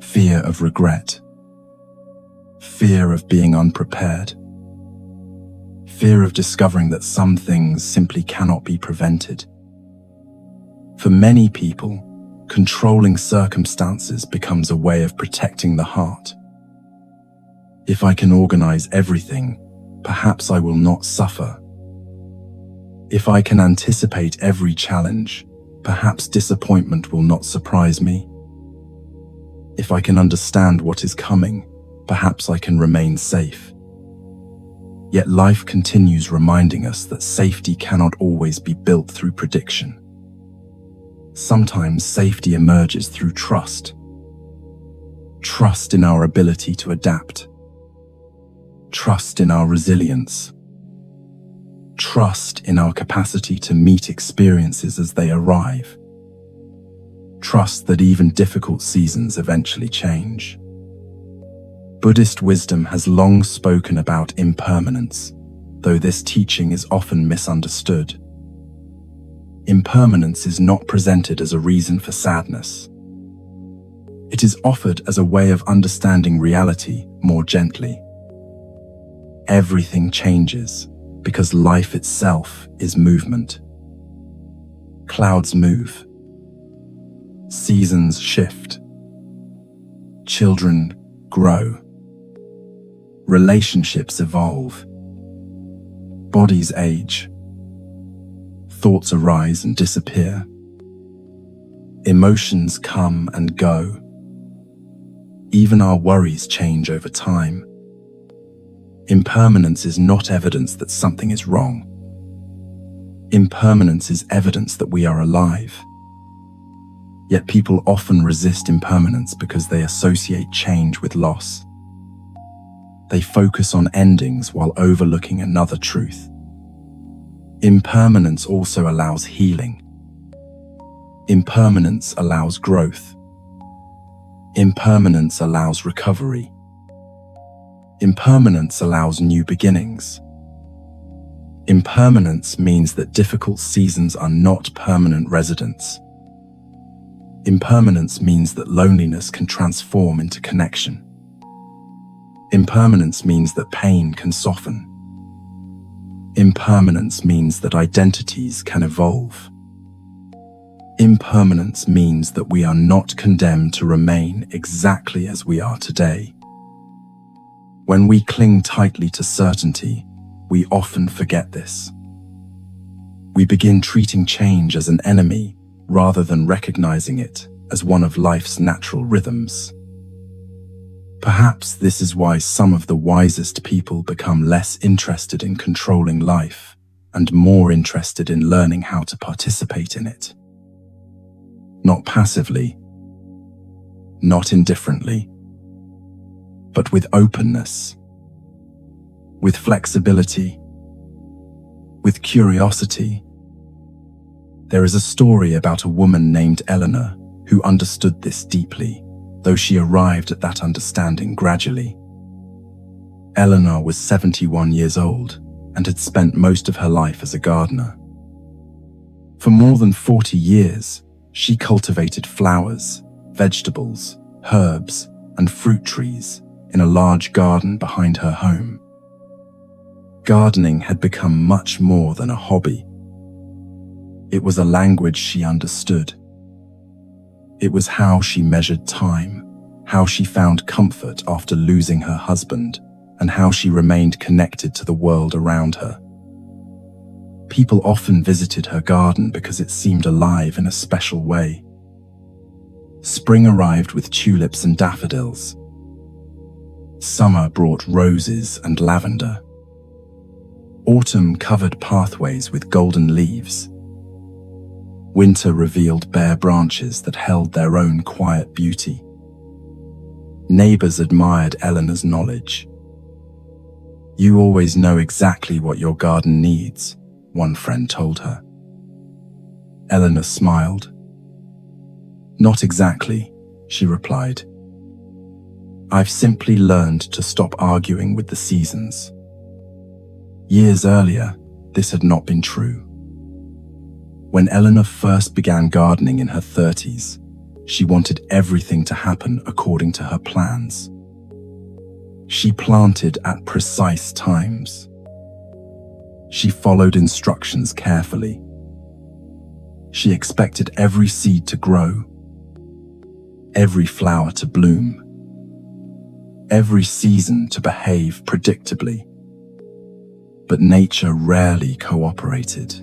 Fear of regret. Fear of being unprepared. Fear of discovering that some things simply cannot be prevented. For many people, controlling circumstances becomes a way of protecting the heart. If I can organize everything, perhaps I will not suffer. If I can anticipate every challenge, perhaps disappointment will not surprise me. If I can understand what is coming, perhaps I can remain safe. Yet life continues reminding us that safety cannot always be built through prediction. Sometimes safety emerges through trust. Trust in our ability to adapt. Trust in our resilience. Trust in our capacity to meet experiences as they arrive. Trust that even difficult seasons eventually change. Buddhist wisdom has long spoken about impermanence, though this teaching is often misunderstood. impermanence is not presented as a reason for sadness. It is offered as a way of understanding reality more gently. Everything changes because life itself is movement. Clouds move. Seasons shift. Children grow. Relationships evolve. Bodies age. Thoughts arise and disappear. Emotions come and go. Even our worries change over time. Impermanence is not evidence that something is wrong. Impermanence is evidence that we are alive. Yet people often resist impermanence because they associate change with loss. They focus on endings while overlooking another truth. Impermanence also allows healing. Impermanence allows growth. Impermanence allows recovery. Impermanence allows new beginnings. Impermanence means that difficult seasons are not permanent residents. Impermanence means that loneliness can transform into connection. Impermanence means that pain can soften. Impermanence means that identities can evolve. Impermanence means that we are not condemned to remain exactly as we are today. When we cling tightly to certainty, we often forget this. We begin treating change as an enemy rather than recognizing it as one of life's natural rhythms. Perhaps this is why some of the wisest people become less interested in controlling life and more interested in learning how to participate in it. Not passively, not indifferently, but with openness, with flexibility, with curiosity. There is a story about a woman named Eleanor who understood this deeply, though she arrived at that understanding gradually. Eleanor was 71 years old and had spent most of her life as a gardener. For more than 40 years, she cultivated flowers, vegetables, herbs, and fruit trees in a large garden behind her home. Gardening had become much more than a hobby. It was a language she understood. It was how she measured time, how she found comfort after losing her husband, and how she remained connected to the world around her. People often visited her garden because it seemed alive in a special way. Spring arrived with tulips and daffodils. Summer brought roses and lavender. Autumn covered pathways with golden leaves. Winter revealed bare branches that held their own quiet beauty. Neighbors admired Eleanor's knowledge. "You always know exactly what your garden needs," one friend told her. Eleanor smiled. "Not exactly," she replied. "I've simply learned to stop arguing with the seasons." Years earlier, this had not been true. When Eleanor first began gardening in her 30s, she wanted everything to happen according to her plans. She planted at precise times. She followed instructions carefully. She expected every seed to grow, every flower to bloom, every season to behave predictably. But nature rarely cooperated.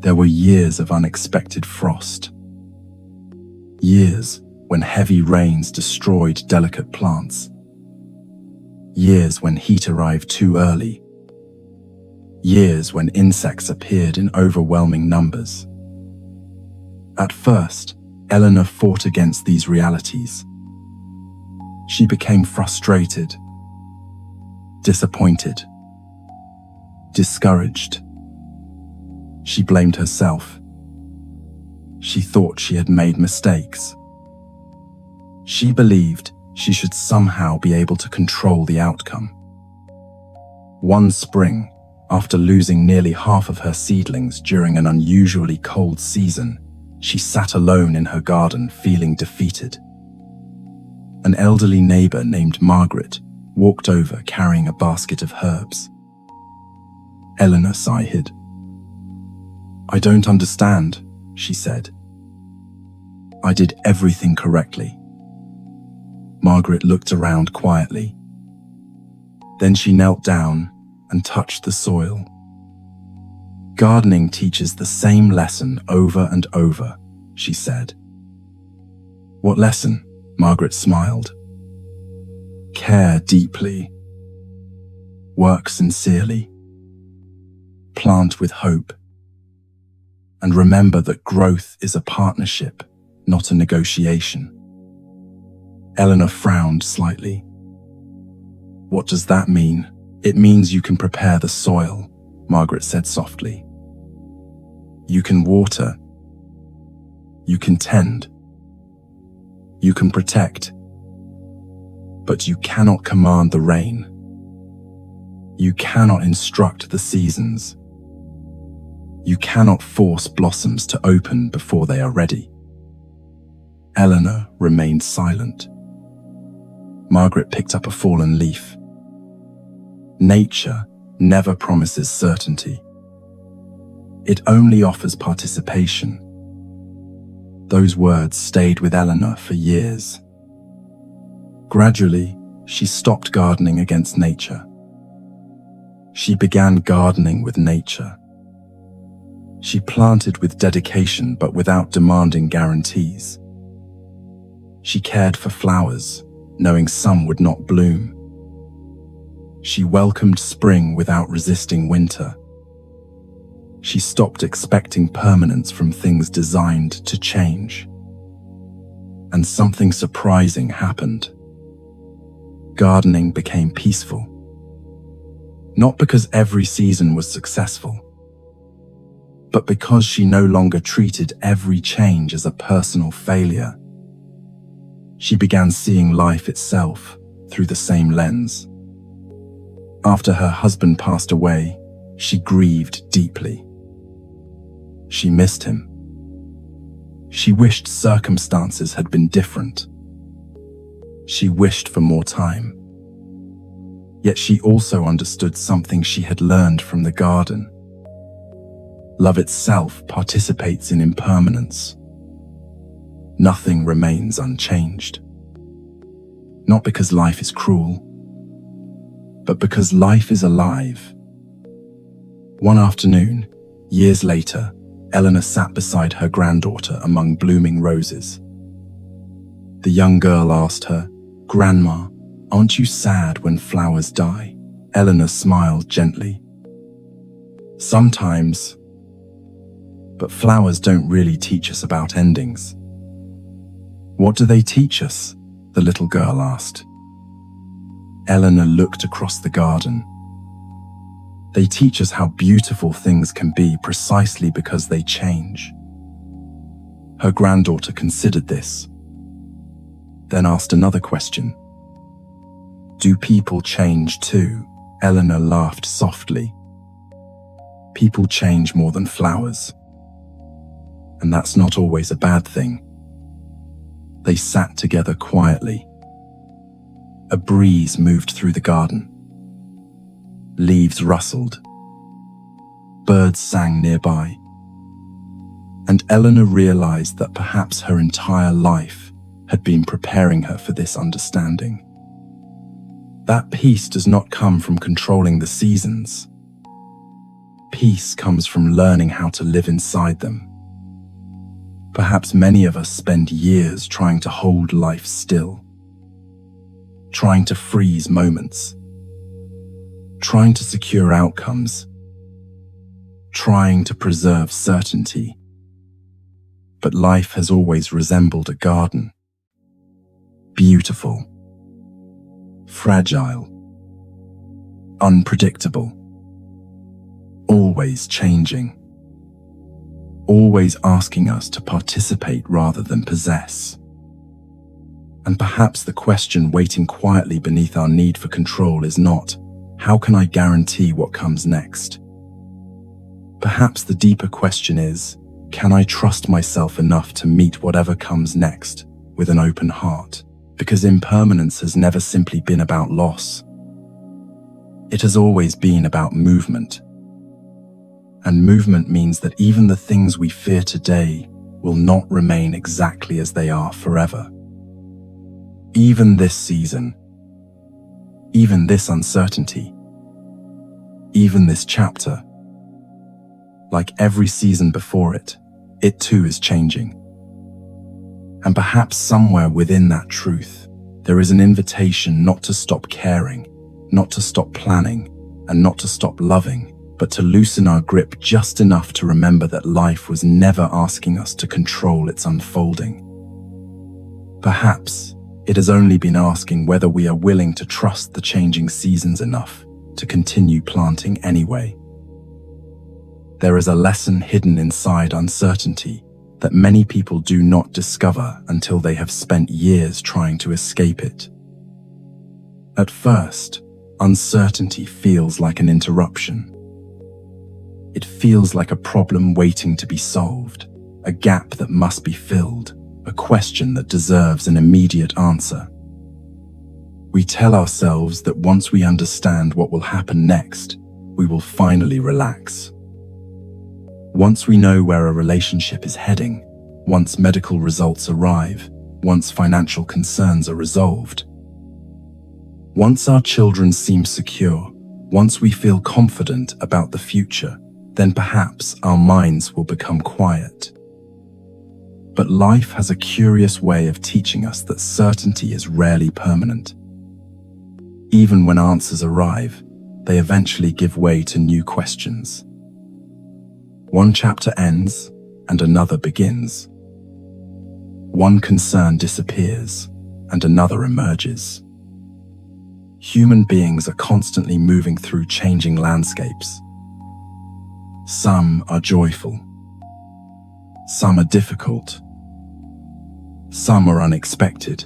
There were years of unexpected frost. Years when heavy rains destroyed delicate plants. Years when heat arrived too early. Years when insects appeared in overwhelming numbers. At first, Eleanor fought against these realities. She became frustrated, disappointed, discouraged. She blamed herself. She thought she had made mistakes. She believed she should somehow be able to control the outcome. One spring, After losing nearly half of her seedlings during an unusually cold season, she sat alone in her garden feeling defeated. An elderly neighbor named Margaret walked over carrying a basket of herbs. Eleanor sighed. "I don't understand," she said. "I did everything correctly." Margaret looked around quietly. Then she knelt down and touched the soil. "Gardening teaches the same lesson over and over," she said. "What lesson?" Margaret smiled. "Care deeply. Work sincerely. Plant with hope. And remember that growth is a partnership, not a negotiation." Eleanor frowned slightly. "What does that mean?" "It means you can prepare the soil," Margaret said softly. "You can water. You can tend. You can protect. But you cannot command the rain. You cannot instruct the seasons. You cannot force blossoms to open before they are ready." Eleanor remained silent. Margaret picked up a fallen leaf. Nature never promises certainty. It only offers participation. Those words stayed with Eleanor for years. Gradually, she stopped gardening against nature. She began gardening with nature. She planted with dedication but without demanding guarantees. She cared for flowers, knowing some would not bloom. She welcomed spring without resisting winter. She stopped expecting permanence from things designed to change. And something surprising happened. Gardening became peaceful. Not because every season was successful, but because she no longer treated every change as a personal failure. She began seeing life itself through the same lens. After her husband passed away, she grieved deeply. She missed him. She wished circumstances had been different. She wished for more time. Yet she also understood something she had learned from the garden. Love itself participates in impermanence. Nothing remains unchanged. Not because life is cruel, but because life is alive. One afternoon, years later, Eleanor sat beside her granddaughter among blooming roses. The young girl asked her, "Grandma, aren't you sad when flowers die?" Eleanor smiled gently. "Sometimes. But flowers don't really teach us about endings." "What do they teach us?" the little girl asked. Eleanor looked across the garden. "They teach us how beautiful things can be precisely because they change." Her granddaughter considered this, then asked another question. "Do people change too?" Eleanor laughed softly. "People change more than flowers. And that's not always a bad thing." They sat together quietly. A breeze moved through the garden. Leaves rustled. Birds sang nearby. And Eleanor realized that perhaps her entire life had been preparing her for this understanding. That peace does not come from controlling the seasons. Peace comes from learning how to live inside them. Perhaps many of us spend years trying to hold life still, trying to freeze moments, trying to secure outcomes, trying to preserve certainty. But life has always resembled a garden. Beautiful, fragile, unpredictable, always changing, always asking us to participate rather than possess. And perhaps the question waiting quietly beneath our need for control is not, How can I guarantee what comes next? Perhaps the deeper question is, can I trust myself enough to meet whatever comes next with an open heart? Because impermanence has never simply been about loss. It has always been about movement. And movement means that even the things we fear today will not remain exactly as they are forever. Even this season, even this uncertainty, even this chapter, like every season before it, it too is changing. And perhaps somewhere within that truth, there is an invitation not to stop caring, not to stop planning, and not to stop loving, but to loosen our grip just enough to remember that life was never asking us to control its unfolding. Perhaps it has only been asking whether we are willing to trust the changing seasons enough to continue planting anyway. There is a lesson hidden inside uncertainty that many people do not discover until they have spent years trying to escape it. At first, uncertainty feels like an interruption. It feels like a problem waiting to be solved, a gap that must be filled, a question that deserves an immediate answer. We tell ourselves that once we understand what will happen next, we will finally relax. Once we know where a relationship is heading, once medical results arrive, once financial concerns are resolved, once our children seem secure, once we feel confident about the future, then perhaps our minds will become quiet. But life has a curious way of teaching us that certainty is rarely permanent. Even when answers arrive, they eventually give way to new questions. One chapter ends and another begins. One concern disappears and another emerges. Human beings are constantly moving through changing landscapes. Some are joyful. Some are difficult. Some are unexpected.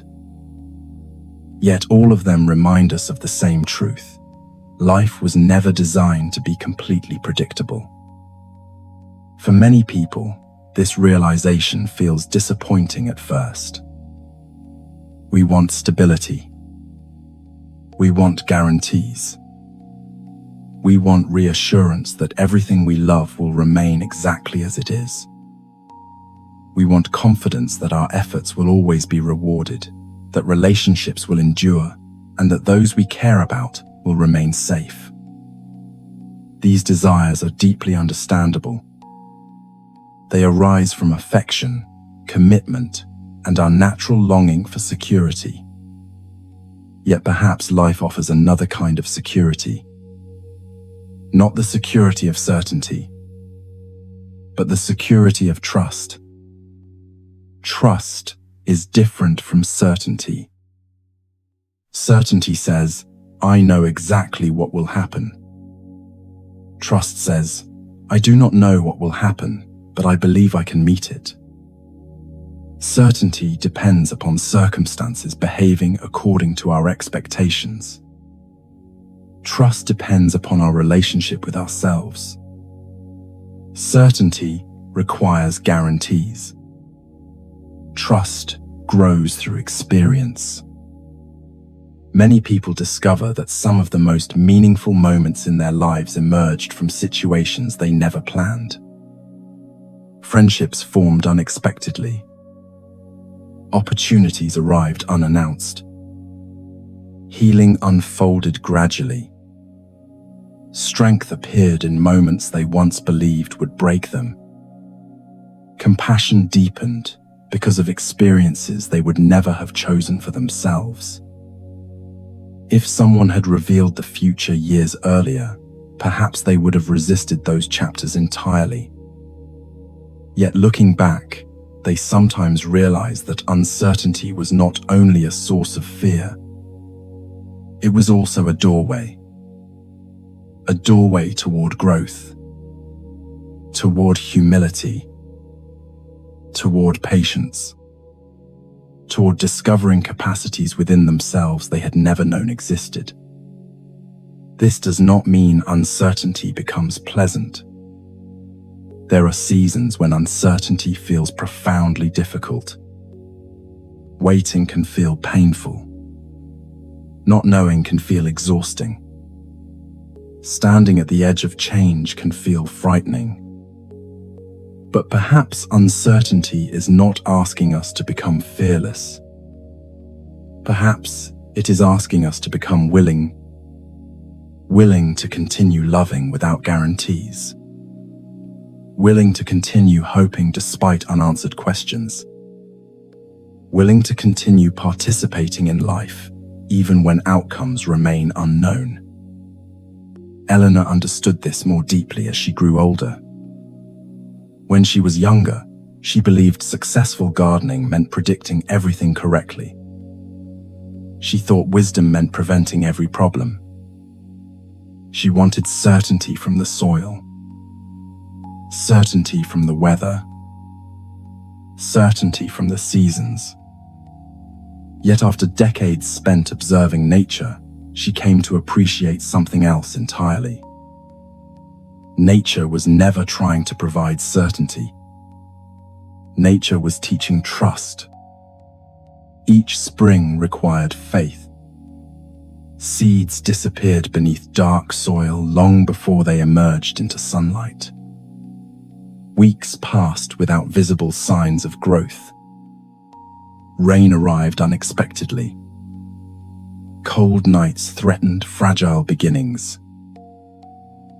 Yet all of them remind us of the same truth. Life was never designed to be completely predictable. For many people, this realization feels disappointing at first. We want stability. We want guarantees. We want reassurance that everything we love will remain exactly as it is. We want confidence that our efforts will always be rewarded, that relationships will endure, and that those we care about will remain safe. These desires are deeply understandable. They arise from affection, commitment, and our natural longing for security. Yet perhaps life offers another kind of security. Not the security of certainty, but the security of trust. Trust is different from certainty. Certainty says, I know exactly what will happen. Trust says, I do not know what will happen, but I believe I can meet it. Certainty depends upon circumstances behaving according to our expectations. Trust depends upon our relationship with ourselves. Certainty requires guarantees. Trust grows through experience. Many people discover that some of the most meaningful moments in their lives emerged from situations they never planned. Friendships formed unexpectedly. Opportunities arrived unannounced. Healing unfolded gradually. Strength appeared in moments they once believed would break them. Compassion deepened because of experiences they would never have chosen for themselves. If someone had revealed the future years earlier, perhaps they would have resisted those chapters entirely. Yet looking back, they sometimes realize that uncertainty was not only a source of fear, it was also a doorway toward growth, toward humility, toward patience, toward discovering capacities within themselves they had never known existed. This does not mean uncertainty becomes pleasant. There are seasons when uncertainty feels profoundly difficult. Waiting can feel painful. Not knowing can feel exhausting. Standing at the edge of change can feel frightening. But perhaps uncertainty is not asking us to become fearless. Perhaps it is asking us to become willing to continue loving without guarantees. Willing to continue hoping despite unanswered questions. Willing to continue participating in life, even when outcomes remain unknown. Eleanor understood this more deeply as she grew older. When she was younger, she believed successful gardening meant predicting everything correctly. She thought wisdom meant preventing every problem. She wanted certainty from the soil, certainty from the weather, certainty from the seasons. Yet after decades spent observing nature, she came to appreciate something else entirely. Nature was never trying to provide certainty. Nature was teaching trust. Each spring required faith. Seeds disappeared beneath dark soil long before they emerged into sunlight. Weeks passed without visible signs of growth. Rain arrived unexpectedly. Cold nights threatened fragile beginnings.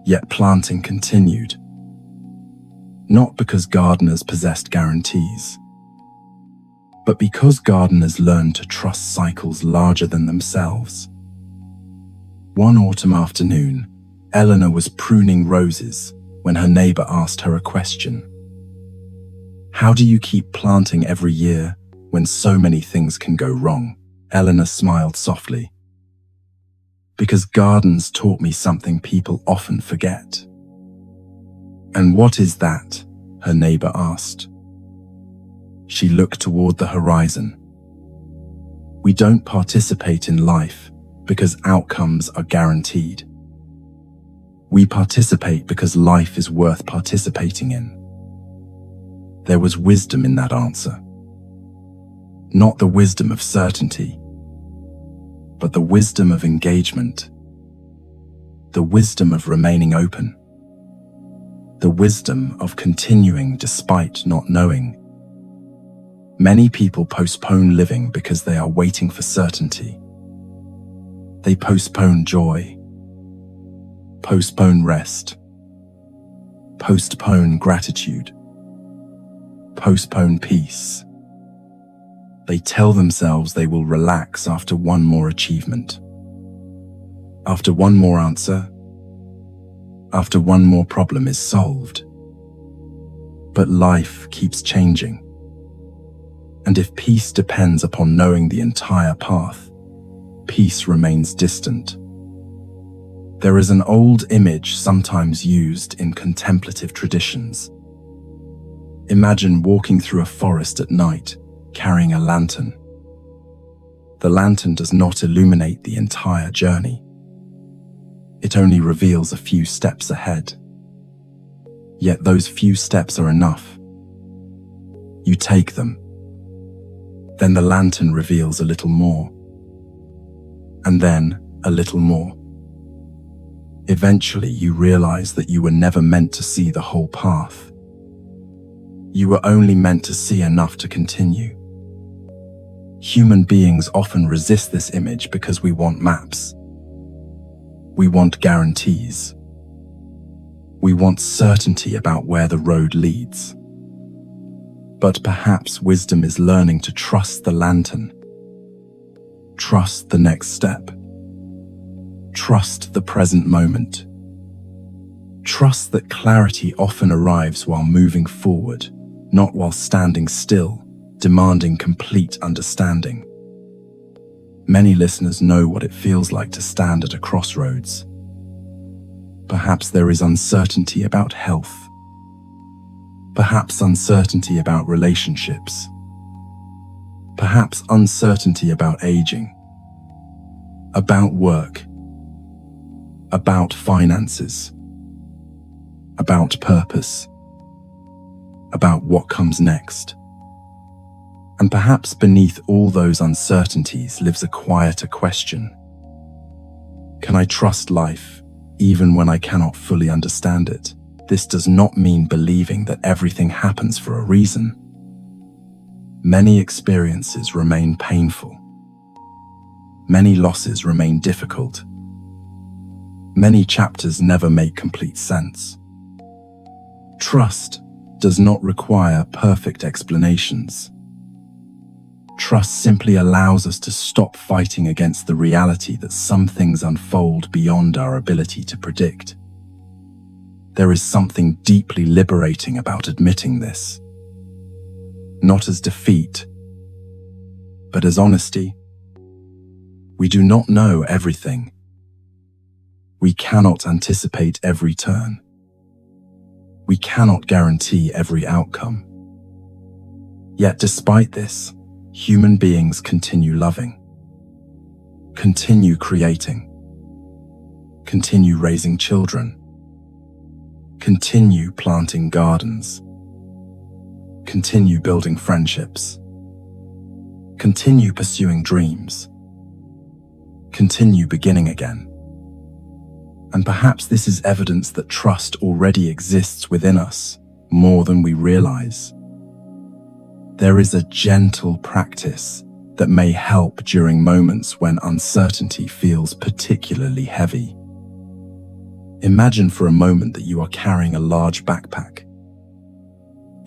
Yet planting continued. Not because gardeners possessed guarantees, but because gardeners learned to trust cycles larger than themselves. One autumn afternoon, Eleanor was pruning roses when her neighbor asked her a question. How do you keep planting every year when so many things can go wrong? Eleanor smiled softly. Because gardens taught me something people often forget. And what is that? Her neighbor asked. She looked toward the horizon. We don't participate in life because outcomes are guaranteed. We participate because life is worth participating in. There was wisdom in that answer. Not the wisdom of certainty, but the wisdom of engagement. The wisdom of remaining open. The wisdom of continuing despite not knowing. Many people postpone living because they are waiting for certainty. They postpone joy, postpone rest, postpone gratitude, postpone peace. They tell themselves they will relax after one more achievement, after one more answer, after one more problem is solved. But life keeps changing. And if peace depends upon knowing the entire path, peace remains distant. There is an old image sometimes used in contemplative traditions. Imagine walking through a forest at night, carrying a lantern. The lantern does not illuminate the entire journey. It only reveals a few steps ahead. Yet those few steps are enough. You take them. Then the lantern reveals a little more. And then a little more. Eventually, you realize that you were never meant to see the whole path. You were only meant to see enough to continue. Human beings often resist this image because we want maps. We want guarantees. We want certainty about where the road leads. But perhaps wisdom is learning to trust the lantern. Trust the next step. Trust the present moment. Trust that clarity often arrives while moving forward, not while standing still, demanding complete understanding. Many listeners know what it feels like to stand at a crossroads. Perhaps there is uncertainty about health. Perhaps uncertainty about relationships. Perhaps uncertainty about aging, about work, about finances, about purpose, about what comes next. And perhaps beneath all those uncertainties lives a quieter question. Can I trust life even when I cannot fully understand it? This does not mean believing that everything happens for a reason. Many experiences remain painful. Many losses remain difficult. Many chapters never make complete sense. Trust does not require perfect explanations. Trust simply allows us to stop fighting against the reality that some things unfold beyond our ability to predict. There is something deeply liberating about admitting this, not as defeat, but as honesty. We do not know everything. We cannot anticipate every turn. We cannot guarantee every outcome. Yet despite this, human beings continue loving, continue creating, continue raising children, continue planting gardens, continue building friendships, continue pursuing dreams, continue beginning again. And perhaps this is evidence that trust already exists within us more than we realize. There is a gentle practice that may help during moments when uncertainty feels particularly heavy. Imagine for a moment that you are carrying a large backpack.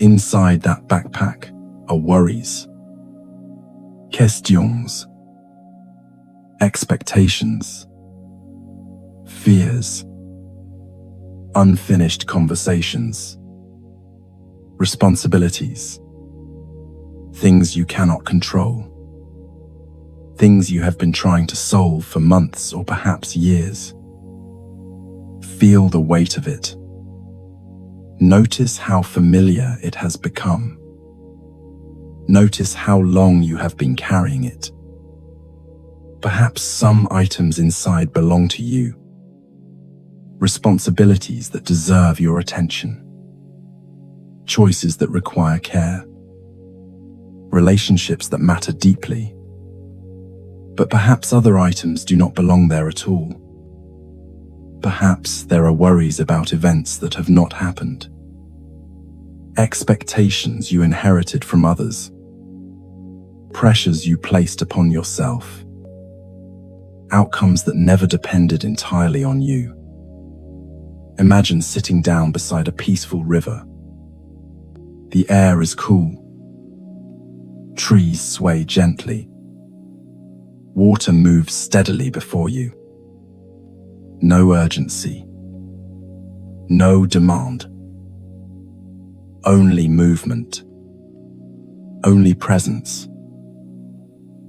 Inside that backpack are worries, questions, expectations, fears, unfinished conversations, responsibilities, things you cannot control, things you have been trying to solve for months or perhaps years. Feel the weight of it. Notice how familiar it has become. Notice how long you have been carrying it. Perhaps some items inside belong to you. Responsibilities that deserve your attention. Choices that require care. Relationships that matter deeply. But perhaps other items do not belong there at all. Perhaps there are worries about events that have not happened. Expectations you inherited from others. Pressures you placed upon yourself. Outcomes that never depended entirely on you. Imagine sitting down beside a peaceful river. The air is cool. Trees sway gently. Water moves steadily before you. No urgency. No demand. Only movement. Only presence.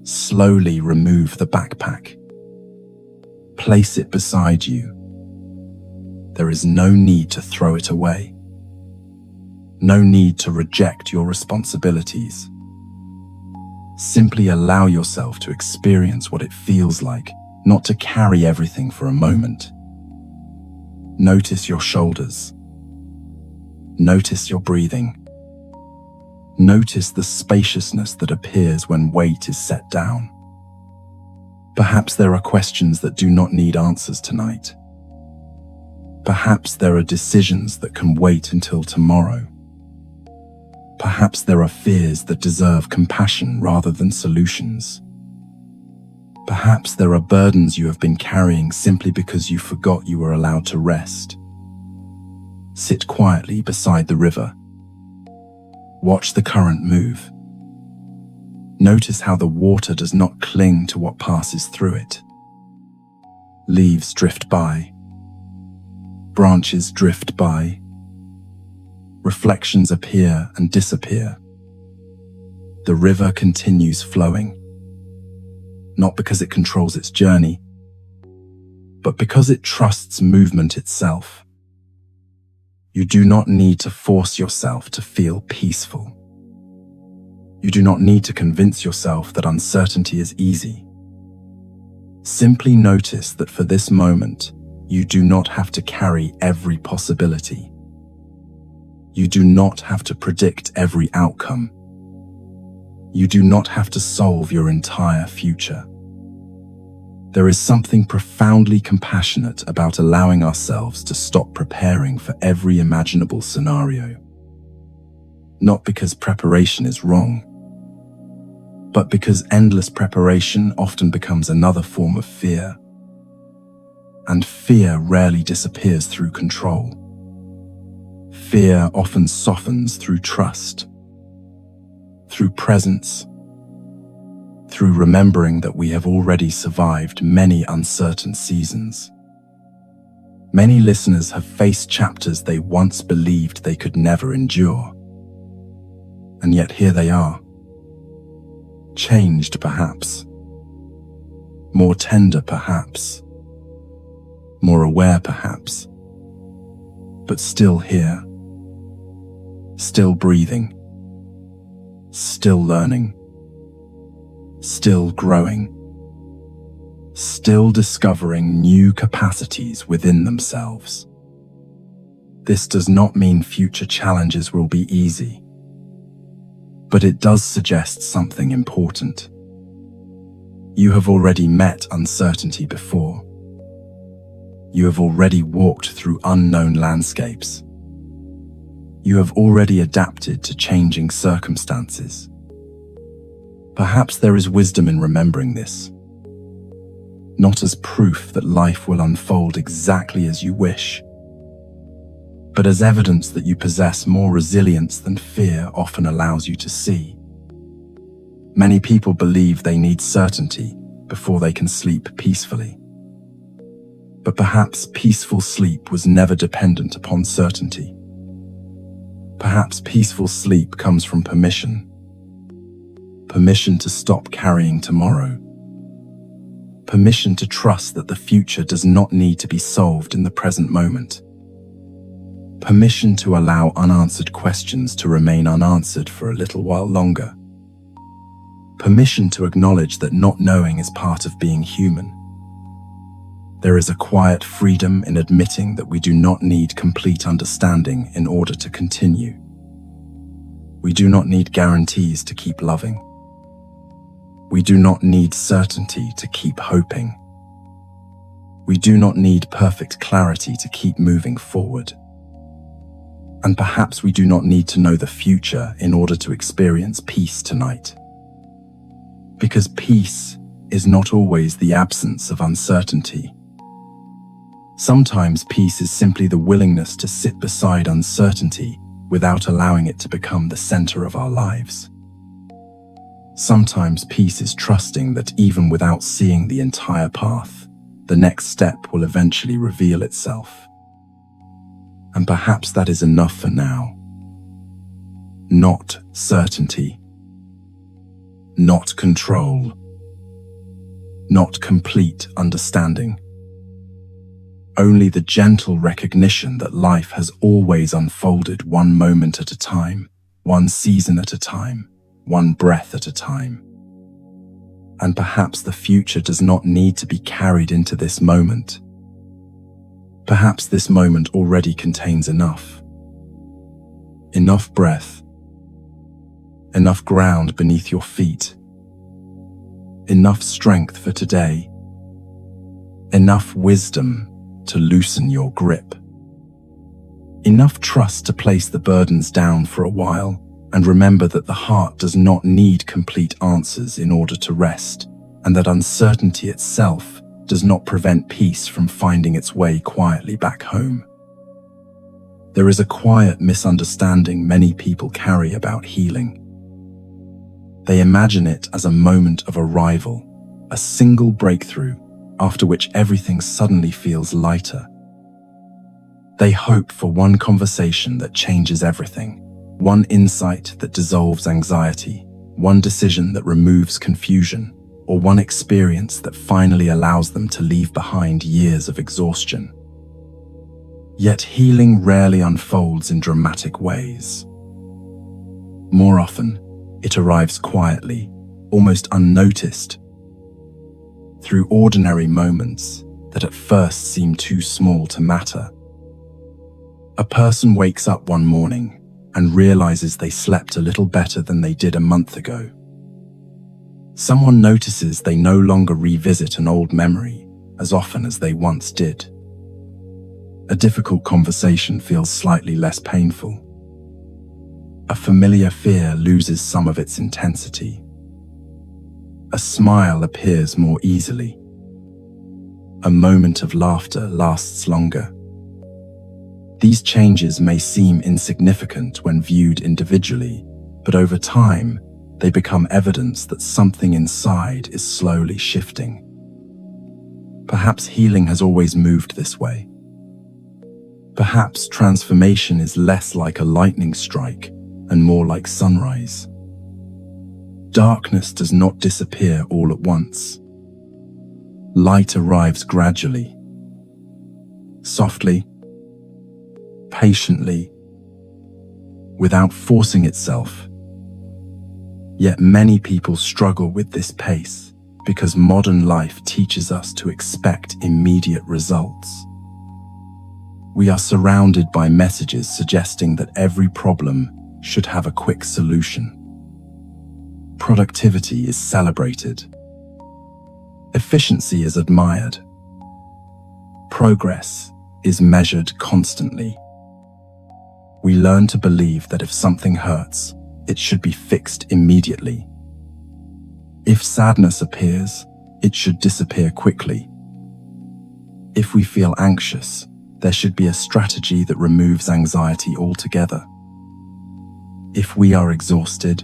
Slowly remove the backpack. Place it beside you. There is no need to throw it away. No need to reject your responsibilities. Simply allow yourself to experience what it feels like not to carry everything for a moment. Notice your shoulders. Notice your breathing. Notice the spaciousness that appears when weight is set down. Perhaps there are questions that do not need answers tonight. Perhaps there are decisions that can wait until tomorrow. Perhaps there are fears that deserve compassion rather than solutions. Perhaps there are burdens you have been carrying simply because you forgot you were allowed to rest. Sit quietly beside the river. Watch the current move. Notice how the water does not cling to what passes through it. Leaves drift by. Branches drift by. Reflections appear and disappear. The river continues flowing, not because it controls its journey, but because it trusts movement itself. You do not need to force yourself to feel peaceful. You do not need to convince yourself that uncertainty is easy. Simply notice that for this moment, You do not have to carry every possibility. You do not have to predict every outcome. You do not have to solve your entire future. There is something profoundly compassionate about allowing ourselves to stop preparing for every imaginable scenario. Not because preparation is wrong, but because endless preparation often becomes another form of fear. And fear rarely disappears through control. Fear often softens through trust, through presence, through remembering that we have already survived many uncertain seasons. Many listeners have faced chapters they once believed they could never endure. And yet here they are. Changed perhaps. More tender perhaps. More aware perhaps. But still here. Still breathing. Still learning. Still growing. Still discovering new capacities within themselves. This does not mean future challenges will be easy, but it does suggest something important. You have already met uncertainty before. You have already walked through unknown landscapes. You have already adapted to changing circumstances. Perhaps there is wisdom in remembering this, not as proof that life will unfold exactly as you wish, but as evidence that you possess more resilience than fear often allows you to see. Many people believe they need certainty before they can sleep peacefully. But perhaps peaceful sleep was never dependent upon certainty. Perhaps peaceful sleep comes from permission. Permission to stop carrying tomorrow. Permission to trust that the future does not need to be solved in the present moment. Permission to allow unanswered questions to remain unanswered for a little while longer. Permission to acknowledge that not knowing is part of being human. There is a quiet freedom in admitting that we do not need complete understanding in order to continue. We do not need guarantees to keep loving. We do not need certainty to keep hoping. We do not need perfect clarity to keep moving forward. And perhaps we do not need to know the future in order to experience peace tonight. Because peace is not always the absence of uncertainty. Sometimes peace is simply the willingness to sit beside uncertainty without allowing it to become the center of our lives. Sometimes peace is trusting that even without seeing the entire path, the next step will eventually reveal itself. And perhaps that is enough for now. Not certainty. Not control. Not complete understanding. Only the gentle recognition that life has always unfolded one moment at a time, one season at a time, one breath at a time. And perhaps the future does not need to be carried into this moment. Perhaps this moment already contains enough. Enough breath. Enough ground beneath your feet. Enough strength for today. Enough wisdom to loosen your grip. Enough trust to place the burdens down for a while and remember that the heart does not need complete answers in order to rest, and that uncertainty itself does not prevent peace from finding its way quietly back home. There is a quiet misunderstanding many people carry about healing. They imagine it as a moment of arrival, a single breakthrough, after which everything suddenly feels lighter. They hope for one conversation that changes everything, one insight that dissolves anxiety, one decision that removes confusion, or one experience that finally allows them to leave behind years of exhaustion. Yet healing rarely unfolds in dramatic ways. More often, it arrives quietly, almost unnoticed. Through ordinary moments that at first seem too small to matter. A person wakes up one morning and realizes they slept a little better than they did a month ago. Someone notices they no longer revisit an old memory as often as they once did. A difficult conversation feels slightly less painful. A familiar fear loses some of its intensity. A smile appears more easily. A moment of laughter lasts longer. These changes may seem insignificant when viewed individually, but over time, they become evidence that something inside is slowly shifting. Perhaps healing has always moved this way. Perhaps transformation is less like a lightning strike and more like sunrise. Darkness does not disappear all at once. Light arrives gradually, softly, patiently, without forcing itself. Yet many people struggle with this pace because modern life teaches us to expect immediate results. We are surrounded by messages suggesting that every problem should have a quick solution. Productivity is celebrated. Efficiency is admired. Progress is measured constantly. We learn to believe that if something hurts, it should be fixed immediately. If sadness appears, it should disappear quickly. If we feel anxious, there should be a strategy that removes anxiety altogether. If we are exhausted,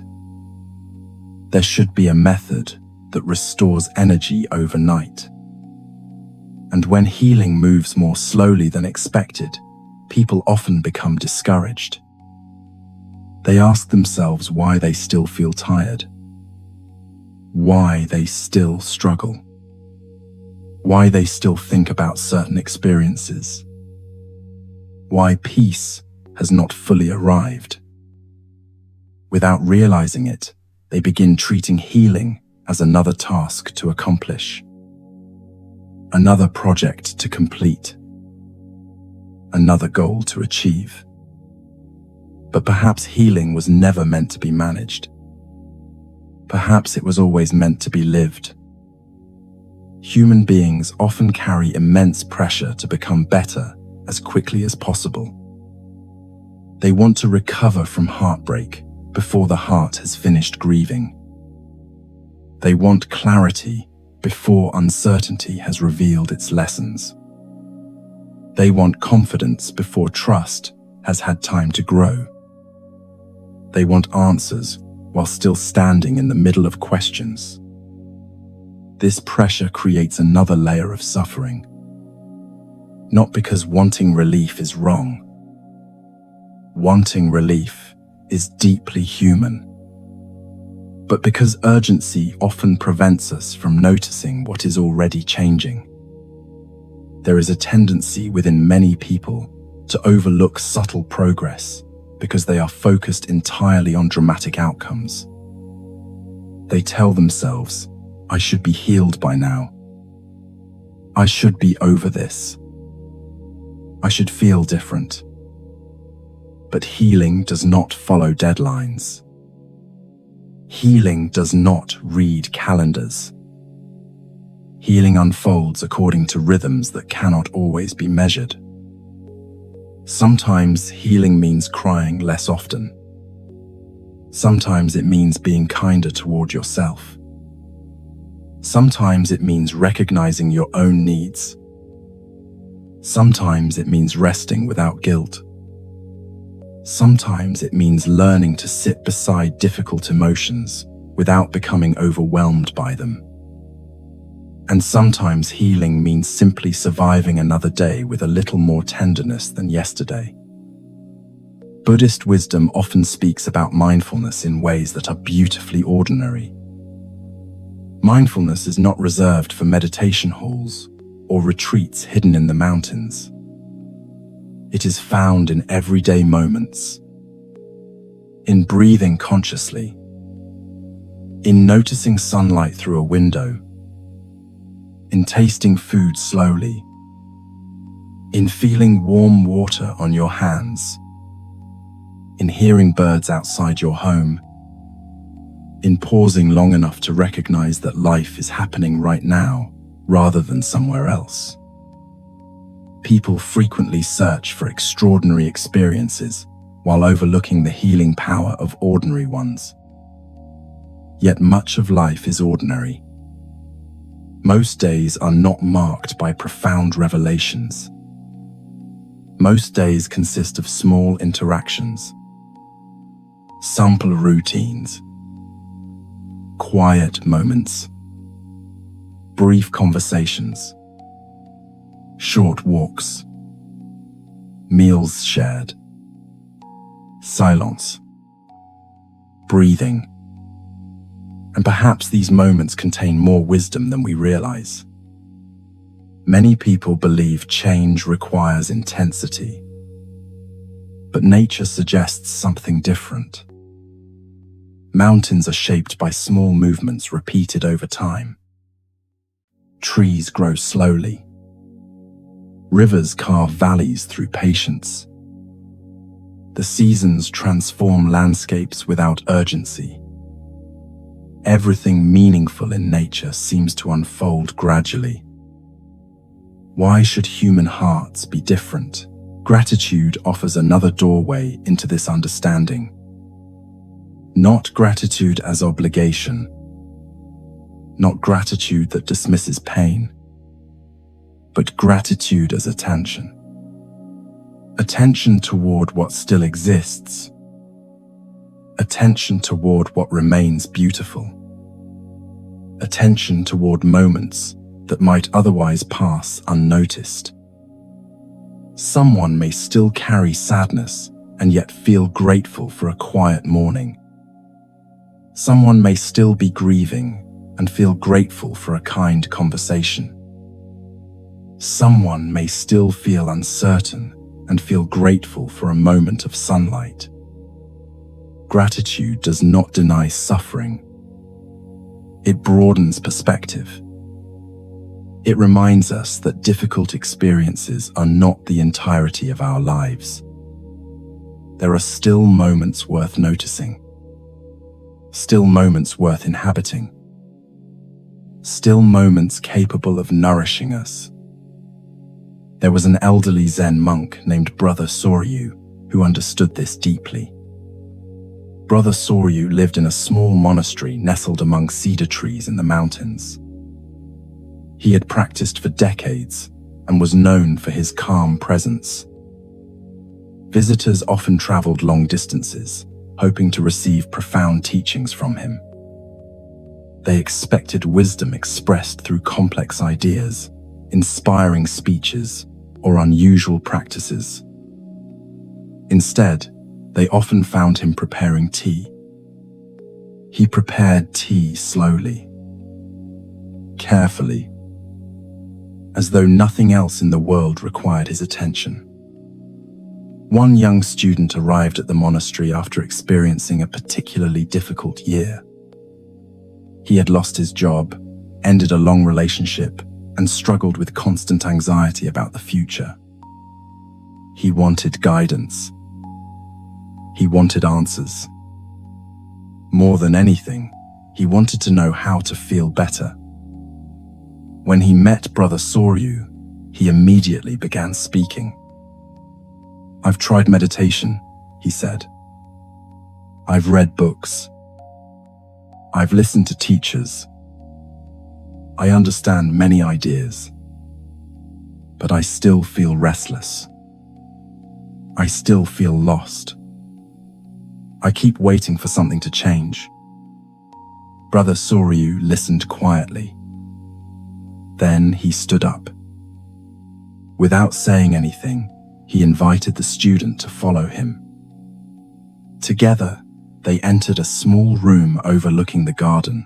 there should be a method that restores energy overnight. And when healing moves more slowly than expected, people often become discouraged. They ask themselves why they still feel tired, why they still struggle, why they still think about certain experiences, why peace has not fully arrived. Without realizing it, they begin treating healing as another task to accomplish, another project to complete, another goal to achieve. But perhaps healing was never meant to be managed. Perhaps it was always meant to be lived. Human beings often carry immense pressure to become better as quickly as possible. They want to recover from heartbreak before the heart has finished grieving. They want clarity before uncertainty has revealed its lessons. They want confidence before trust has had time to grow. They want answers while still standing in the middle of questions. This pressure creates another layer of suffering. Not because wanting relief is wrong. Wanting relief is deeply human, but because urgency often prevents us from noticing what is already changing. There is a tendency within many people to overlook subtle progress because they are focused entirely on dramatic outcomes. They tell themselves, "I should be healed by now. I should be over this. I should feel different." But healing does not follow deadlines. Healing does not read calendars. Healing unfolds according to rhythms that cannot always be measured. Sometimes healing means crying less often. Sometimes it means being kinder toward yourself. Sometimes it means recognizing your own needs. Sometimes it means resting without guilt. Sometimes it means learning to sit beside difficult emotions without becoming overwhelmed by them. And sometimes healing means simply surviving another day with a little more tenderness than yesterday. Buddhist wisdom often speaks about mindfulness in ways that are beautifully ordinary. Mindfulness is not reserved for meditation halls or retreats hidden in the mountains. It is found in everyday moments, in breathing consciously, in noticing sunlight through a window, in tasting food slowly, in feeling warm water on your hands, in hearing birds outside your home, in pausing long enough to recognize that life is happening right now rather than somewhere else. People frequently search for extraordinary experiences while overlooking the healing power of ordinary ones. Yet much of life is ordinary. Most days are not marked by profound revelations. Most days consist of small interactions, simple routines, quiet moments, brief conversations, short walks, meals shared, silence, breathing. And perhaps these moments contain more wisdom than we realize. Many people believe change requires intensity, but nature suggests something different. Mountains are shaped by small movements repeated over time. Trees grow slowly. Rivers carve valleys through patience. The seasons transform landscapes without urgency. Everything meaningful in nature seems to unfold gradually. Why should human hearts be different? Gratitude offers another doorway into this understanding. Not gratitude as obligation, not gratitude that dismisses pain, but gratitude as attention. Attention toward what still exists. Attention toward what remains beautiful. Attention toward moments that might otherwise pass unnoticed. Someone may still carry sadness and yet feel grateful for a quiet morning. Someone may still be grieving and feel grateful for a kind conversation. Someone may still feel uncertain and feel grateful for a moment of sunlight. Gratitude does not deny suffering. It broadens perspective. It reminds us that difficult experiences are not the entirety of our lives. There are still moments worth noticing. Still moments worth inhabiting. Still moments capable of nourishing us. There was an elderly Zen monk named Brother Soryu who understood this deeply. Brother Soryu lived in a small monastery nestled among cedar trees in the mountains. He had practiced for decades and was known for his calm presence. Visitors often traveled long distances, hoping to receive profound teachings from him. They expected wisdom expressed through complex ideas, inspiring speeches, or unusual practices. Instead, they often found him preparing tea. He prepared tea slowly, carefully, as though nothing else in the world required his attention. One young student arrived at the monastery after experiencing a particularly difficult year. He had lost his job, ended a long relationship, and struggled with constant anxiety about the future. He wanted guidance. He wanted answers. More than anything, he wanted to know how to feel better. When he met Brother Soryu, he immediately began speaking. "I've tried meditation," he said. "I've read books. I've listened to teachers. I understand many ideas. But I still feel restless. I still feel lost. I keep waiting for something to change." Brother Soryu listened quietly. Then he stood up. Without saying anything, he invited the student to follow him. Together, they entered a small room overlooking the garden.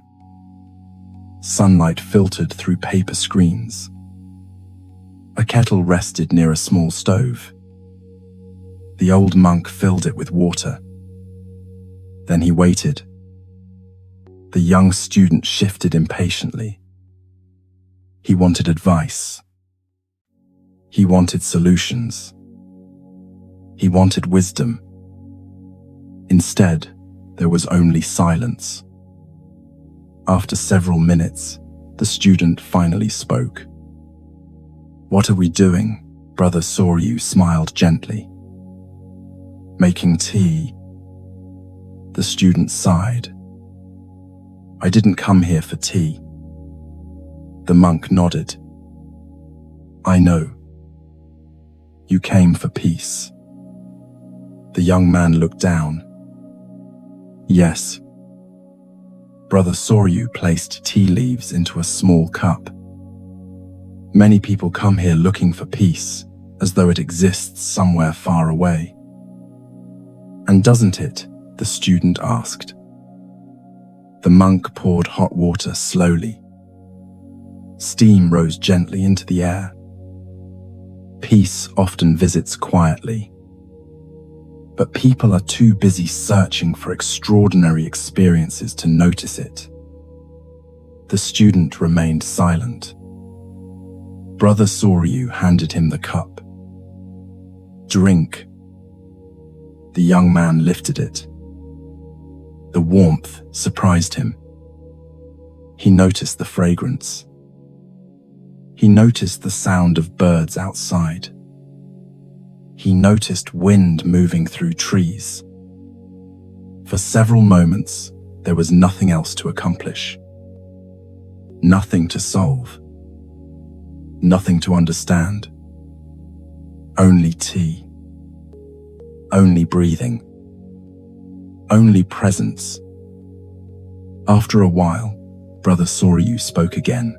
Sunlight filtered through paper screens. A kettle rested near a small stove. The old monk filled it with water. Then he waited. The young student shifted impatiently. He wanted advice. He wanted solutions. He wanted wisdom. Instead, there was only silence. After several minutes, the student finally spoke. "What are we doing?" Brother Soryu smiled gently. "Making tea." The student sighed. "I didn't come here for tea." The monk nodded. "I know. You came for peace." The young man looked down. "Yes." Brother Soryu placed tea leaves into a small cup. "Many people come here looking for peace, as though it exists somewhere far away." "And doesn't it?" the student asked. The monk poured hot water slowly. Steam rose gently into the air. Peace often visits quietly, but people are too busy searching for extraordinary experiences to notice it. The student remained silent. Brother Soryu handed him the cup. "Drink." The young man lifted it. The warmth surprised him. He noticed the fragrance. He noticed the sound of birds outside. He noticed wind moving through trees. For several moments, there was nothing else to accomplish. Nothing to solve. Nothing to understand. Only tea. Only breathing. Only presence. After a while, Brother Soryu spoke again.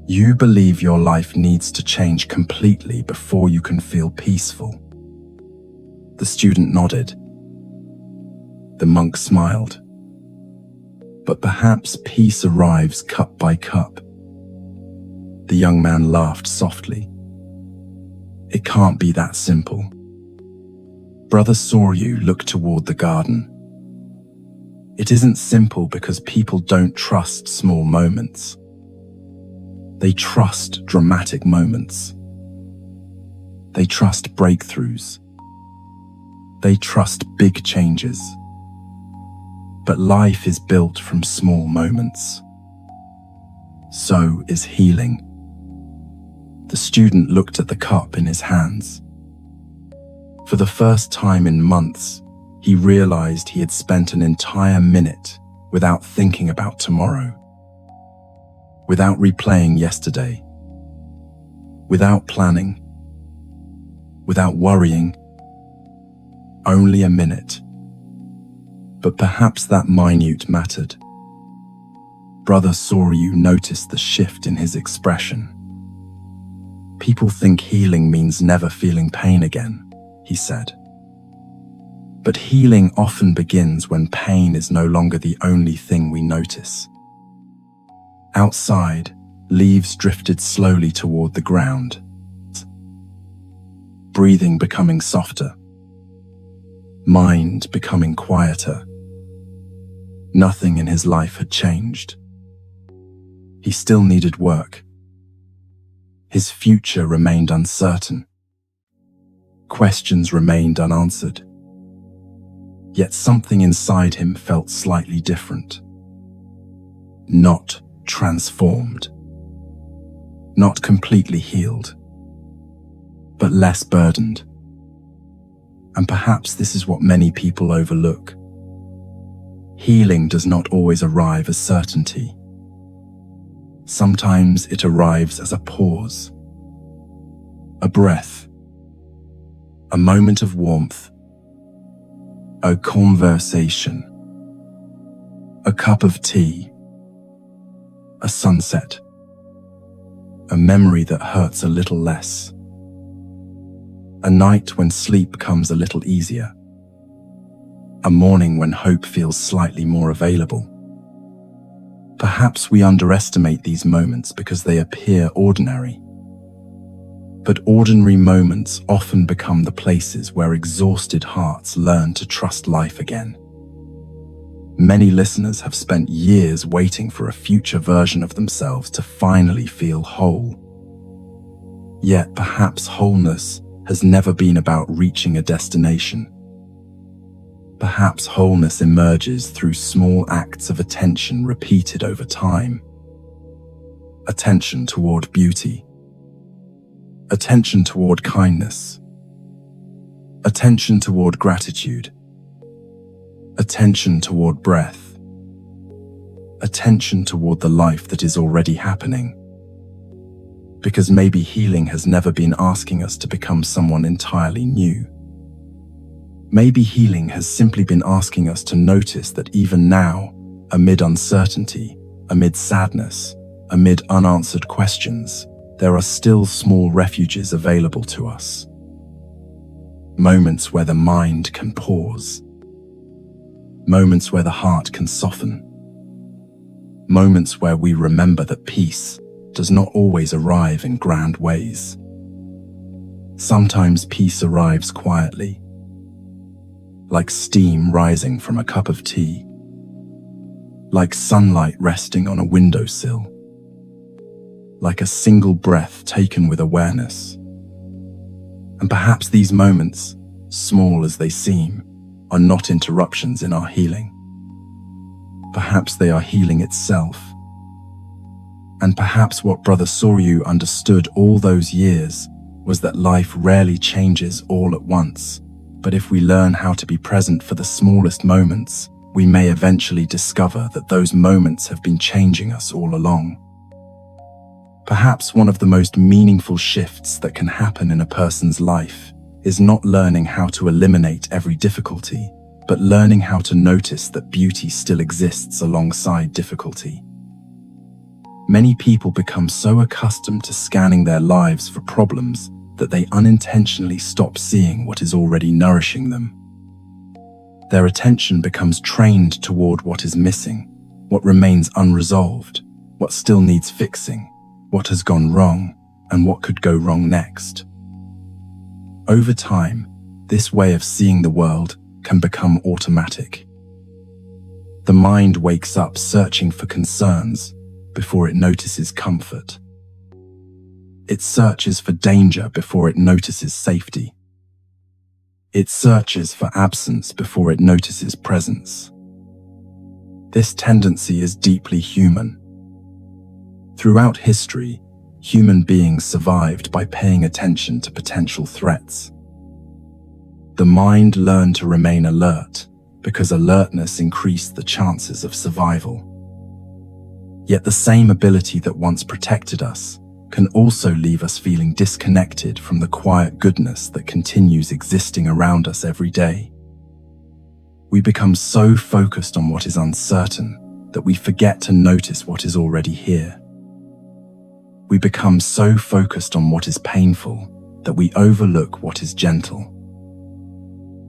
"You believe your life needs to change completely before you can feel peaceful." The student nodded. The monk smiled. "But perhaps peace arrives cup by cup." The young man laughed softly. "It can't be that simple." Brother Soryu looked toward the garden. "It isn't simple because people don't trust small moments. They trust dramatic moments. They trust breakthroughs. They trust big changes. But life is built from small moments. So is healing." The student looked at the cup in his hands. For the first time in months, he realized he had spent an entire minute without thinking about tomorrow, without replaying yesterday, without planning, without worrying. Only a minute. But perhaps that minute mattered. Brother Soryu noticed the shift in his expression. "People think healing means never feeling pain again," he said. "But healing often begins when pain is no longer the only thing we notice." Outside, leaves drifted slowly toward the ground, breathing becoming softer, mind becoming quieter. Nothing in his life had changed. He still needed work. His future remained uncertain. Questions remained unanswered. Yet something inside him felt slightly different. Not transformed. Not completely healed. But less burdened. And perhaps this is what many people overlook. Healing does not always arrive as certainty. Sometimes it arrives as a pause, a breath, a moment of warmth, a conversation, a cup of tea, a sunset, a memory that hurts a little less, a night when sleep comes a little easier, a morning when hope feels slightly more available. Perhaps we underestimate these moments because they appear ordinary. But ordinary moments often become the places where exhausted hearts learn to trust life again. Many listeners have spent years waiting for a future version of themselves to finally feel whole. Yet perhaps wholeness has never been about reaching a destination. Perhaps wholeness emerges through small acts of attention repeated over time. Attention toward beauty. Attention toward kindness. Attention toward gratitude. Attention toward breath. Attention toward the life that is already happening. Because maybe healing has never been asking us to become someone entirely new. Maybe healing has simply been asking us to notice that even now, amid uncertainty, amid sadness, amid unanswered questions, there are still small refuges available to us. Moments where the mind can pause. Moments where the heart can soften. Moments where we remember that peace does not always arrive in grand ways. Sometimes peace arrives quietly, like steam rising from a cup of tea, like sunlight resting on a windowsill, like a single breath taken with awareness. And perhaps these moments, small as they seem, are not interruptions in our healing. Perhaps they are healing itself. And perhaps what Brother Soryu understood all those years was that life rarely changes all at once, but if we learn how to be present for the smallest moments, we may eventually discover that those moments have been changing us all along. Perhaps one of the most meaningful shifts that can happen in a person's life is not learning how to eliminate every difficulty, but learning how to notice that beauty still exists alongside difficulty. Many people become so accustomed to scanning their lives for problems that they unintentionally stop seeing what is already nourishing them. Their attention becomes trained toward what is missing, what remains unresolved, what still needs fixing, what has gone wrong, and what could go wrong next. Over time, this way of seeing the world can become automatic. The mind wakes up searching for concerns before it notices comfort. It searches for danger before it notices safety. It searches for absence before it notices presence. This tendency is deeply human. Throughout history, human beings survived by paying attention to potential threats. The mind learned to remain alert because alertness increased the chances of survival. Yet the same ability that once protected us can also leave us feeling disconnected from the quiet goodness that continues existing around us every day. We become so focused on what is uncertain that we forget to notice what is already here. We become so focused on what is painful that we overlook what is gentle.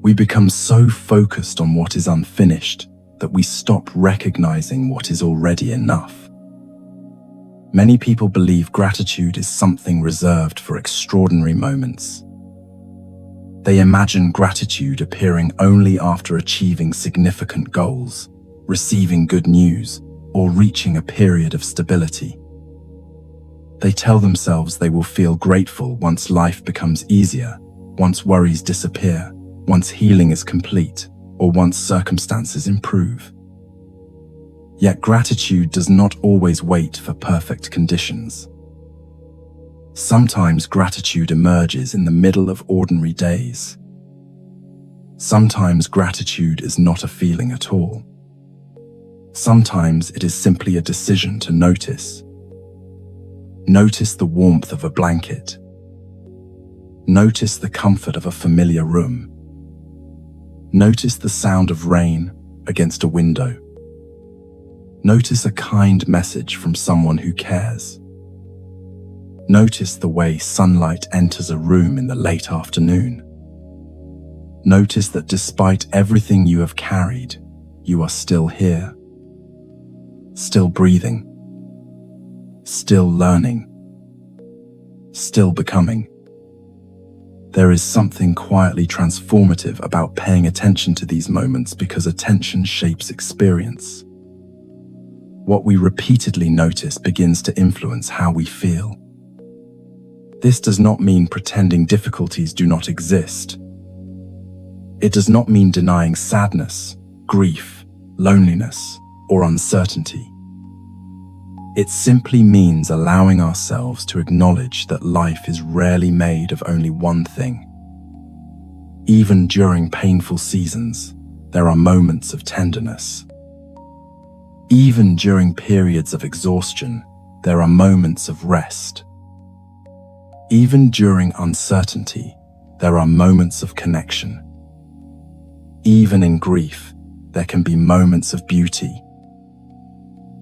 We become so focused on what is unfinished that we stop recognizing what is already enough. Many people believe gratitude is something reserved for extraordinary moments. They imagine gratitude appearing only after achieving significant goals, receiving good news, or reaching a period of stability. They tell themselves they will feel grateful once life becomes easier, once worries disappear, once healing is complete, or once circumstances improve. Yet gratitude does not always wait for perfect conditions. Sometimes gratitude emerges in the middle of ordinary days. Sometimes gratitude is not a feeling at all. Sometimes it is simply a decision to notice. Notice the warmth of a blanket. Notice the comfort of a familiar room. Notice the sound of rain against a window. Notice a kind message from someone who cares. Notice the way sunlight enters a room in the late afternoon. Notice that despite everything you have carried, you are still here. Still breathing. Still learning. Still becoming. There is something quietly transformative about paying attention to these moments because attention shapes experience. What we repeatedly notice begins to influence how we feel. This does not mean pretending difficulties do not exist. It does not mean denying sadness, grief, loneliness, or uncertainty. It simply means allowing ourselves to acknowledge that life is rarely made of only one thing. Even during painful seasons, there are moments of tenderness. Even during periods of exhaustion, there are moments of rest. Even during uncertainty, there are moments of connection. Even in grief, there can be moments of beauty.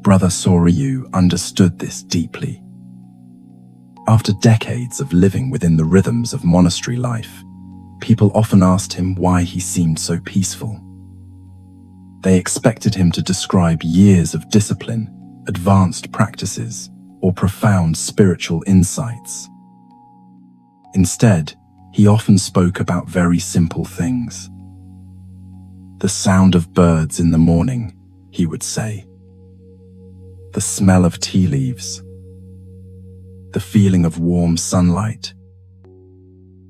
Brother Soryu understood this deeply. After decades of living within the rhythms of monastery life, people often asked him why he seemed so peaceful. They expected him to describe years of discipline, advanced practices, or profound spiritual insights. Instead, he often spoke about very simple things. The sound of birds in the morning, he would say. The smell of tea leaves. The feeling of warm sunlight.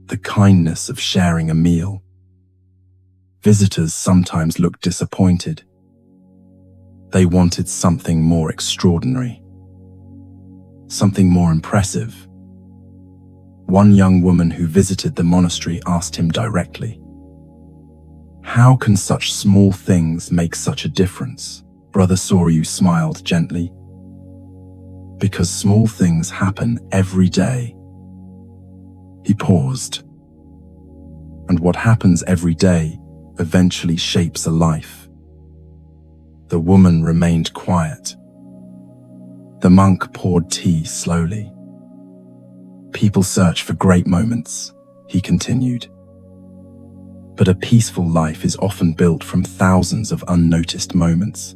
The kindness of sharing a meal. Visitors sometimes looked disappointed. They wanted something more extraordinary. Something more impressive. One young woman who visited the monastery asked him directly, "How can such small things make such a difference?" Brother Soryu smiled gently. "Because small things happen every day." He paused. And what happens every day eventually shapes a life. The woman remained quiet. The monk poured tea slowly. "People search for great moments," he continued. "But a peaceful life is often built from thousands of unnoticed moments."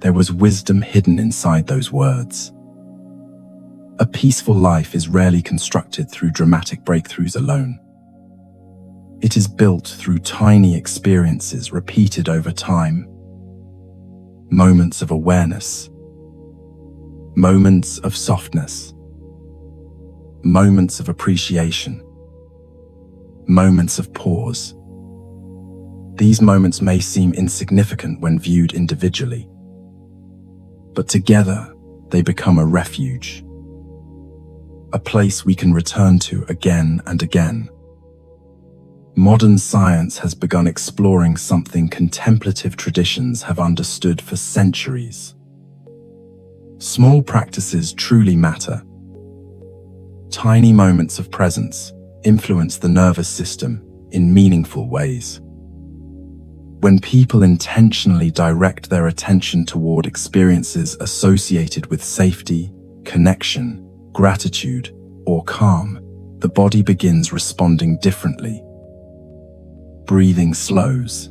There was wisdom hidden inside those words. A peaceful life is rarely constructed through dramatic breakthroughs alone. It is built through tiny experiences repeated over time. Moments of awareness. Moments of softness. Moments of appreciation. Moments of pause. These moments may seem insignificant when viewed individually, but together they become a refuge, a place we can return to again and again. Modern science has begun exploring something contemplative traditions have understood for centuries. Small practices truly matter. Tiny moments of presence influence the nervous system in meaningful ways. When people intentionally direct their attention toward experiences associated with safety, connection, gratitude, or calm, the body begins responding differently. Breathing slows.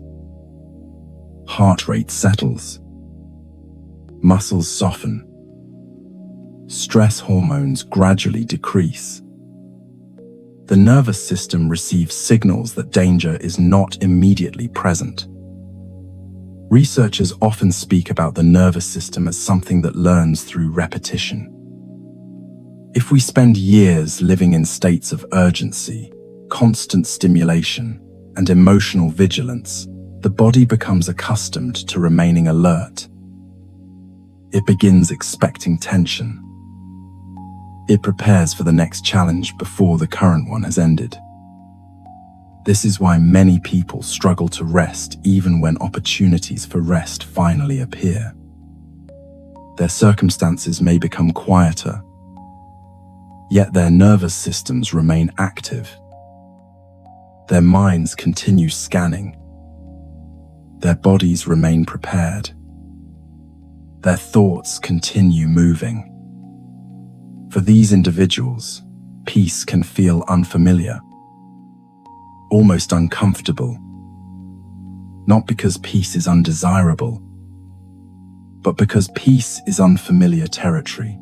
Heart rate settles. Muscles soften. Stress hormones gradually decrease. The nervous system receives signals that danger is not immediately present. Researchers often speak about the nervous system as something that learns through repetition. If we spend years living in states of urgency, constant stimulation, and emotional vigilance, the body becomes accustomed to remaining alert. It begins expecting tension. It prepares for the next challenge before the current one has ended. This is why many people struggle to rest even when opportunities for rest finally appear. Their circumstances may become quieter, yet their nervous systems remain active. Their minds continue scanning. Their bodies remain prepared. Their thoughts continue moving. For these individuals, peace can feel unfamiliar, almost uncomfortable, not because peace is undesirable, but because peace is unfamiliar territory.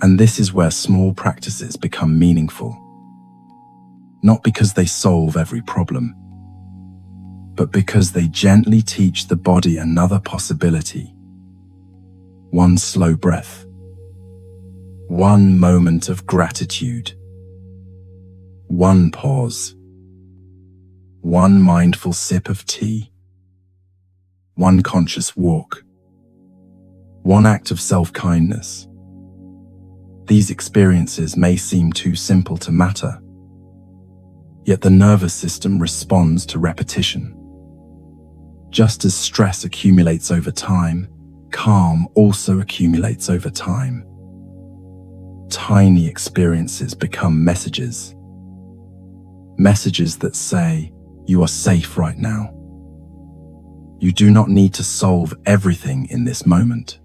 And this is where small practices become meaningful. not because they solve every problem, but because they gently teach the body another possibility. One slow breath, one moment of gratitude, one pause, one mindful sip of tea, one conscious walk, one act of self-kindness. These experiences may seem too simple to matter, yet the nervous system responds to repetition. Just as stress accumulates over time, calm also accumulates over time. Tiny experiences become messages. Messages that say, "You are safe right now. You do not need to solve everything in this moment.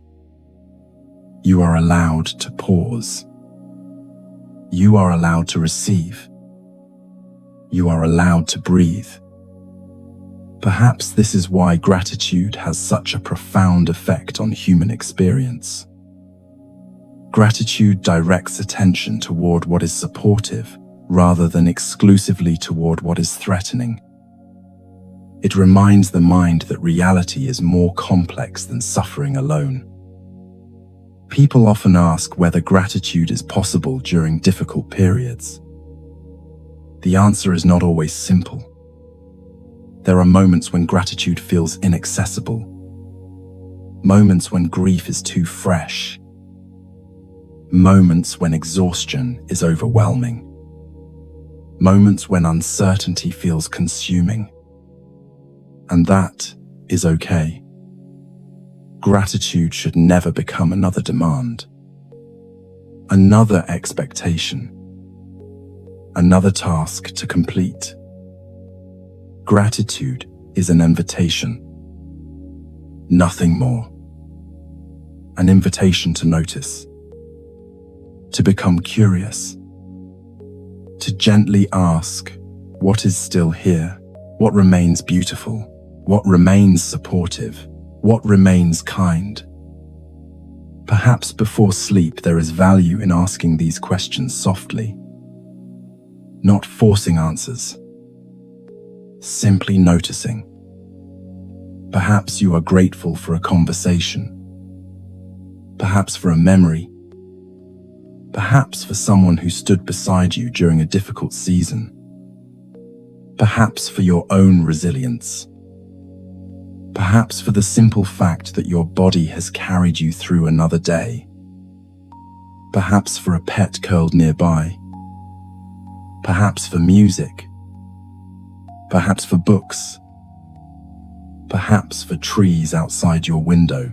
You are allowed to pause. You are allowed to receive. You are allowed to breathe." Perhaps this is why gratitude has such a profound effect on human experience. Gratitude directs attention toward what is supportive rather than exclusively toward what is threatening. It reminds the mind that reality is more complex than suffering alone. People often ask whether gratitude is possible during difficult periods. The answer is not always simple. There are moments when gratitude feels inaccessible, moments when grief is too fresh, moments when exhaustion is overwhelming, moments when uncertainty feels consuming. And that is okay. Gratitude should never become another demand, another expectation, another task to complete. Gratitude is an invitation, nothing more. An invitation to notice, to become curious, to gently ask, what is still here? What remains beautiful? What remains supportive? What remains kind? Perhaps before sleep there is value in asking these questions softly, not forcing answers, simply noticing. Perhaps you are grateful for a conversation, perhaps for a memory, perhaps for someone who stood beside you during a difficult season, perhaps for your own resilience, perhaps for the simple fact that your body has carried you through another day, perhaps for a pet curled nearby, perhaps for music, perhaps for books, perhaps for trees outside your window,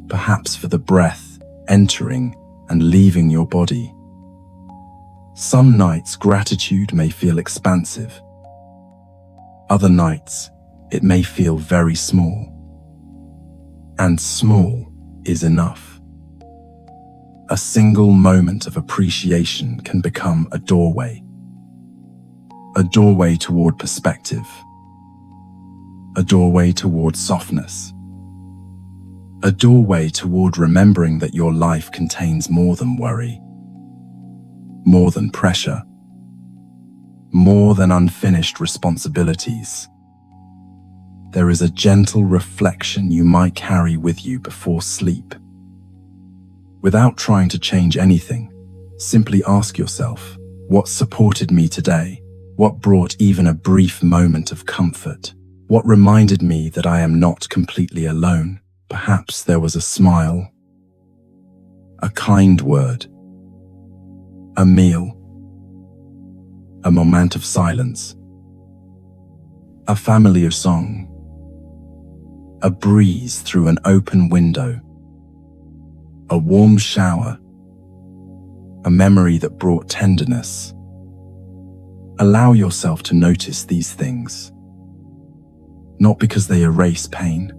perhaps for the breath entering and leaving your body. Some nights gratitude may feel expansive. Other nights it may feel very small. And small is enough. A single moment of appreciation can become a doorway toward perspective, a doorway toward softness, a doorway toward remembering that your life contains more than worry, more than pressure, more than unfinished responsibilities. There is a gentle reflection you might carry with you before sleep. Without trying to change anything, simply ask yourself, what supported me today? What brought even a brief moment of comfort? What reminded me that I am not completely alone? Perhaps there was a smile, a kind word, a meal, a moment of silence, a familiar song, a breeze through an open window, a warm shower, a memory that brought tenderness. Allow yourself to notice these things, not because they erase pain,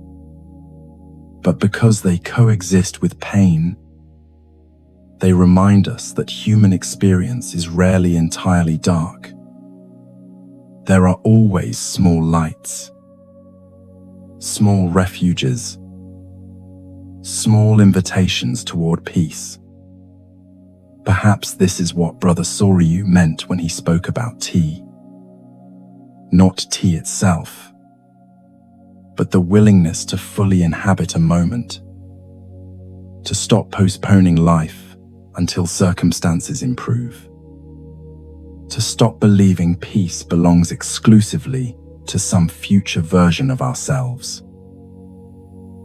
but because they coexist with pain. They remind us that human experience is rarely entirely dark. There are always small lights, small refuges, small invitations toward peace. Perhaps this is what Brother Soryu meant when he spoke about tea. Not tea itself, but the willingness to fully inhabit a moment, to stop postponing life until circumstances improve, to stop believing peace belongs exclusively to some future version of ourselves,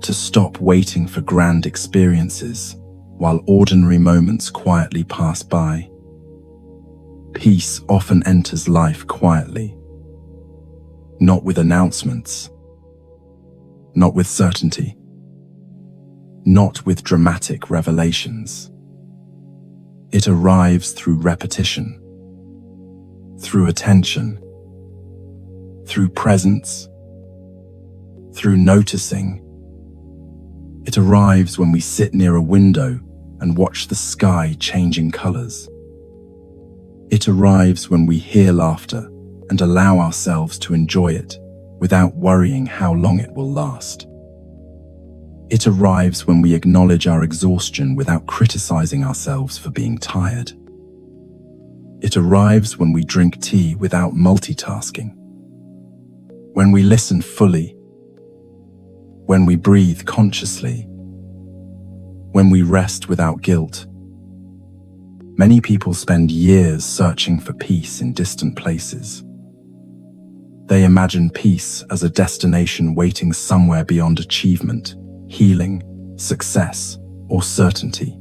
to stop waiting for grand experiences while ordinary moments quietly pass by. Peace often enters life quietly, not with announcements, not with certainty, not with dramatic revelations. It arrives through repetition, through attention, through presence, through noticing. It arrives when we sit near a window and watch the sky changing colors. It arrives when we hear laughter and allow ourselves to enjoy it without worrying how long it will last. It arrives when we acknowledge our exhaustion without criticizing ourselves for being tired. It arrives when we drink tea without multitasking, when we listen fully, when we breathe consciously, when we rest without guilt. Many people spend years searching for peace in distant places. They imagine peace as a destination waiting somewhere beyond achievement, healing, success, or certainty.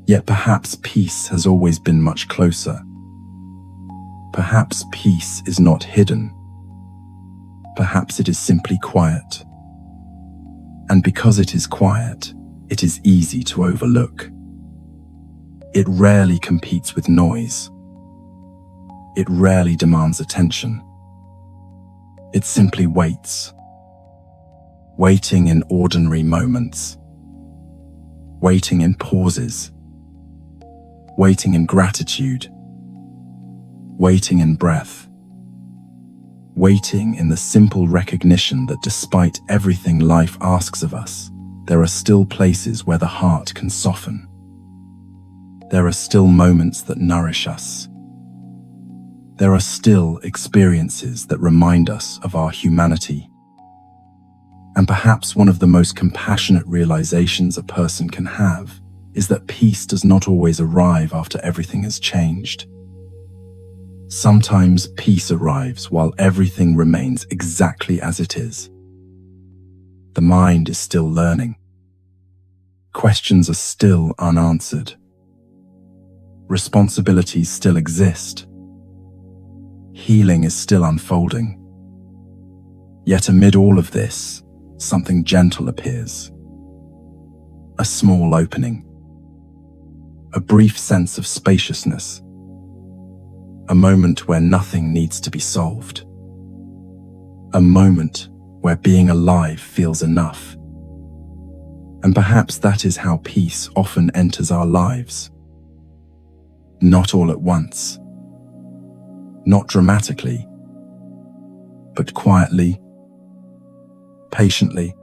Yet perhaps peace has always been much closer. Perhaps peace is not hidden. Perhaps it is simply quiet. And because it is quiet, it is easy to overlook. It rarely competes with noise. It rarely demands attention. It simply waits. Waiting in ordinary moments. Waiting in pauses. Waiting in gratitude. Waiting in breath. Waiting in the simple recognition that despite everything life asks of us, there are still places where the heart can soften. There are still moments that nourish us. There are still experiences that remind us of our humanity. And perhaps one of the most compassionate realizations a person can have is that peace does not always arrive after everything has changed. Sometimes peace arrives while everything remains exactly as it is. The mind is still learning. Questions are still unanswered. Responsibilities still exist. Healing is still unfolding. Yet amid all of this, something gentle appears. A small opening. A brief sense of spaciousness. A moment where nothing needs to be solved. A moment where being alive feels enough. And perhaps that is how peace often enters our lives. Not all at once. Not dramatically. But quietly. Patiently.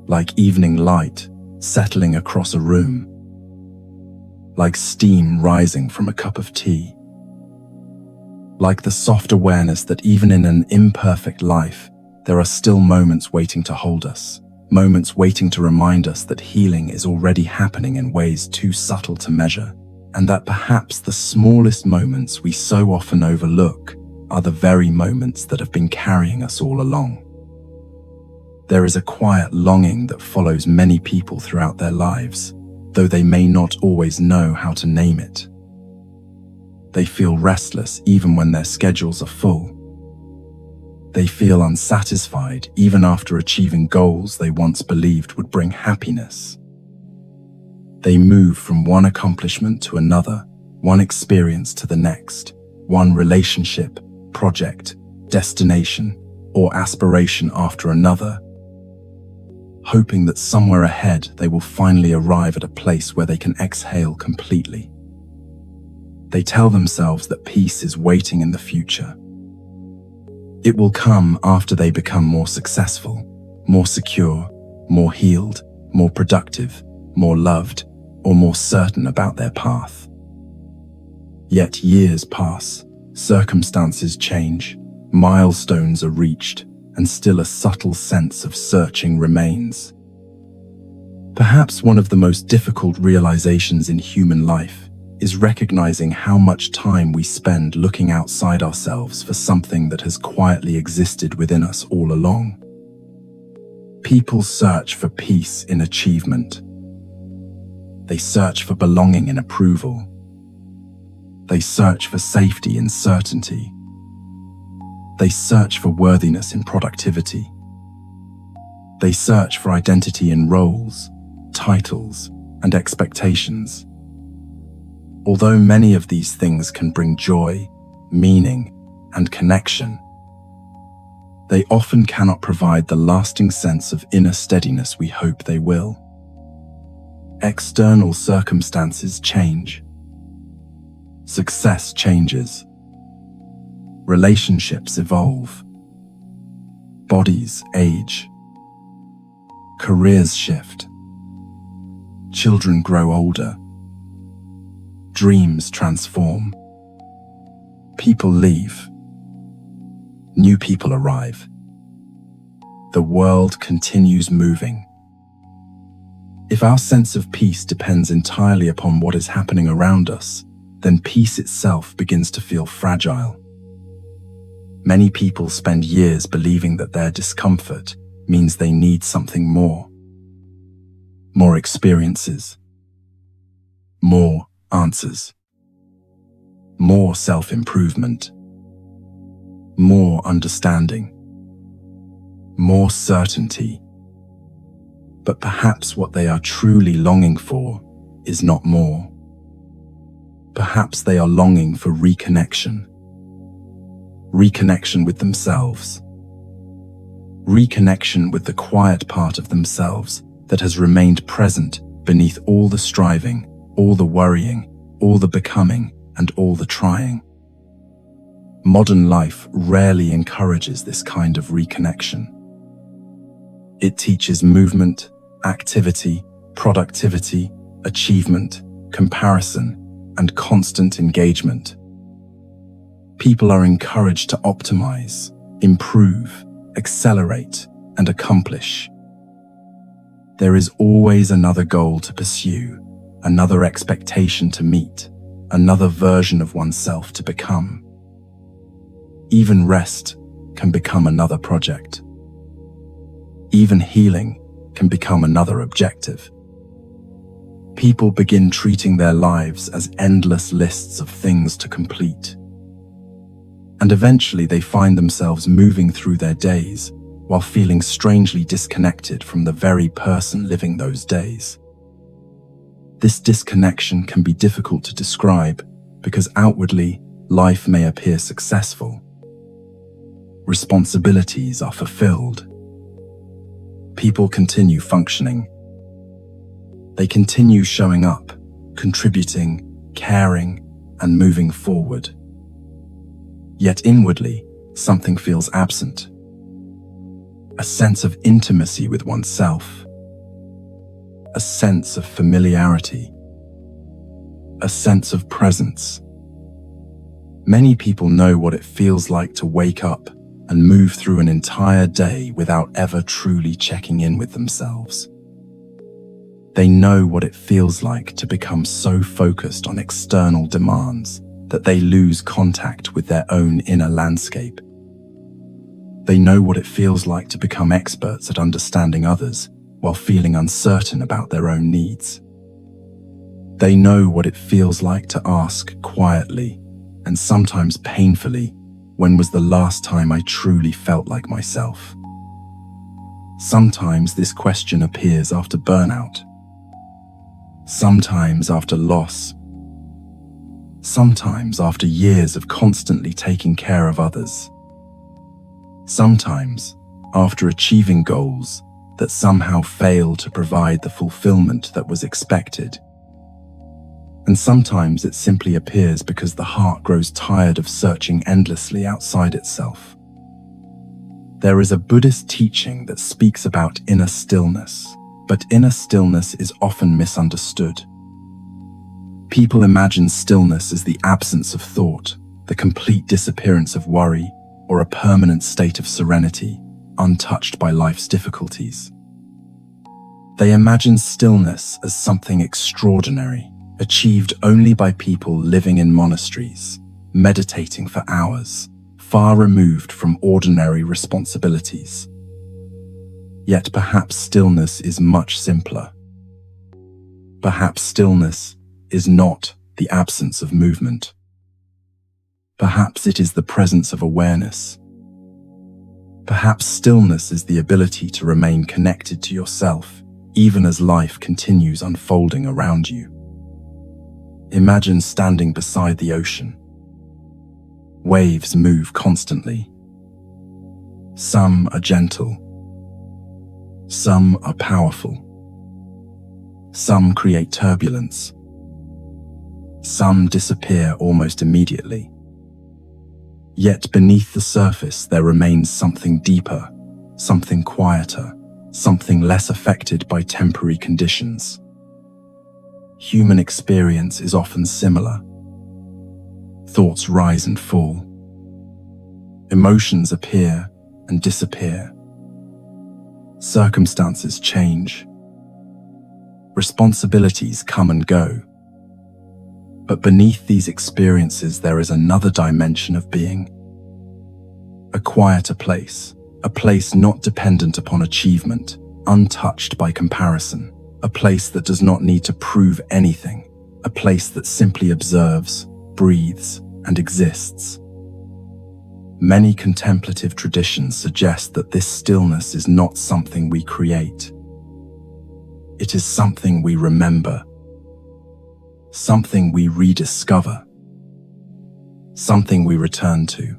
Like evening light settling across a room. Like steam rising from a cup of tea. Like the soft awareness that even in an imperfect life, there are still moments waiting to hold us, moments waiting to remind us that healing is already happening in ways too subtle to measure, and that perhaps the smallest moments we so often overlook are the very moments that have been carrying us all along. There is a quiet longing that follows many people throughout their lives, though they may not always know how to name it. They feel restless even when their schedules are full. They feel unsatisfied even after achieving goals they once believed would bring happiness. They move from one accomplishment to another, one experience to the next, one relationship, project, destination, or aspiration after another, hoping that somewhere ahead they will finally arrive at a place where they can exhale completely. They tell themselves that peace is waiting in the future. It will come after they become more successful, more secure, more healed, more productive, more loved, or more certain about their path. Yet years pass, circumstances change, milestones are reached, and still a subtle sense of searching remains. Perhaps one of the most difficult realizations in human life is recognizing how much time we spend looking outside ourselves for something that has quietly existed within us all along. People search for peace in achievement. They search for belonging in approval. They search for safety in certainty. They search for worthiness in productivity. They search for identity in roles, titles, and expectations. Although many of these things can bring joy, meaning, and connection, they often cannot provide the lasting sense of inner steadiness we hope they will. External circumstances change. Success changes. Relationships evolve. Bodies age. Careers shift. Children grow older. Dreams transform. People leave. New people arrive. The world continues moving. If our sense of peace depends entirely upon what is happening around us, then peace itself begins to feel fragile. Many people spend years believing that their discomfort means they need something more. More experiences. More answers. More self-improvement. More understanding. More certainty. But perhaps what they are truly longing for is not more. Perhaps they are longing for reconnection. Reconnection with themselves. Reconnection with the quiet part of themselves that has remained present beneath all the striving, all the worrying, all the becoming, and all the trying. Modern life rarely encourages this kind of reconnection. It teaches movement, activity, productivity, achievement, comparison, and constant engagement. People are encouraged to optimize, improve, accelerate, and accomplish. There is always another goal to pursue, another expectation to meet, another version of oneself to become. Even rest can become another project. Even healing can become another objective. People begin treating their lives as endless lists of things to complete. And eventually they find themselves moving through their days while feeling strangely disconnected from the very person living those days. This disconnection can be difficult to describe because outwardly, life may appear successful. Responsibilities are fulfilled. People continue functioning. They continue showing up, contributing, caring, and moving forward. Yet inwardly, something feels absent. A sense of intimacy with oneself. A sense of familiarity. A sense of presence. Many people know what it feels like to wake up and move through an entire day without ever truly checking in with themselves. They know what it feels like to become so focused on external demands that they lose contact with their own inner landscape. They know what it feels like to become experts at understanding others while feeling uncertain about their own needs. They know what it feels like to ask quietly, and sometimes painfully, when was the last time I truly felt like myself? Sometimes this question appears after burnout. Sometimes after loss. Sometimes after years of constantly taking care of others. Sometimes after achieving goals that somehow fail to provide the fulfillment that was expected. And sometimes it simply appears because the heart grows tired of searching endlessly outside itself. There is a Buddhist teaching that speaks about inner stillness, but inner stillness is often misunderstood. People imagine stillness as the absence of thought, the complete disappearance of worry, or a permanent state of serenity, untouched by life's difficulties. They imagine stillness as something extraordinary, achieved only by people living in monasteries, meditating for hours, far removed from ordinary responsibilities. Yet perhaps stillness is much simpler. Perhaps stillness is not the absence of movement. Perhaps it is the presence of awareness. Perhaps stillness is the ability to remain connected to yourself, even as life continues unfolding around you. Imagine standing beside the ocean. Waves move constantly. Some are gentle. Some are powerful. Some create turbulence. Some disappear almost immediately. Yet beneath the surface there remains something deeper, something quieter, something less affected by temporary conditions. Human experience is often similar. Thoughts rise and fall. Emotions appear and disappear. Circumstances change. Responsibilities come and go. But beneath these experiences there is another dimension of being. A quieter place, a place not dependent upon achievement, untouched by comparison, a place that does not need to prove anything, a place that simply observes, breathes, and exists. Many contemplative traditions suggest that this stillness is not something we create. It is something we remember, something we rediscover, something we return to.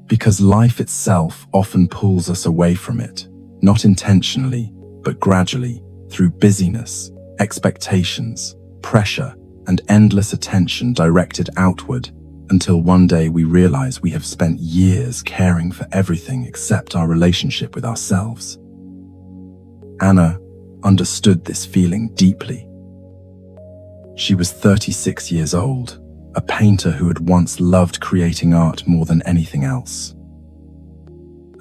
Because life itself often pulls us away from it, not intentionally, but gradually, through busyness, expectations, pressure, and endless attention directed outward, until one day we realize we have spent years caring for everything except our relationship with ourselves. Anna understood this feeling deeply. She was 36 years old, a painter who had once loved creating art more than anything else.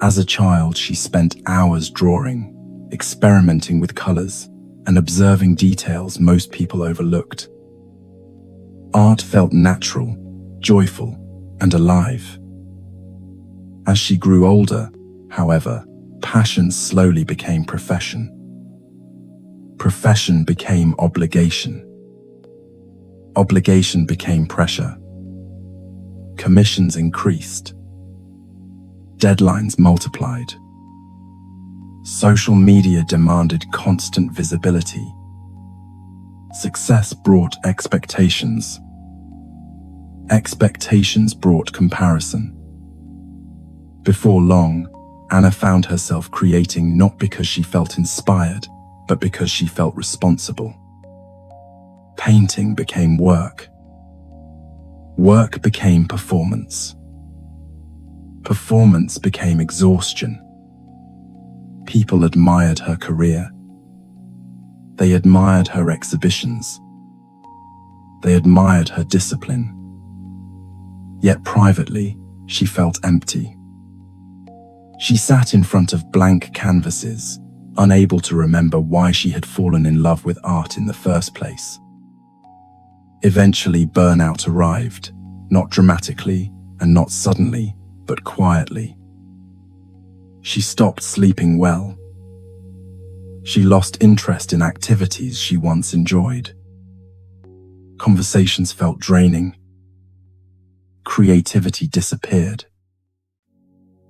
As a child, she spent hours drawing, experimenting with colors, and observing details most people overlooked. Art felt natural, joyful, and alive. As she grew older, however, passion slowly became profession. Profession became obligation. Obligation became pressure. Commissions increased. Deadlines multiplied. Social media demanded constant visibility. Success brought expectations. Expectations brought comparison. Before long, Anna found herself creating not because she felt inspired, but because she felt responsible. Painting became work. Work became performance. Performance became exhaustion. People admired her career. They admired her exhibitions. They admired her discipline. Yet privately, she felt empty. She sat in front of blank canvases, unable to remember why she had fallen in love with art in the first place. Eventually, burnout arrived, not dramatically and not suddenly, but quietly. She stopped sleeping well. She lost interest in activities she once enjoyed. Conversations felt draining. Creativity disappeared.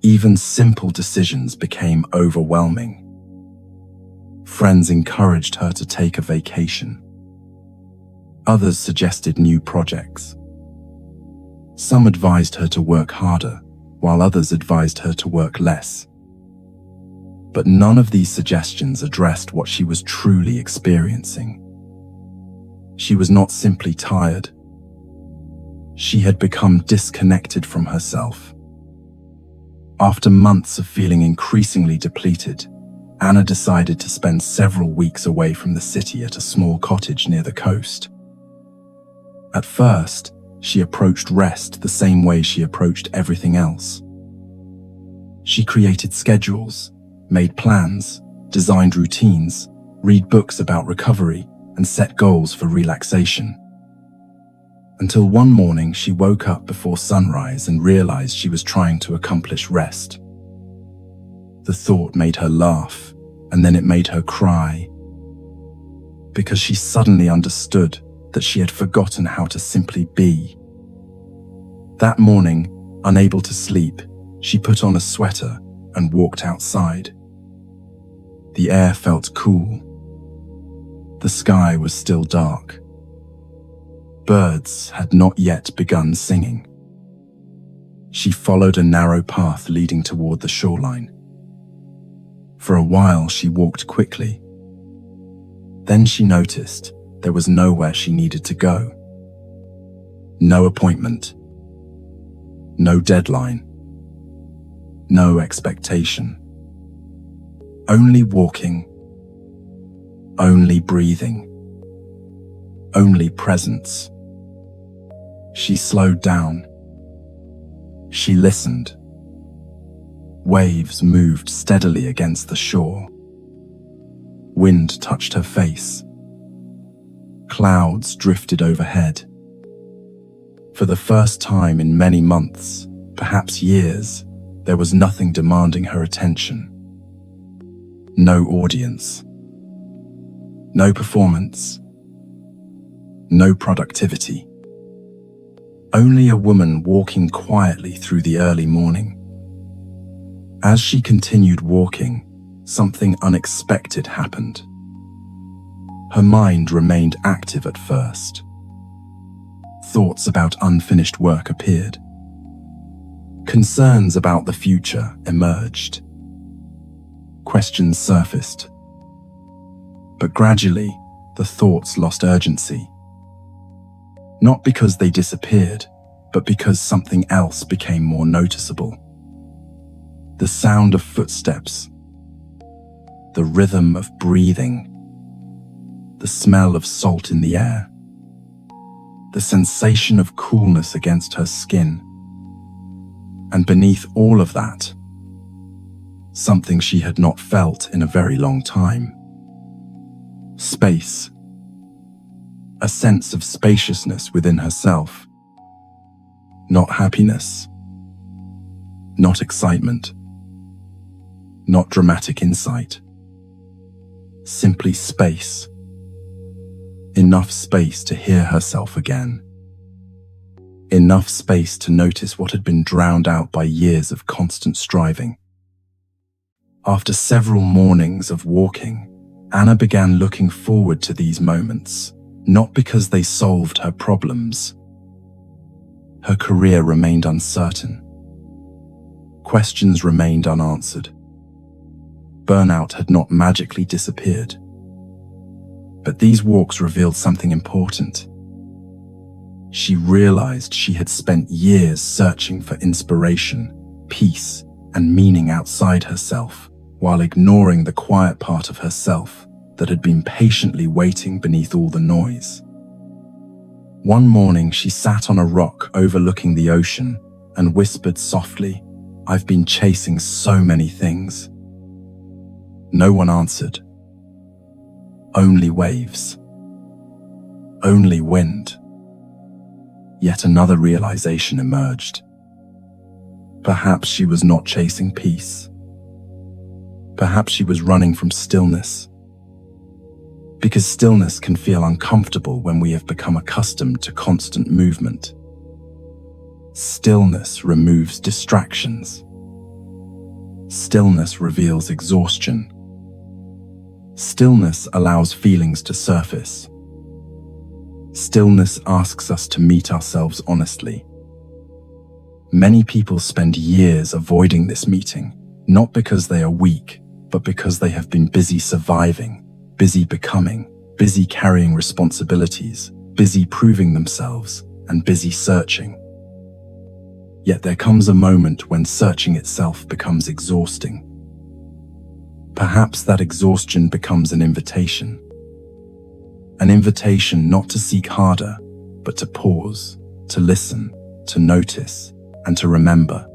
Even simple decisions became overwhelming. Friends encouraged her to take a vacation. Others suggested new projects. Some advised her to work harder, while others advised her to work less. But none of these suggestions addressed what she was truly experiencing. She was not simply tired. She had become disconnected from herself. After months of feeling increasingly depleted, Anna decided to spend several weeks away from the city at a small cottage near the coast. At first, she approached rest the same way she approached everything else. She created schedules, made plans, designed routines, read books about recovery, and set goals for relaxation. Until one morning she woke up before sunrise and realized she was trying to accomplish rest. The thought made her laugh, and then it made her cry, because she suddenly understood that she had forgotten how to simply be. That morning, unable to sleep, she put on a sweater and walked outside. The air felt cool. The sky was still dark. Birds had not yet begun singing. She followed a narrow path leading toward the shoreline. For a while she walked quickly. Then she noticed there was nowhere she needed to go. No appointment. No deadline. No expectation. Only walking. Only breathing. Only presence. She slowed down. She listened. Waves moved steadily against the shore. Wind touched her face. Clouds drifted overhead. For the first time in many months, perhaps years, there was nothing demanding her attention. No audience. No performance. No productivity. Only a woman walking quietly through the early morning. As she continued walking, something unexpected happened. Her mind remained active at first. Thoughts about unfinished work appeared. Concerns about the future emerged. Questions surfaced. But gradually, the thoughts lost urgency. Not because they disappeared, but because something else became more noticeable. The sound of footsteps, the rhythm of breathing, the smell of salt in the air, the sensation of coolness against her skin. And beneath all of that, something she had not felt in a very long time. Space. A sense of spaciousness within herself. Not happiness. Not excitement. Not dramatic insight. Simply space. Enough space to hear herself again. Enough space to notice what had been drowned out by years of constant striving. After several mornings of walking, Anna began looking forward to these moments, not because they solved her problems. Her career remained uncertain. Questions remained unanswered. Burnout had not magically disappeared. But these walks revealed something important. She realized she had spent years searching for inspiration, peace, and meaning outside herself, while ignoring the quiet part of herself that had been patiently waiting beneath all the noise. One morning she sat on a rock overlooking the ocean and whispered softly, "I've been chasing so many things." No one answered. Only waves. Only wind. Yet another realization emerged. Perhaps she was not chasing peace. Perhaps she was running from stillness. Because stillness can feel uncomfortable when we have become accustomed to constant movement. Stillness removes distractions. Stillness reveals exhaustion. Stillness allows feelings to surface. Stillness asks us to meet ourselves honestly. Many people spend years avoiding this meeting, not because they are weak, but because they have been busy surviving, busy becoming, busy carrying responsibilities, busy proving themselves, and busy searching. Yet there comes a moment when searching itself becomes exhausting. Perhaps that exhaustion becomes an invitation. An invitation not to seek harder, but to pause, to listen, to notice, and to remember.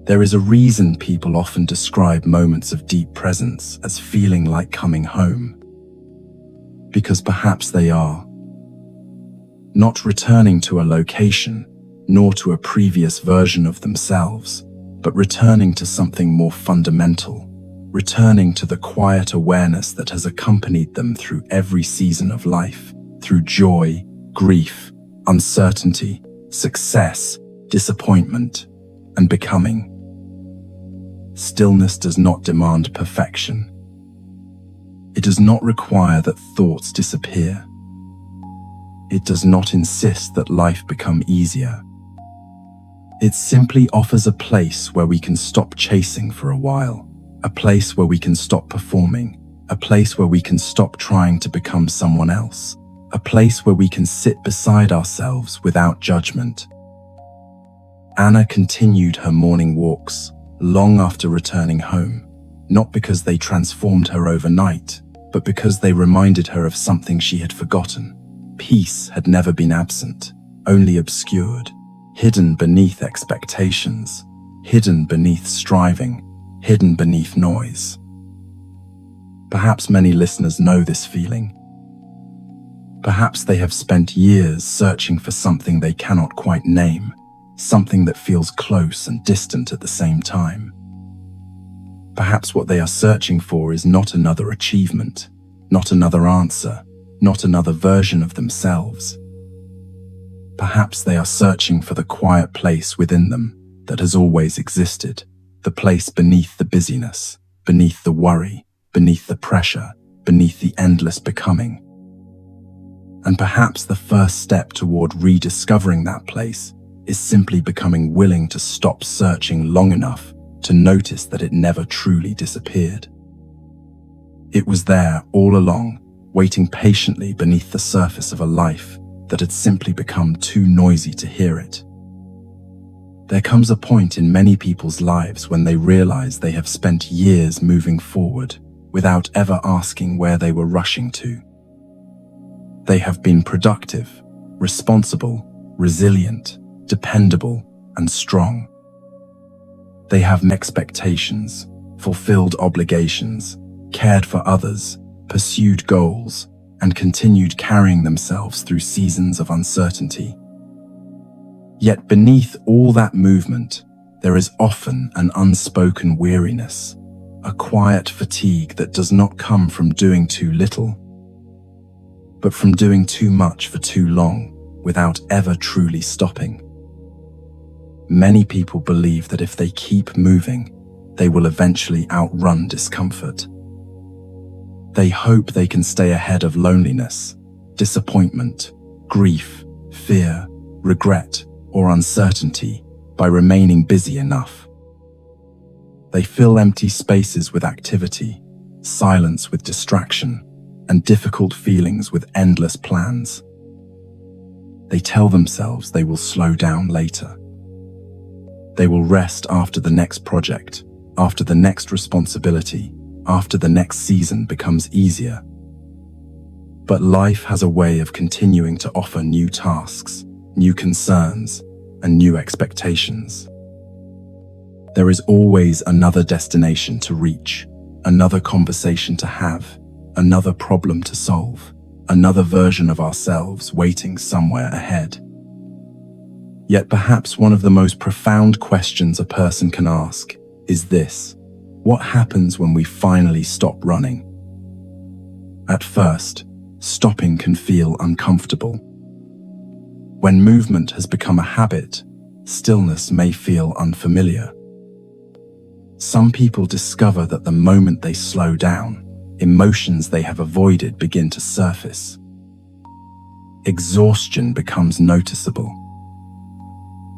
There is a reason people often describe moments of deep presence as feeling like coming home. Because perhaps they are. Not returning to a location, nor to a previous version of themselves, but returning to something more fundamental, returning to the quiet awareness that has accompanied them through every season of life, through joy, grief, uncertainty, success, disappointment, and becoming. Stillness does not demand perfection. It does not require that thoughts disappear. It does not insist that life become easier. It simply offers a place where we can stop chasing for a while, a place where we can stop performing, a place where we can stop trying to become someone else, a place where we can sit beside ourselves without judgment. Anna continued her morning walks long after returning home, not because they transformed her overnight, but because they reminded her of something she had forgotten. Peace had never been absent, only obscured, hidden beneath expectations, hidden beneath striving, hidden beneath noise. Perhaps many listeners know this feeling. Perhaps they have spent years searching for something they cannot quite name, something that feels close and distant at the same time. Perhaps what they are searching for is not another achievement, not another answer, not another version of themselves. Perhaps they are searching for the quiet place within them that has always existed, the place beneath the busyness, beneath the worry, beneath the pressure, beneath the endless becoming. And perhaps the first step toward rediscovering that place is simply becoming willing to stop searching long enough to notice that it never truly disappeared. It was there all along, waiting patiently beneath the surface of a life that had simply become too noisy to hear it. There comes a point in many people's lives when they realize they have spent years moving forward without ever asking where they were rushing to. They have been productive, responsible, resilient, dependable, and strong. They have met expectations, fulfilled obligations, cared for others, pursued goals, and continued carrying themselves through seasons of uncertainty. Yet beneath all that movement, there is often an unspoken weariness, a quiet fatigue that does not come from doing too little, but from doing too much for too long without ever truly stopping. Many people believe that if they keep moving, they will eventually outrun discomfort. They hope they can stay ahead of loneliness, disappointment, grief, fear, regret, or uncertainty by remaining busy enough. They fill empty spaces with activity, silence with distraction, and difficult feelings with endless plans. They tell themselves they will slow down later. They will rest after the next project, after the next responsibility, after the next season becomes easier. But life has a way of continuing to offer new tasks, new concerns, and new expectations. There is always another destination to reach, another conversation to have, another problem to solve, another version of ourselves waiting somewhere ahead. Yet perhaps one of the most profound questions a person can ask is this: what happens when we finally stop running? At first, stopping can feel uncomfortable. When movement has become a habit, stillness may feel unfamiliar. Some people discover that the moment they slow down, emotions they have avoided begin to surface. Exhaustion becomes noticeable.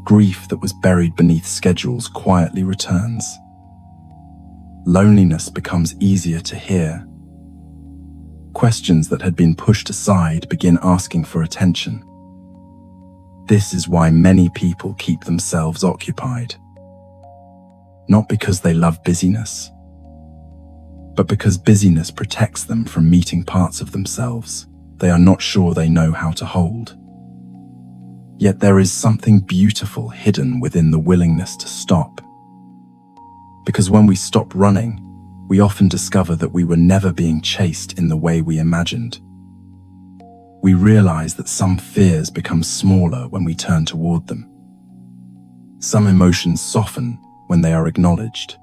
Grief that was buried beneath schedules quietly returns. Loneliness becomes easier to hear. Questions that had been pushed aside begin asking for attention. This is why many people keep themselves occupied. Not because they love busyness, but because busyness protects them from meeting parts of themselves they are not sure they know how to hold. Yet there is something beautiful hidden within the willingness to stop. Because when we stop running, we often discover that we were never being chased in the way we imagined. We realize that some fears become smaller when we turn toward them. Some emotions soften when they are acknowledged.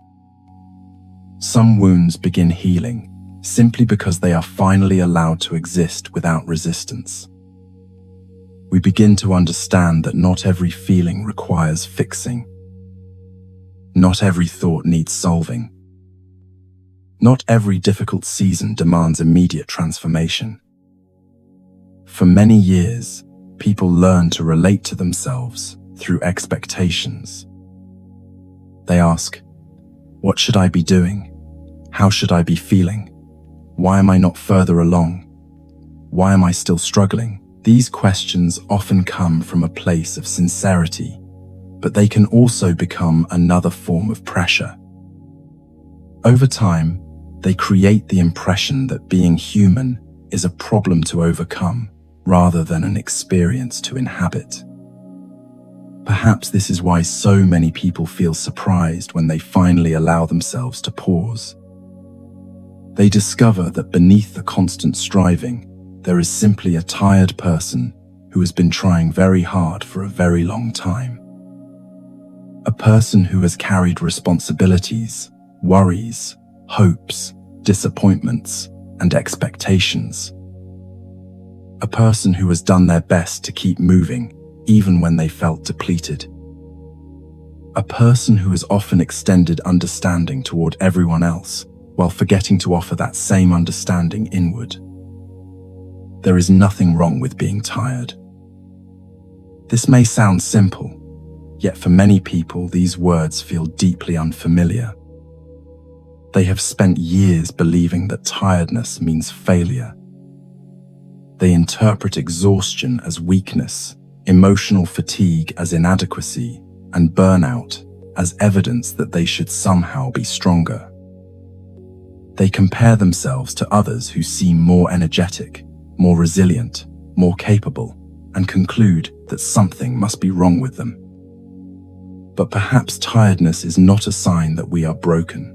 Some wounds begin healing simply because they are finally allowed to exist without resistance. We begin to understand that not every feeling requires fixing. Not every thought needs solving. Not every difficult season demands immediate transformation. For many years, people learn to relate to themselves through expectations. They ask, what should I be doing? How should I be feeling? Why am I not further along? Why am I still struggling? These questions often come from a place of sincerity, but they can also become another form of pressure. Over time, they create the impression that being human is a problem to overcome rather than an experience to inhabit. Perhaps this is why so many people feel surprised when they finally allow themselves to pause. They discover that beneath the constant striving, there is simply a tired person who has been trying very hard for a very long time. A person who has carried responsibilities, worries, hopes, disappointments, and expectations. A person who has done their best to keep moving, even when they felt depleted. A person who has often extended understanding toward everyone else, while forgetting to offer that same understanding inward. There is nothing wrong with being tired. This may sound simple, yet for many people these words feel deeply unfamiliar. They have spent years believing that tiredness means failure. They interpret exhaustion as weakness, emotional fatigue as inadequacy, and burnout as evidence that they should somehow be stronger. They compare themselves to others who seem more energetic, more resilient, more capable, and conclude that something must be wrong with them. But perhaps tiredness is not a sign that we are broken.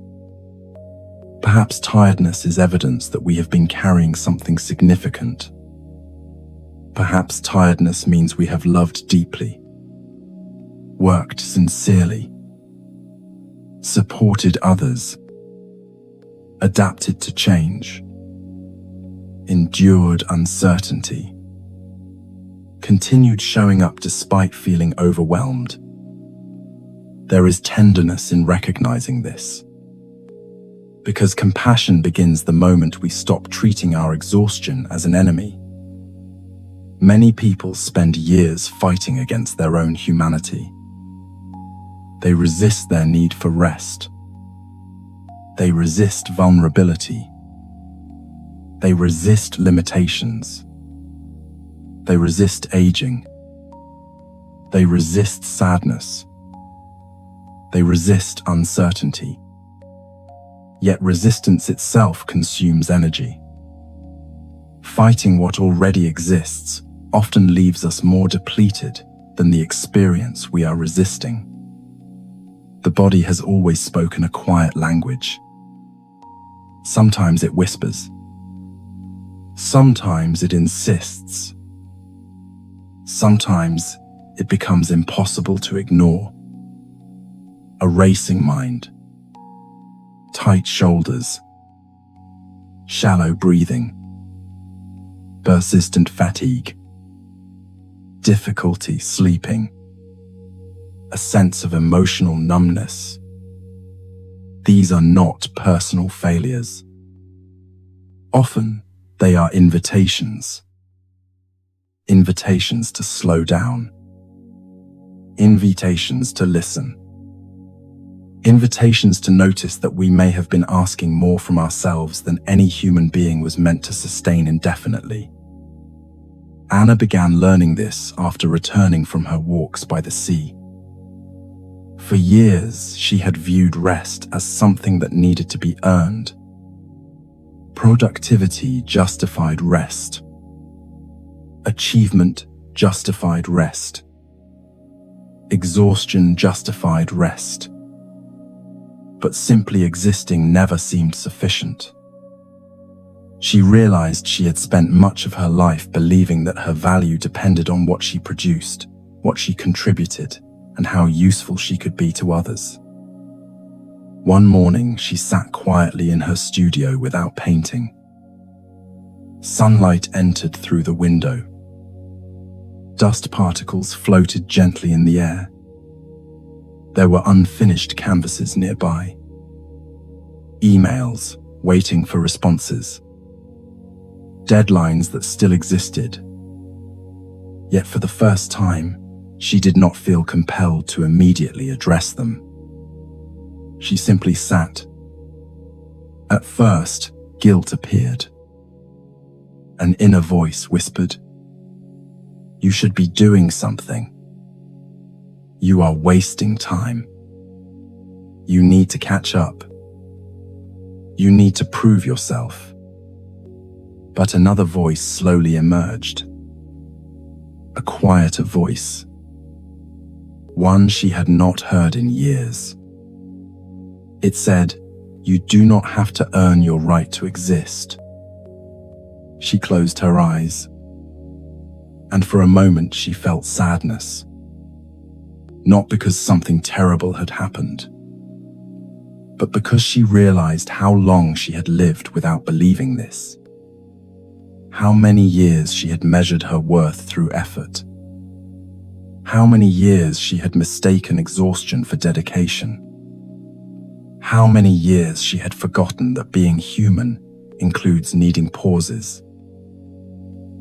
Perhaps tiredness is evidence that we have been carrying something significant. Perhaps tiredness means we have loved deeply, worked sincerely, supported others, adapted to change, endured uncertainty, continued showing up despite feeling overwhelmed. There is tenderness in recognizing this, because compassion begins the moment we stop treating our exhaustion as an enemy. Many people spend years fighting against their own humanity. They resist their need for rest. They resist vulnerability. They resist limitations. They resist aging. They resist sadness. They resist uncertainty. Yet resistance itself consumes energy. Fighting what already exists often leaves us more depleted than the experience we are resisting. The body has always spoken a quiet language. Sometimes it whispers. Sometimes it insists. Sometimes it becomes impossible to ignore. A racing mind, tight shoulders, shallow breathing, persistent fatigue, difficulty sleeping, a sense of emotional numbness. These are not personal failures. Often, they are invitations. Invitations to slow down. Invitations to listen. Invitations to notice that we may have been asking more from ourselves than any human being was meant to sustain indefinitely. Anna began learning this after returning from her walks by the sea. For years, she had viewed rest as something that needed to be earned. Productivity justified rest. Achievement justified rest. Exhaustion justified rest. But simply existing never seemed sufficient. She realized she had spent much of her life believing that her value depended on what she produced, what she contributed, and how useful she could be to others. One morning, she sat quietly in her studio without painting. Sunlight entered through the window. Dust particles floated gently in the air. There were unfinished canvases nearby. Emails waiting for responses. Deadlines that still existed. Yet for the first time, she did not feel compelled to immediately address them. She simply sat. At first, guilt appeared. An inner voice whispered, "You should be doing something. You are wasting time. You need to catch up. You need to prove yourself." But another voice slowly emerged. A quieter voice. One she had not heard in years. It said, "You do not have to earn your right to exist." She closed her eyes, and for a moment she felt sadness. Not because something terrible had happened, but because she realized how long she had lived without believing this. How many years she had measured her worth through effort. How many years she had mistaken exhaustion for dedication. How many years she had forgotten that being human includes needing pauses,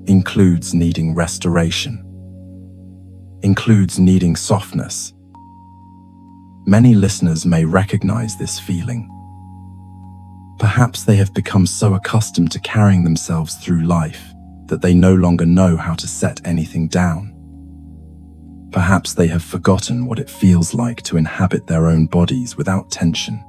includes needing restoration, includes needing softness. Many listeners may recognize this feeling. Perhaps they have become so accustomed to carrying themselves through life that they no longer know how to set anything down. Perhaps they have forgotten what it feels like to inhabit their own bodies without tension.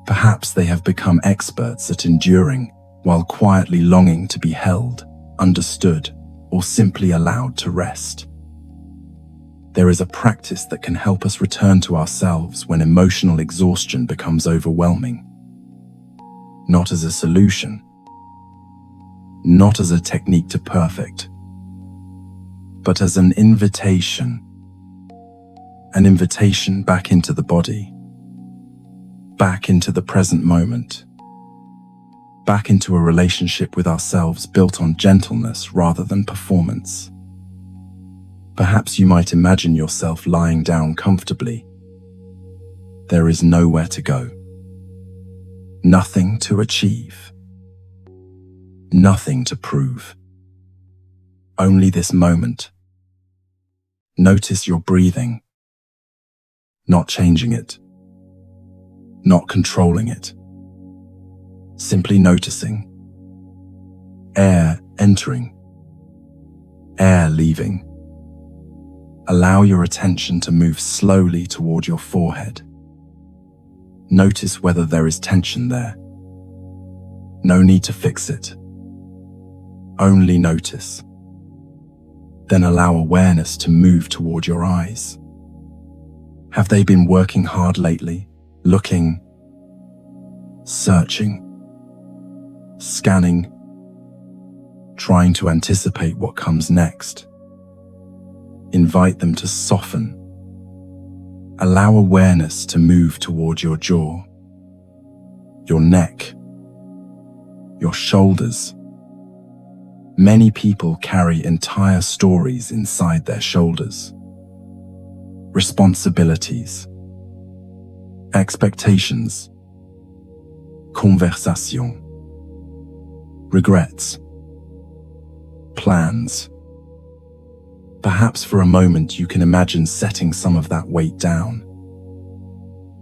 Perhaps they have become experts at enduring while quietly longing to be held, understood, or simply allowed to rest. There is a practice that can help us return to ourselves when emotional exhaustion becomes overwhelming. Not as a solution, not as a technique to perfect, but as an invitation back into the body, back into the present moment, back into a relationship with ourselves built on gentleness rather than performance. Perhaps you might imagine yourself lying down comfortably. There is nowhere to go. Nothing to achieve. Nothing to prove. Only this moment. Notice your breathing. Not changing it. Not controlling it. Simply noticing. Air entering. Air leaving. Allow your attention to move slowly toward your forehead. Notice whether there is tension there. No need to fix it. Only notice. Then allow awareness to move toward your eyes. Have they been working hard lately? Looking, searching, scanning, trying to anticipate what comes next? Invite them to soften. Allow awareness to move toward your jaw, your neck, your shoulders. Many people carry entire stories inside their shoulders. Responsibilities, expectations, conversation, regrets, plans. Perhaps for a moment you can imagine setting some of that weight down.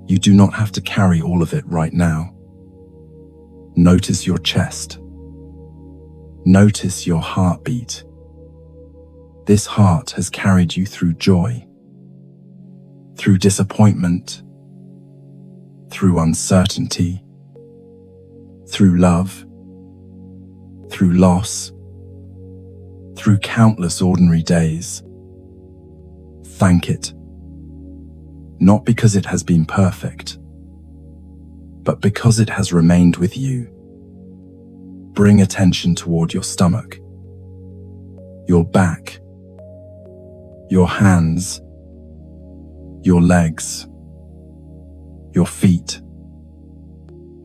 You do not have to carry all of it right now. Notice your chest. Notice your heartbeat. This heart has carried you through joy, through disappointment, through uncertainty, through love, through loss, through countless ordinary days. Thank it. Not because it has been perfect, but because it has remained with you. Bring attention toward your stomach, your back, your hands, your legs, your feet.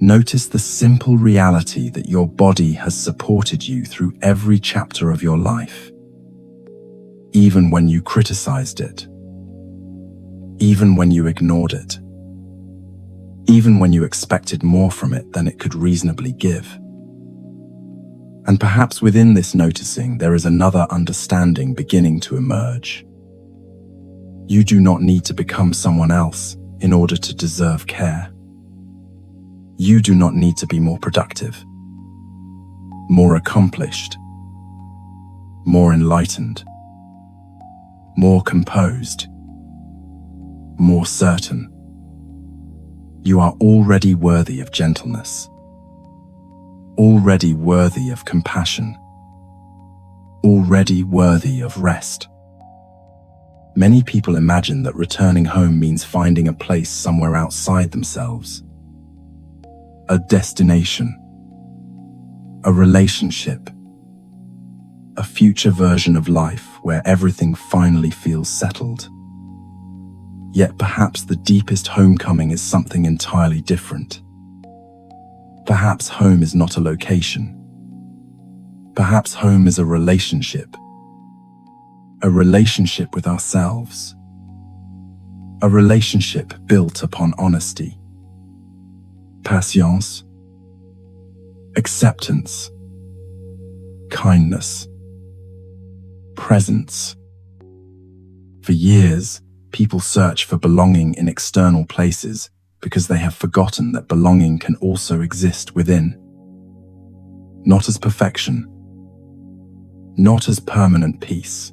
Notice the simple reality that your body has supported you through every chapter of your life, even when you criticized it, even when you ignored it, even when you expected more from it than it could reasonably give. And perhaps within this noticing, there is another understanding beginning to emerge. You do not need to become someone else in order to deserve care. You do not need to be more productive, more accomplished, more enlightened, more composed, more certain. You are already worthy of gentleness, already worthy of compassion, already worthy of rest. Many people imagine that returning home means finding a place somewhere outside themselves. A destination, a relationship, a future version of life where everything finally feels settled. Yet perhaps the deepest homecoming is something entirely different. Perhaps home is not a location. Perhaps home is a relationship with ourselves, a relationship built upon honesty, patience, acceptance, kindness, presence. For years, people search for belonging in external places because they have forgotten that belonging can also exist within. Not as perfection, not as permanent peace,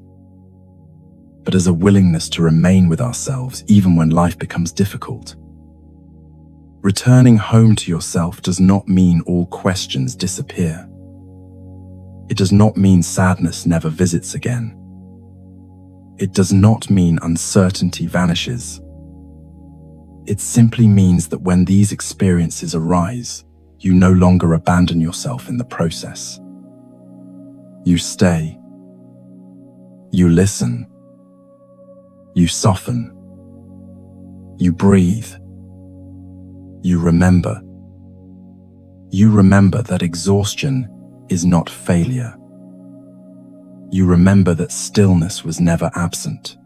but as a willingness to remain with ourselves even when life becomes difficult. Returning home to yourself does not mean all questions disappear. It does not mean sadness never visits again. It does not mean uncertainty vanishes. It simply means that when these experiences arise, you no longer abandon yourself in the process. You stay. You listen. You soften. You breathe. You remember. You remember that exhaustion is not failure. You remember that stillness was never absent.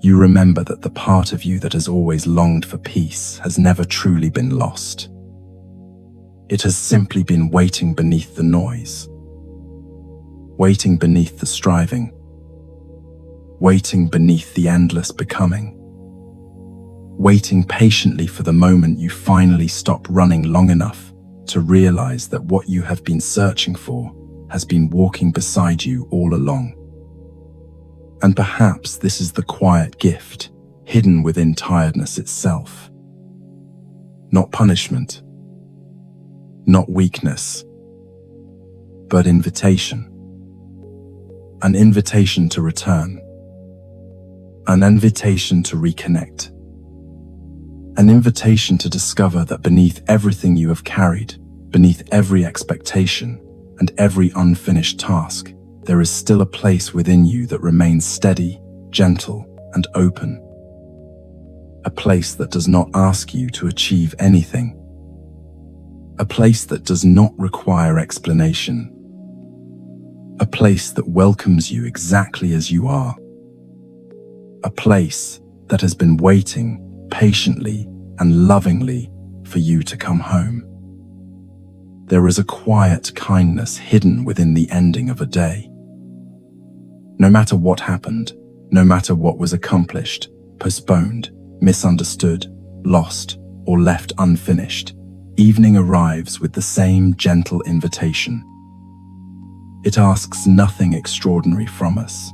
You remember that the part of you that has always longed for peace has never truly been lost. It has simply been waiting beneath the noise, waiting beneath the striving, waiting beneath the endless becoming, waiting patiently for the moment you finally stop running long enough to realize that what you have been searching for has been walking beside you all along. And perhaps this is the quiet gift hidden within tiredness itself. Not punishment, not weakness, but invitation. An invitation to return, an invitation to reconnect, an invitation to discover that beneath everything you have carried, beneath every expectation and every unfinished task, there is still a place within you that remains steady, gentle, and open. A place that does not ask you to achieve anything. A place that does not require explanation. A place that welcomes you exactly as you are. A place that has been waiting patiently and lovingly for you to come home. There is a quiet kindness hidden within the ending of a day. No matter what happened, no matter what was accomplished, postponed, misunderstood, lost, or left unfinished, evening arrives with the same gentle invitation. It asks nothing extraordinary from us.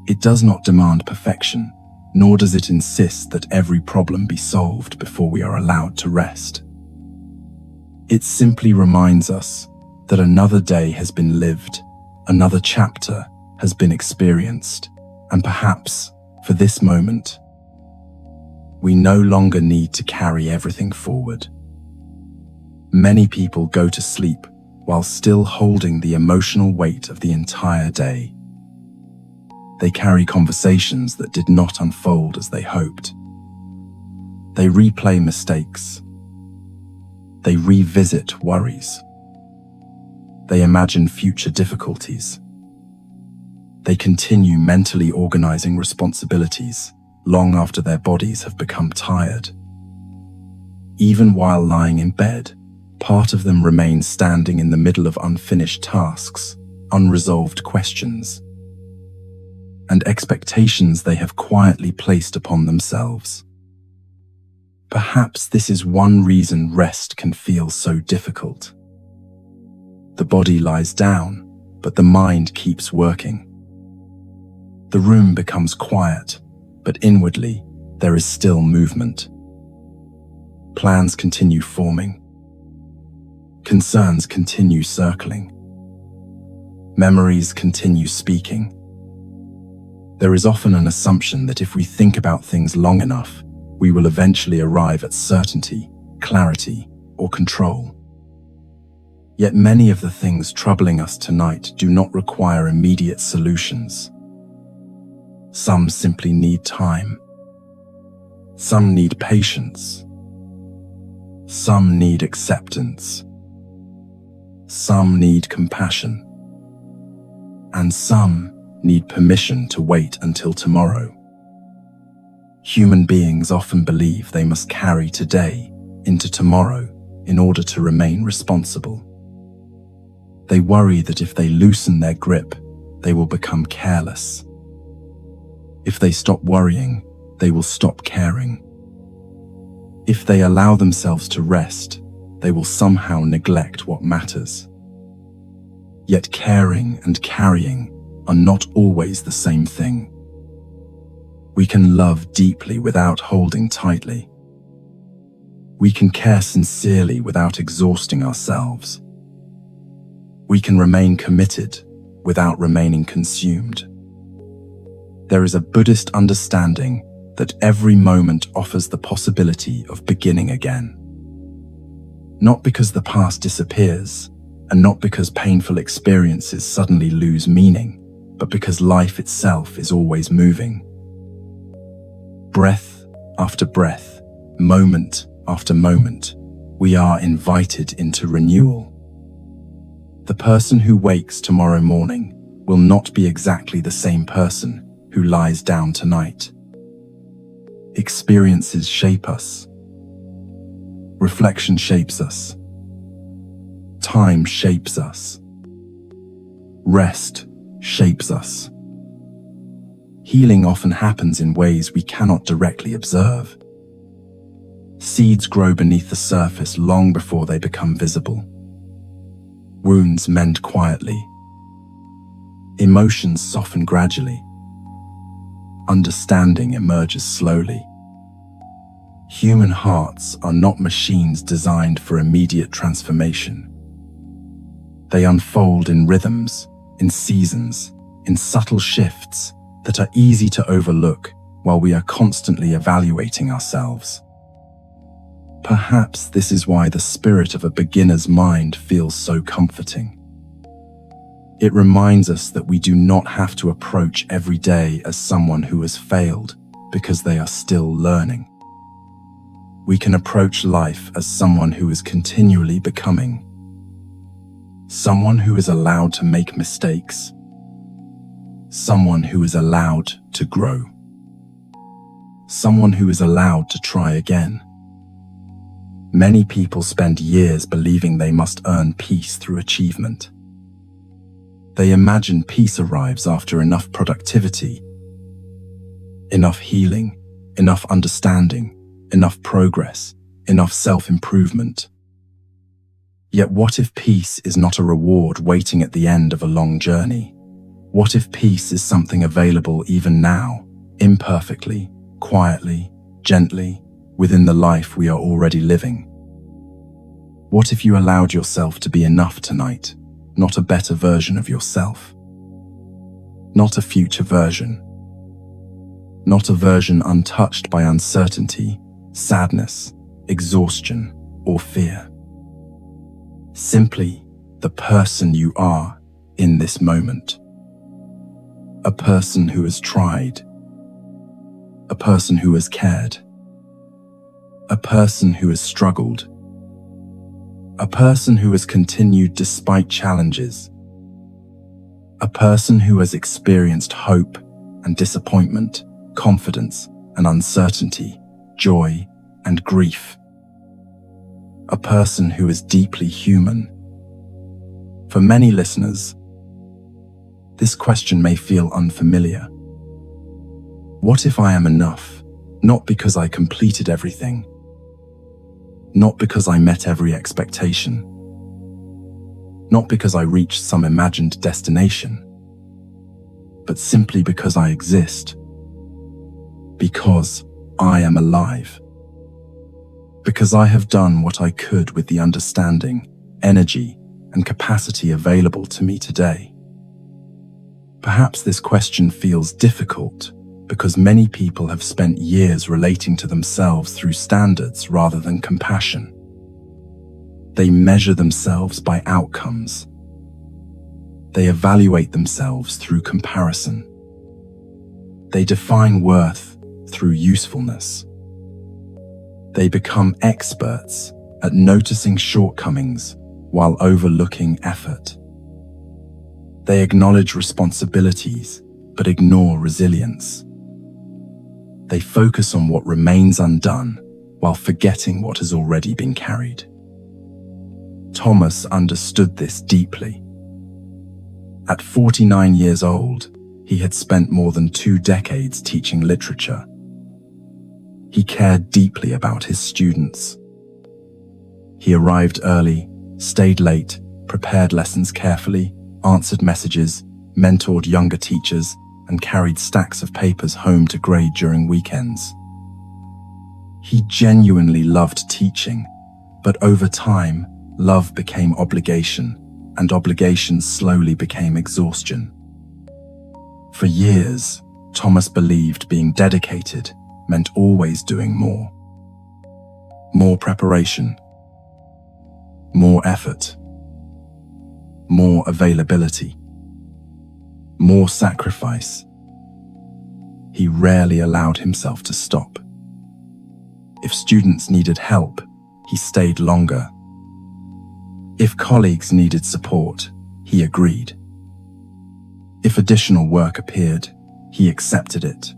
It does not demand perfection, nor does it insist that every problem be solved before we are allowed to rest. It simply reminds us that another day has been lived, another chapter has been experienced, And perhaps, for this moment, we no longer need to carry everything forward. Many people go to sleep while still holding the emotional weight of the entire day. They carry conversations that did not unfold as they hoped. They replay mistakes. They revisit worries. They imagine future difficulties. They continue mentally organizing responsibilities long after their bodies have become tired. Even while lying in bed, part of them remains standing in the middle of unfinished tasks, unresolved questions, and expectations they have quietly placed upon themselves. Perhaps this is one reason rest can feel so difficult. The body lies down, but the mind keeps working. The room becomes quiet, but inwardly, there is still movement. Plans continue forming. Concerns continue circling. Memories continue speaking. There is often an assumption that if we think about things long enough, we will eventually arrive at certainty, clarity, or control. Yet many of the things troubling us tonight do not require immediate solutions. Some simply need time. Some need patience. Some need acceptance. Some need compassion. And some need permission to wait until tomorrow. Human beings often believe they must carry today into tomorrow in order to remain responsible. They worry that if they loosen their grip, they will become careless. If they stop worrying, they will stop caring. If they allow themselves to rest, they will somehow neglect what matters. Yet caring and carrying are not always the same thing. We can love deeply without holding tightly. We can care sincerely without exhausting ourselves. We can remain committed without remaining consumed. There is a Buddhist understanding that every moment offers the possibility of beginning again. Not because the past disappears, and not because painful experiences suddenly lose meaning, but because life itself is always moving. Breath after breath, moment after moment, we are invited into renewal. The person who wakes tomorrow morning will not be exactly the same person who lies down tonight. Experiences shape us. Reflection shapes us. Time shapes us. Rest shapes us. Healing often happens in ways we cannot directly observe. Seeds grow beneath the surface long before they become visible. Wounds mend quietly. Emotions soften gradually. Understanding emerges slowly. Human hearts are not machines designed for immediate transformation. They unfold in rhythms, in seasons, in subtle shifts that are easy to overlook while we are constantly evaluating ourselves. Perhaps this is why the spirit of a beginner's mind feels so comforting. It reminds us that we do not have to approach every day as someone who has failed because they are still learning. We can approach life as someone who is continually becoming. Someone who is allowed to make mistakes. Someone who is allowed to grow. Someone who is allowed to try again. Many people spend years believing they must earn peace through achievement. They imagine peace arrives after enough productivity, enough healing, enough understanding, enough progress, enough self-improvement. Yet what if peace is not a reward waiting at the end of a long journey? What if peace is something available even now, imperfectly, quietly, gently, within the life we are already living? What if you allowed yourself to be enough tonight, not a better version of yourself? Not a future version, not a version untouched by uncertainty, sadness, exhaustion, or fear. Simply the person you are in this moment. A person who has tried. A person who has cared. A person who has struggled. A person who has continued despite challenges. A person who has experienced hope and disappointment, confidence and uncertainty, joy and grief. A person who is deeply human. For many listeners, this question may feel unfamiliar. What if I am enough, not because I completed everything, not because I met every expectation, not because I reached some imagined destination, but simply because I exist, because I am alive, because I have done what I could with the understanding, energy, and capacity available to me today. Perhaps this question feels difficult because many people have spent years relating to themselves through standards rather than compassion. They measure themselves by outcomes. They evaluate themselves through comparison. They define worth through usefulness. They become experts at noticing shortcomings while overlooking effort. They acknowledge responsibilities but ignore resilience. They focus on what remains undone while forgetting what has already been carried. Thomas understood this deeply. At 49 years old, he had spent more than 2 decades teaching literature. He cared deeply about his students. He arrived early, stayed late, prepared lessons carefully, answered messages, mentored younger teachers, and carried stacks of papers home to grade during weekends. He genuinely loved teaching, but over time, love became obligation, and obligation slowly became exhaustion. For years, Thomas believed being dedicated meant always doing more. More preparation, more effort, more availability, more sacrifice. He rarely allowed himself to stop. If students needed help, he stayed longer. If colleagues needed support, he agreed. If additional work appeared, he accepted it.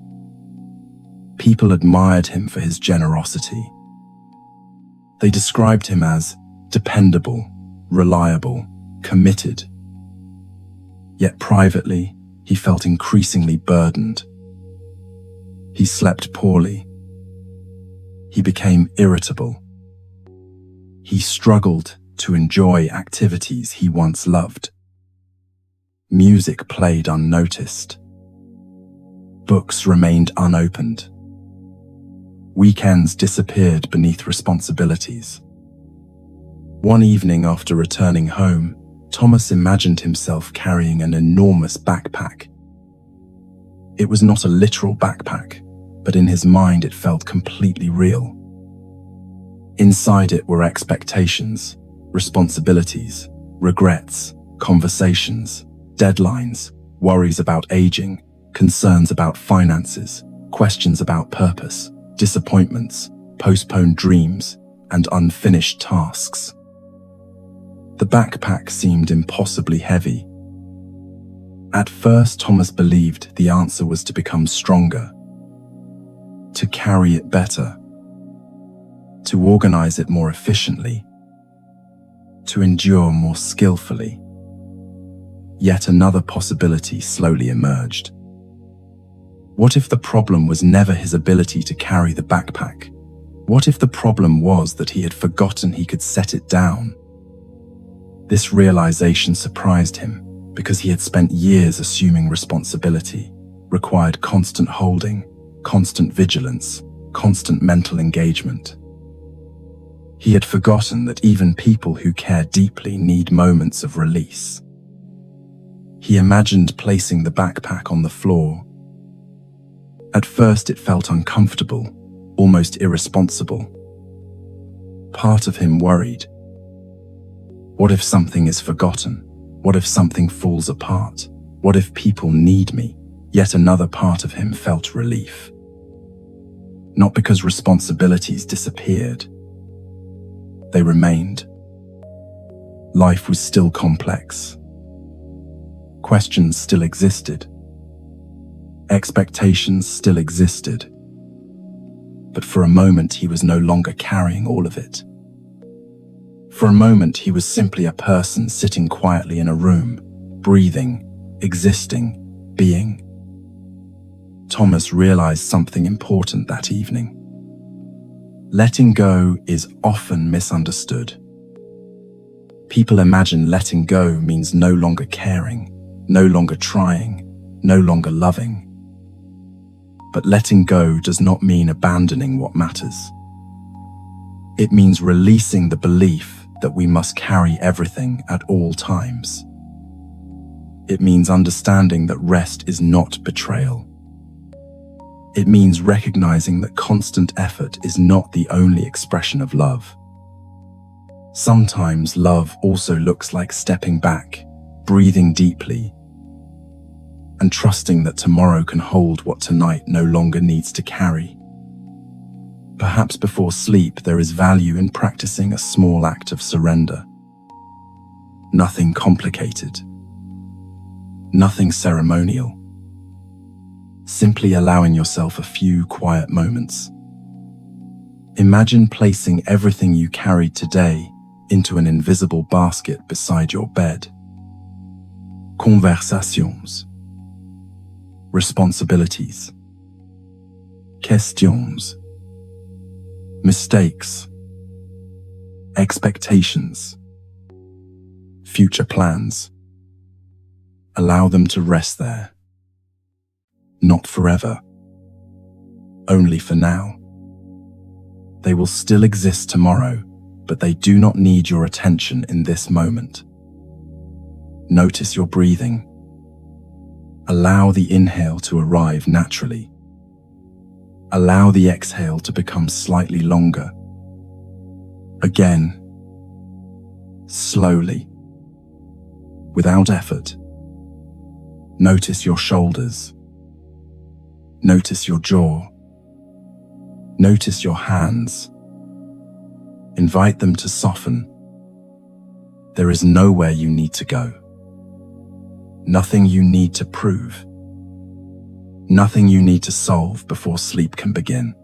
People admired him for his generosity. They described him as dependable, reliable, committed. Yet privately, he felt increasingly burdened. He slept poorly. He became irritable. He struggled to enjoy activities he once loved. Music played unnoticed. Books remained unopened. Weekends disappeared beneath responsibilities. One evening after returning home, Thomas imagined himself carrying an enormous backpack. It was not a literal backpack, but in his mind it felt completely real. Inside it were expectations, responsibilities, regrets, conversations, deadlines, worries about aging, concerns about finances, questions about purpose, disappointments, postponed dreams, and unfinished tasks. The backpack seemed impossibly heavy. At first, Thomas believed the answer was to become stronger, to carry it better, to organize it more efficiently, to endure more skillfully. Yet another possibility slowly emerged. What if the problem was never his ability to carry the backpack? What if the problem was that he had forgotten he could set it down? This realization surprised him because he had spent years assuming responsibility, required constant holding, constant vigilance, constant mental engagement. He had forgotten that even people who care deeply need moments of release. He imagined placing the backpack on the floor, At first it felt uncomfortable, almost irresponsible. Part of him worried. What if something is forgotten? What if something falls apart? What if people need me? Yet another part of him felt relief. Not because responsibilities disappeared. They remained. Life was still complex. Questions still existed. Expectations still existed. But for a moment he was no longer carrying all of it. For a moment he was simply a person sitting quietly in a room, breathing, existing, being. Thomas realized something important that evening. Letting go is often misunderstood. People imagine letting go means no longer caring, no longer trying, no longer loving. But letting go does not mean abandoning what matters. It means releasing the belief that we must carry everything at all times. It means understanding that rest is not betrayal. It means recognizing that constant effort is not the only expression of love. Sometimes love also looks like stepping back, breathing deeply, and trusting that tomorrow can hold what tonight no longer needs to carry. Perhaps before sleep there is value in practicing a small act of surrender. Nothing complicated. Nothing ceremonial. Simply allowing yourself a few quiet moments. Imagine placing everything you carried today into an invisible basket beside your bed. Conversations. Responsibilities. Questions. Mistakes. Expectations. Future plans. Allow them to rest there. Not forever. Only for now. They will still exist tomorrow, but they do not need your attention in this moment. Notice your breathing. Allow the inhale to arrive naturally. Allow the exhale to become slightly longer. Again. Slowly. Without effort. Notice your shoulders. Notice your jaw. Notice your hands. Invite them to soften. There is nowhere you need to go. Nothing you need to prove. Nothing you need to solve before sleep can begin.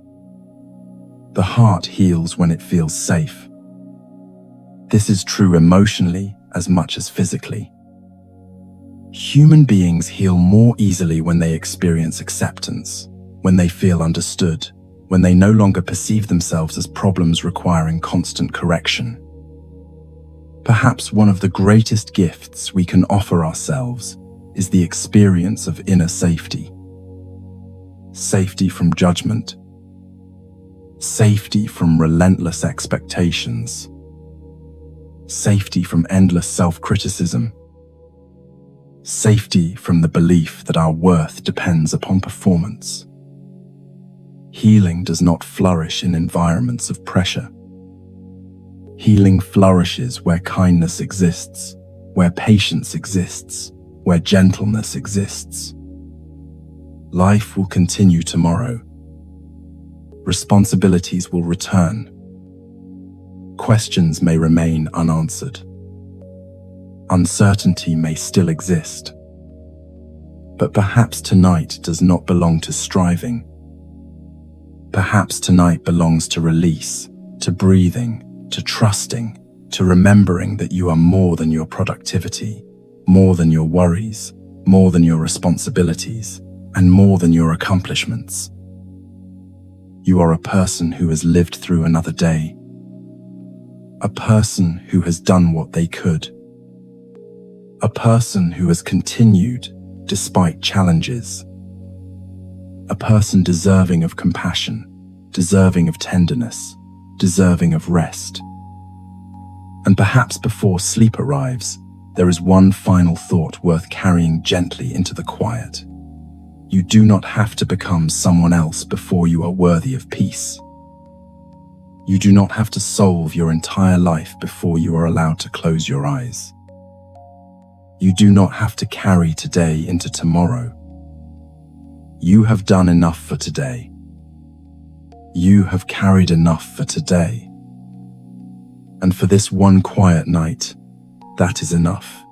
The heart heals when it feels safe. This is true emotionally as much as physically. Human beings heal more easily when they experience acceptance, when they feel understood, when they no longer perceive themselves as problems requiring constant correction. Perhaps one of the greatest gifts we can offer ourselves is the experience of inner safety. Safety from judgment. Safety from relentless expectations. Safety from endless self-criticism. Safety from the belief that our worth depends upon performance. Healing does not flourish in environments of pressure. Healing flourishes where kindness exists, where patience exists, where gentleness exists. Life will continue tomorrow. Responsibilities will return. Questions may remain unanswered. Uncertainty may still exist. But perhaps tonight does not belong to striving. Perhaps tonight belongs to release, to breathing, to trusting, to remembering that you are more than your productivity, more than your worries, more than your responsibilities, and more than your accomplishments. You are a person who has lived through another day. A person who has done what they could. A person who has continued despite challenges. A person deserving of compassion, deserving of tenderness, deserving of rest. And perhaps before sleep arrives, there is one final thought worth carrying gently into the quiet. You do not have to become someone else before you are worthy of peace. You do not have to solve your entire life before you are allowed to close your eyes. You do not have to carry today into tomorrow. You have done enough for today. You have carried enough for today. And for this one quiet night, that is enough.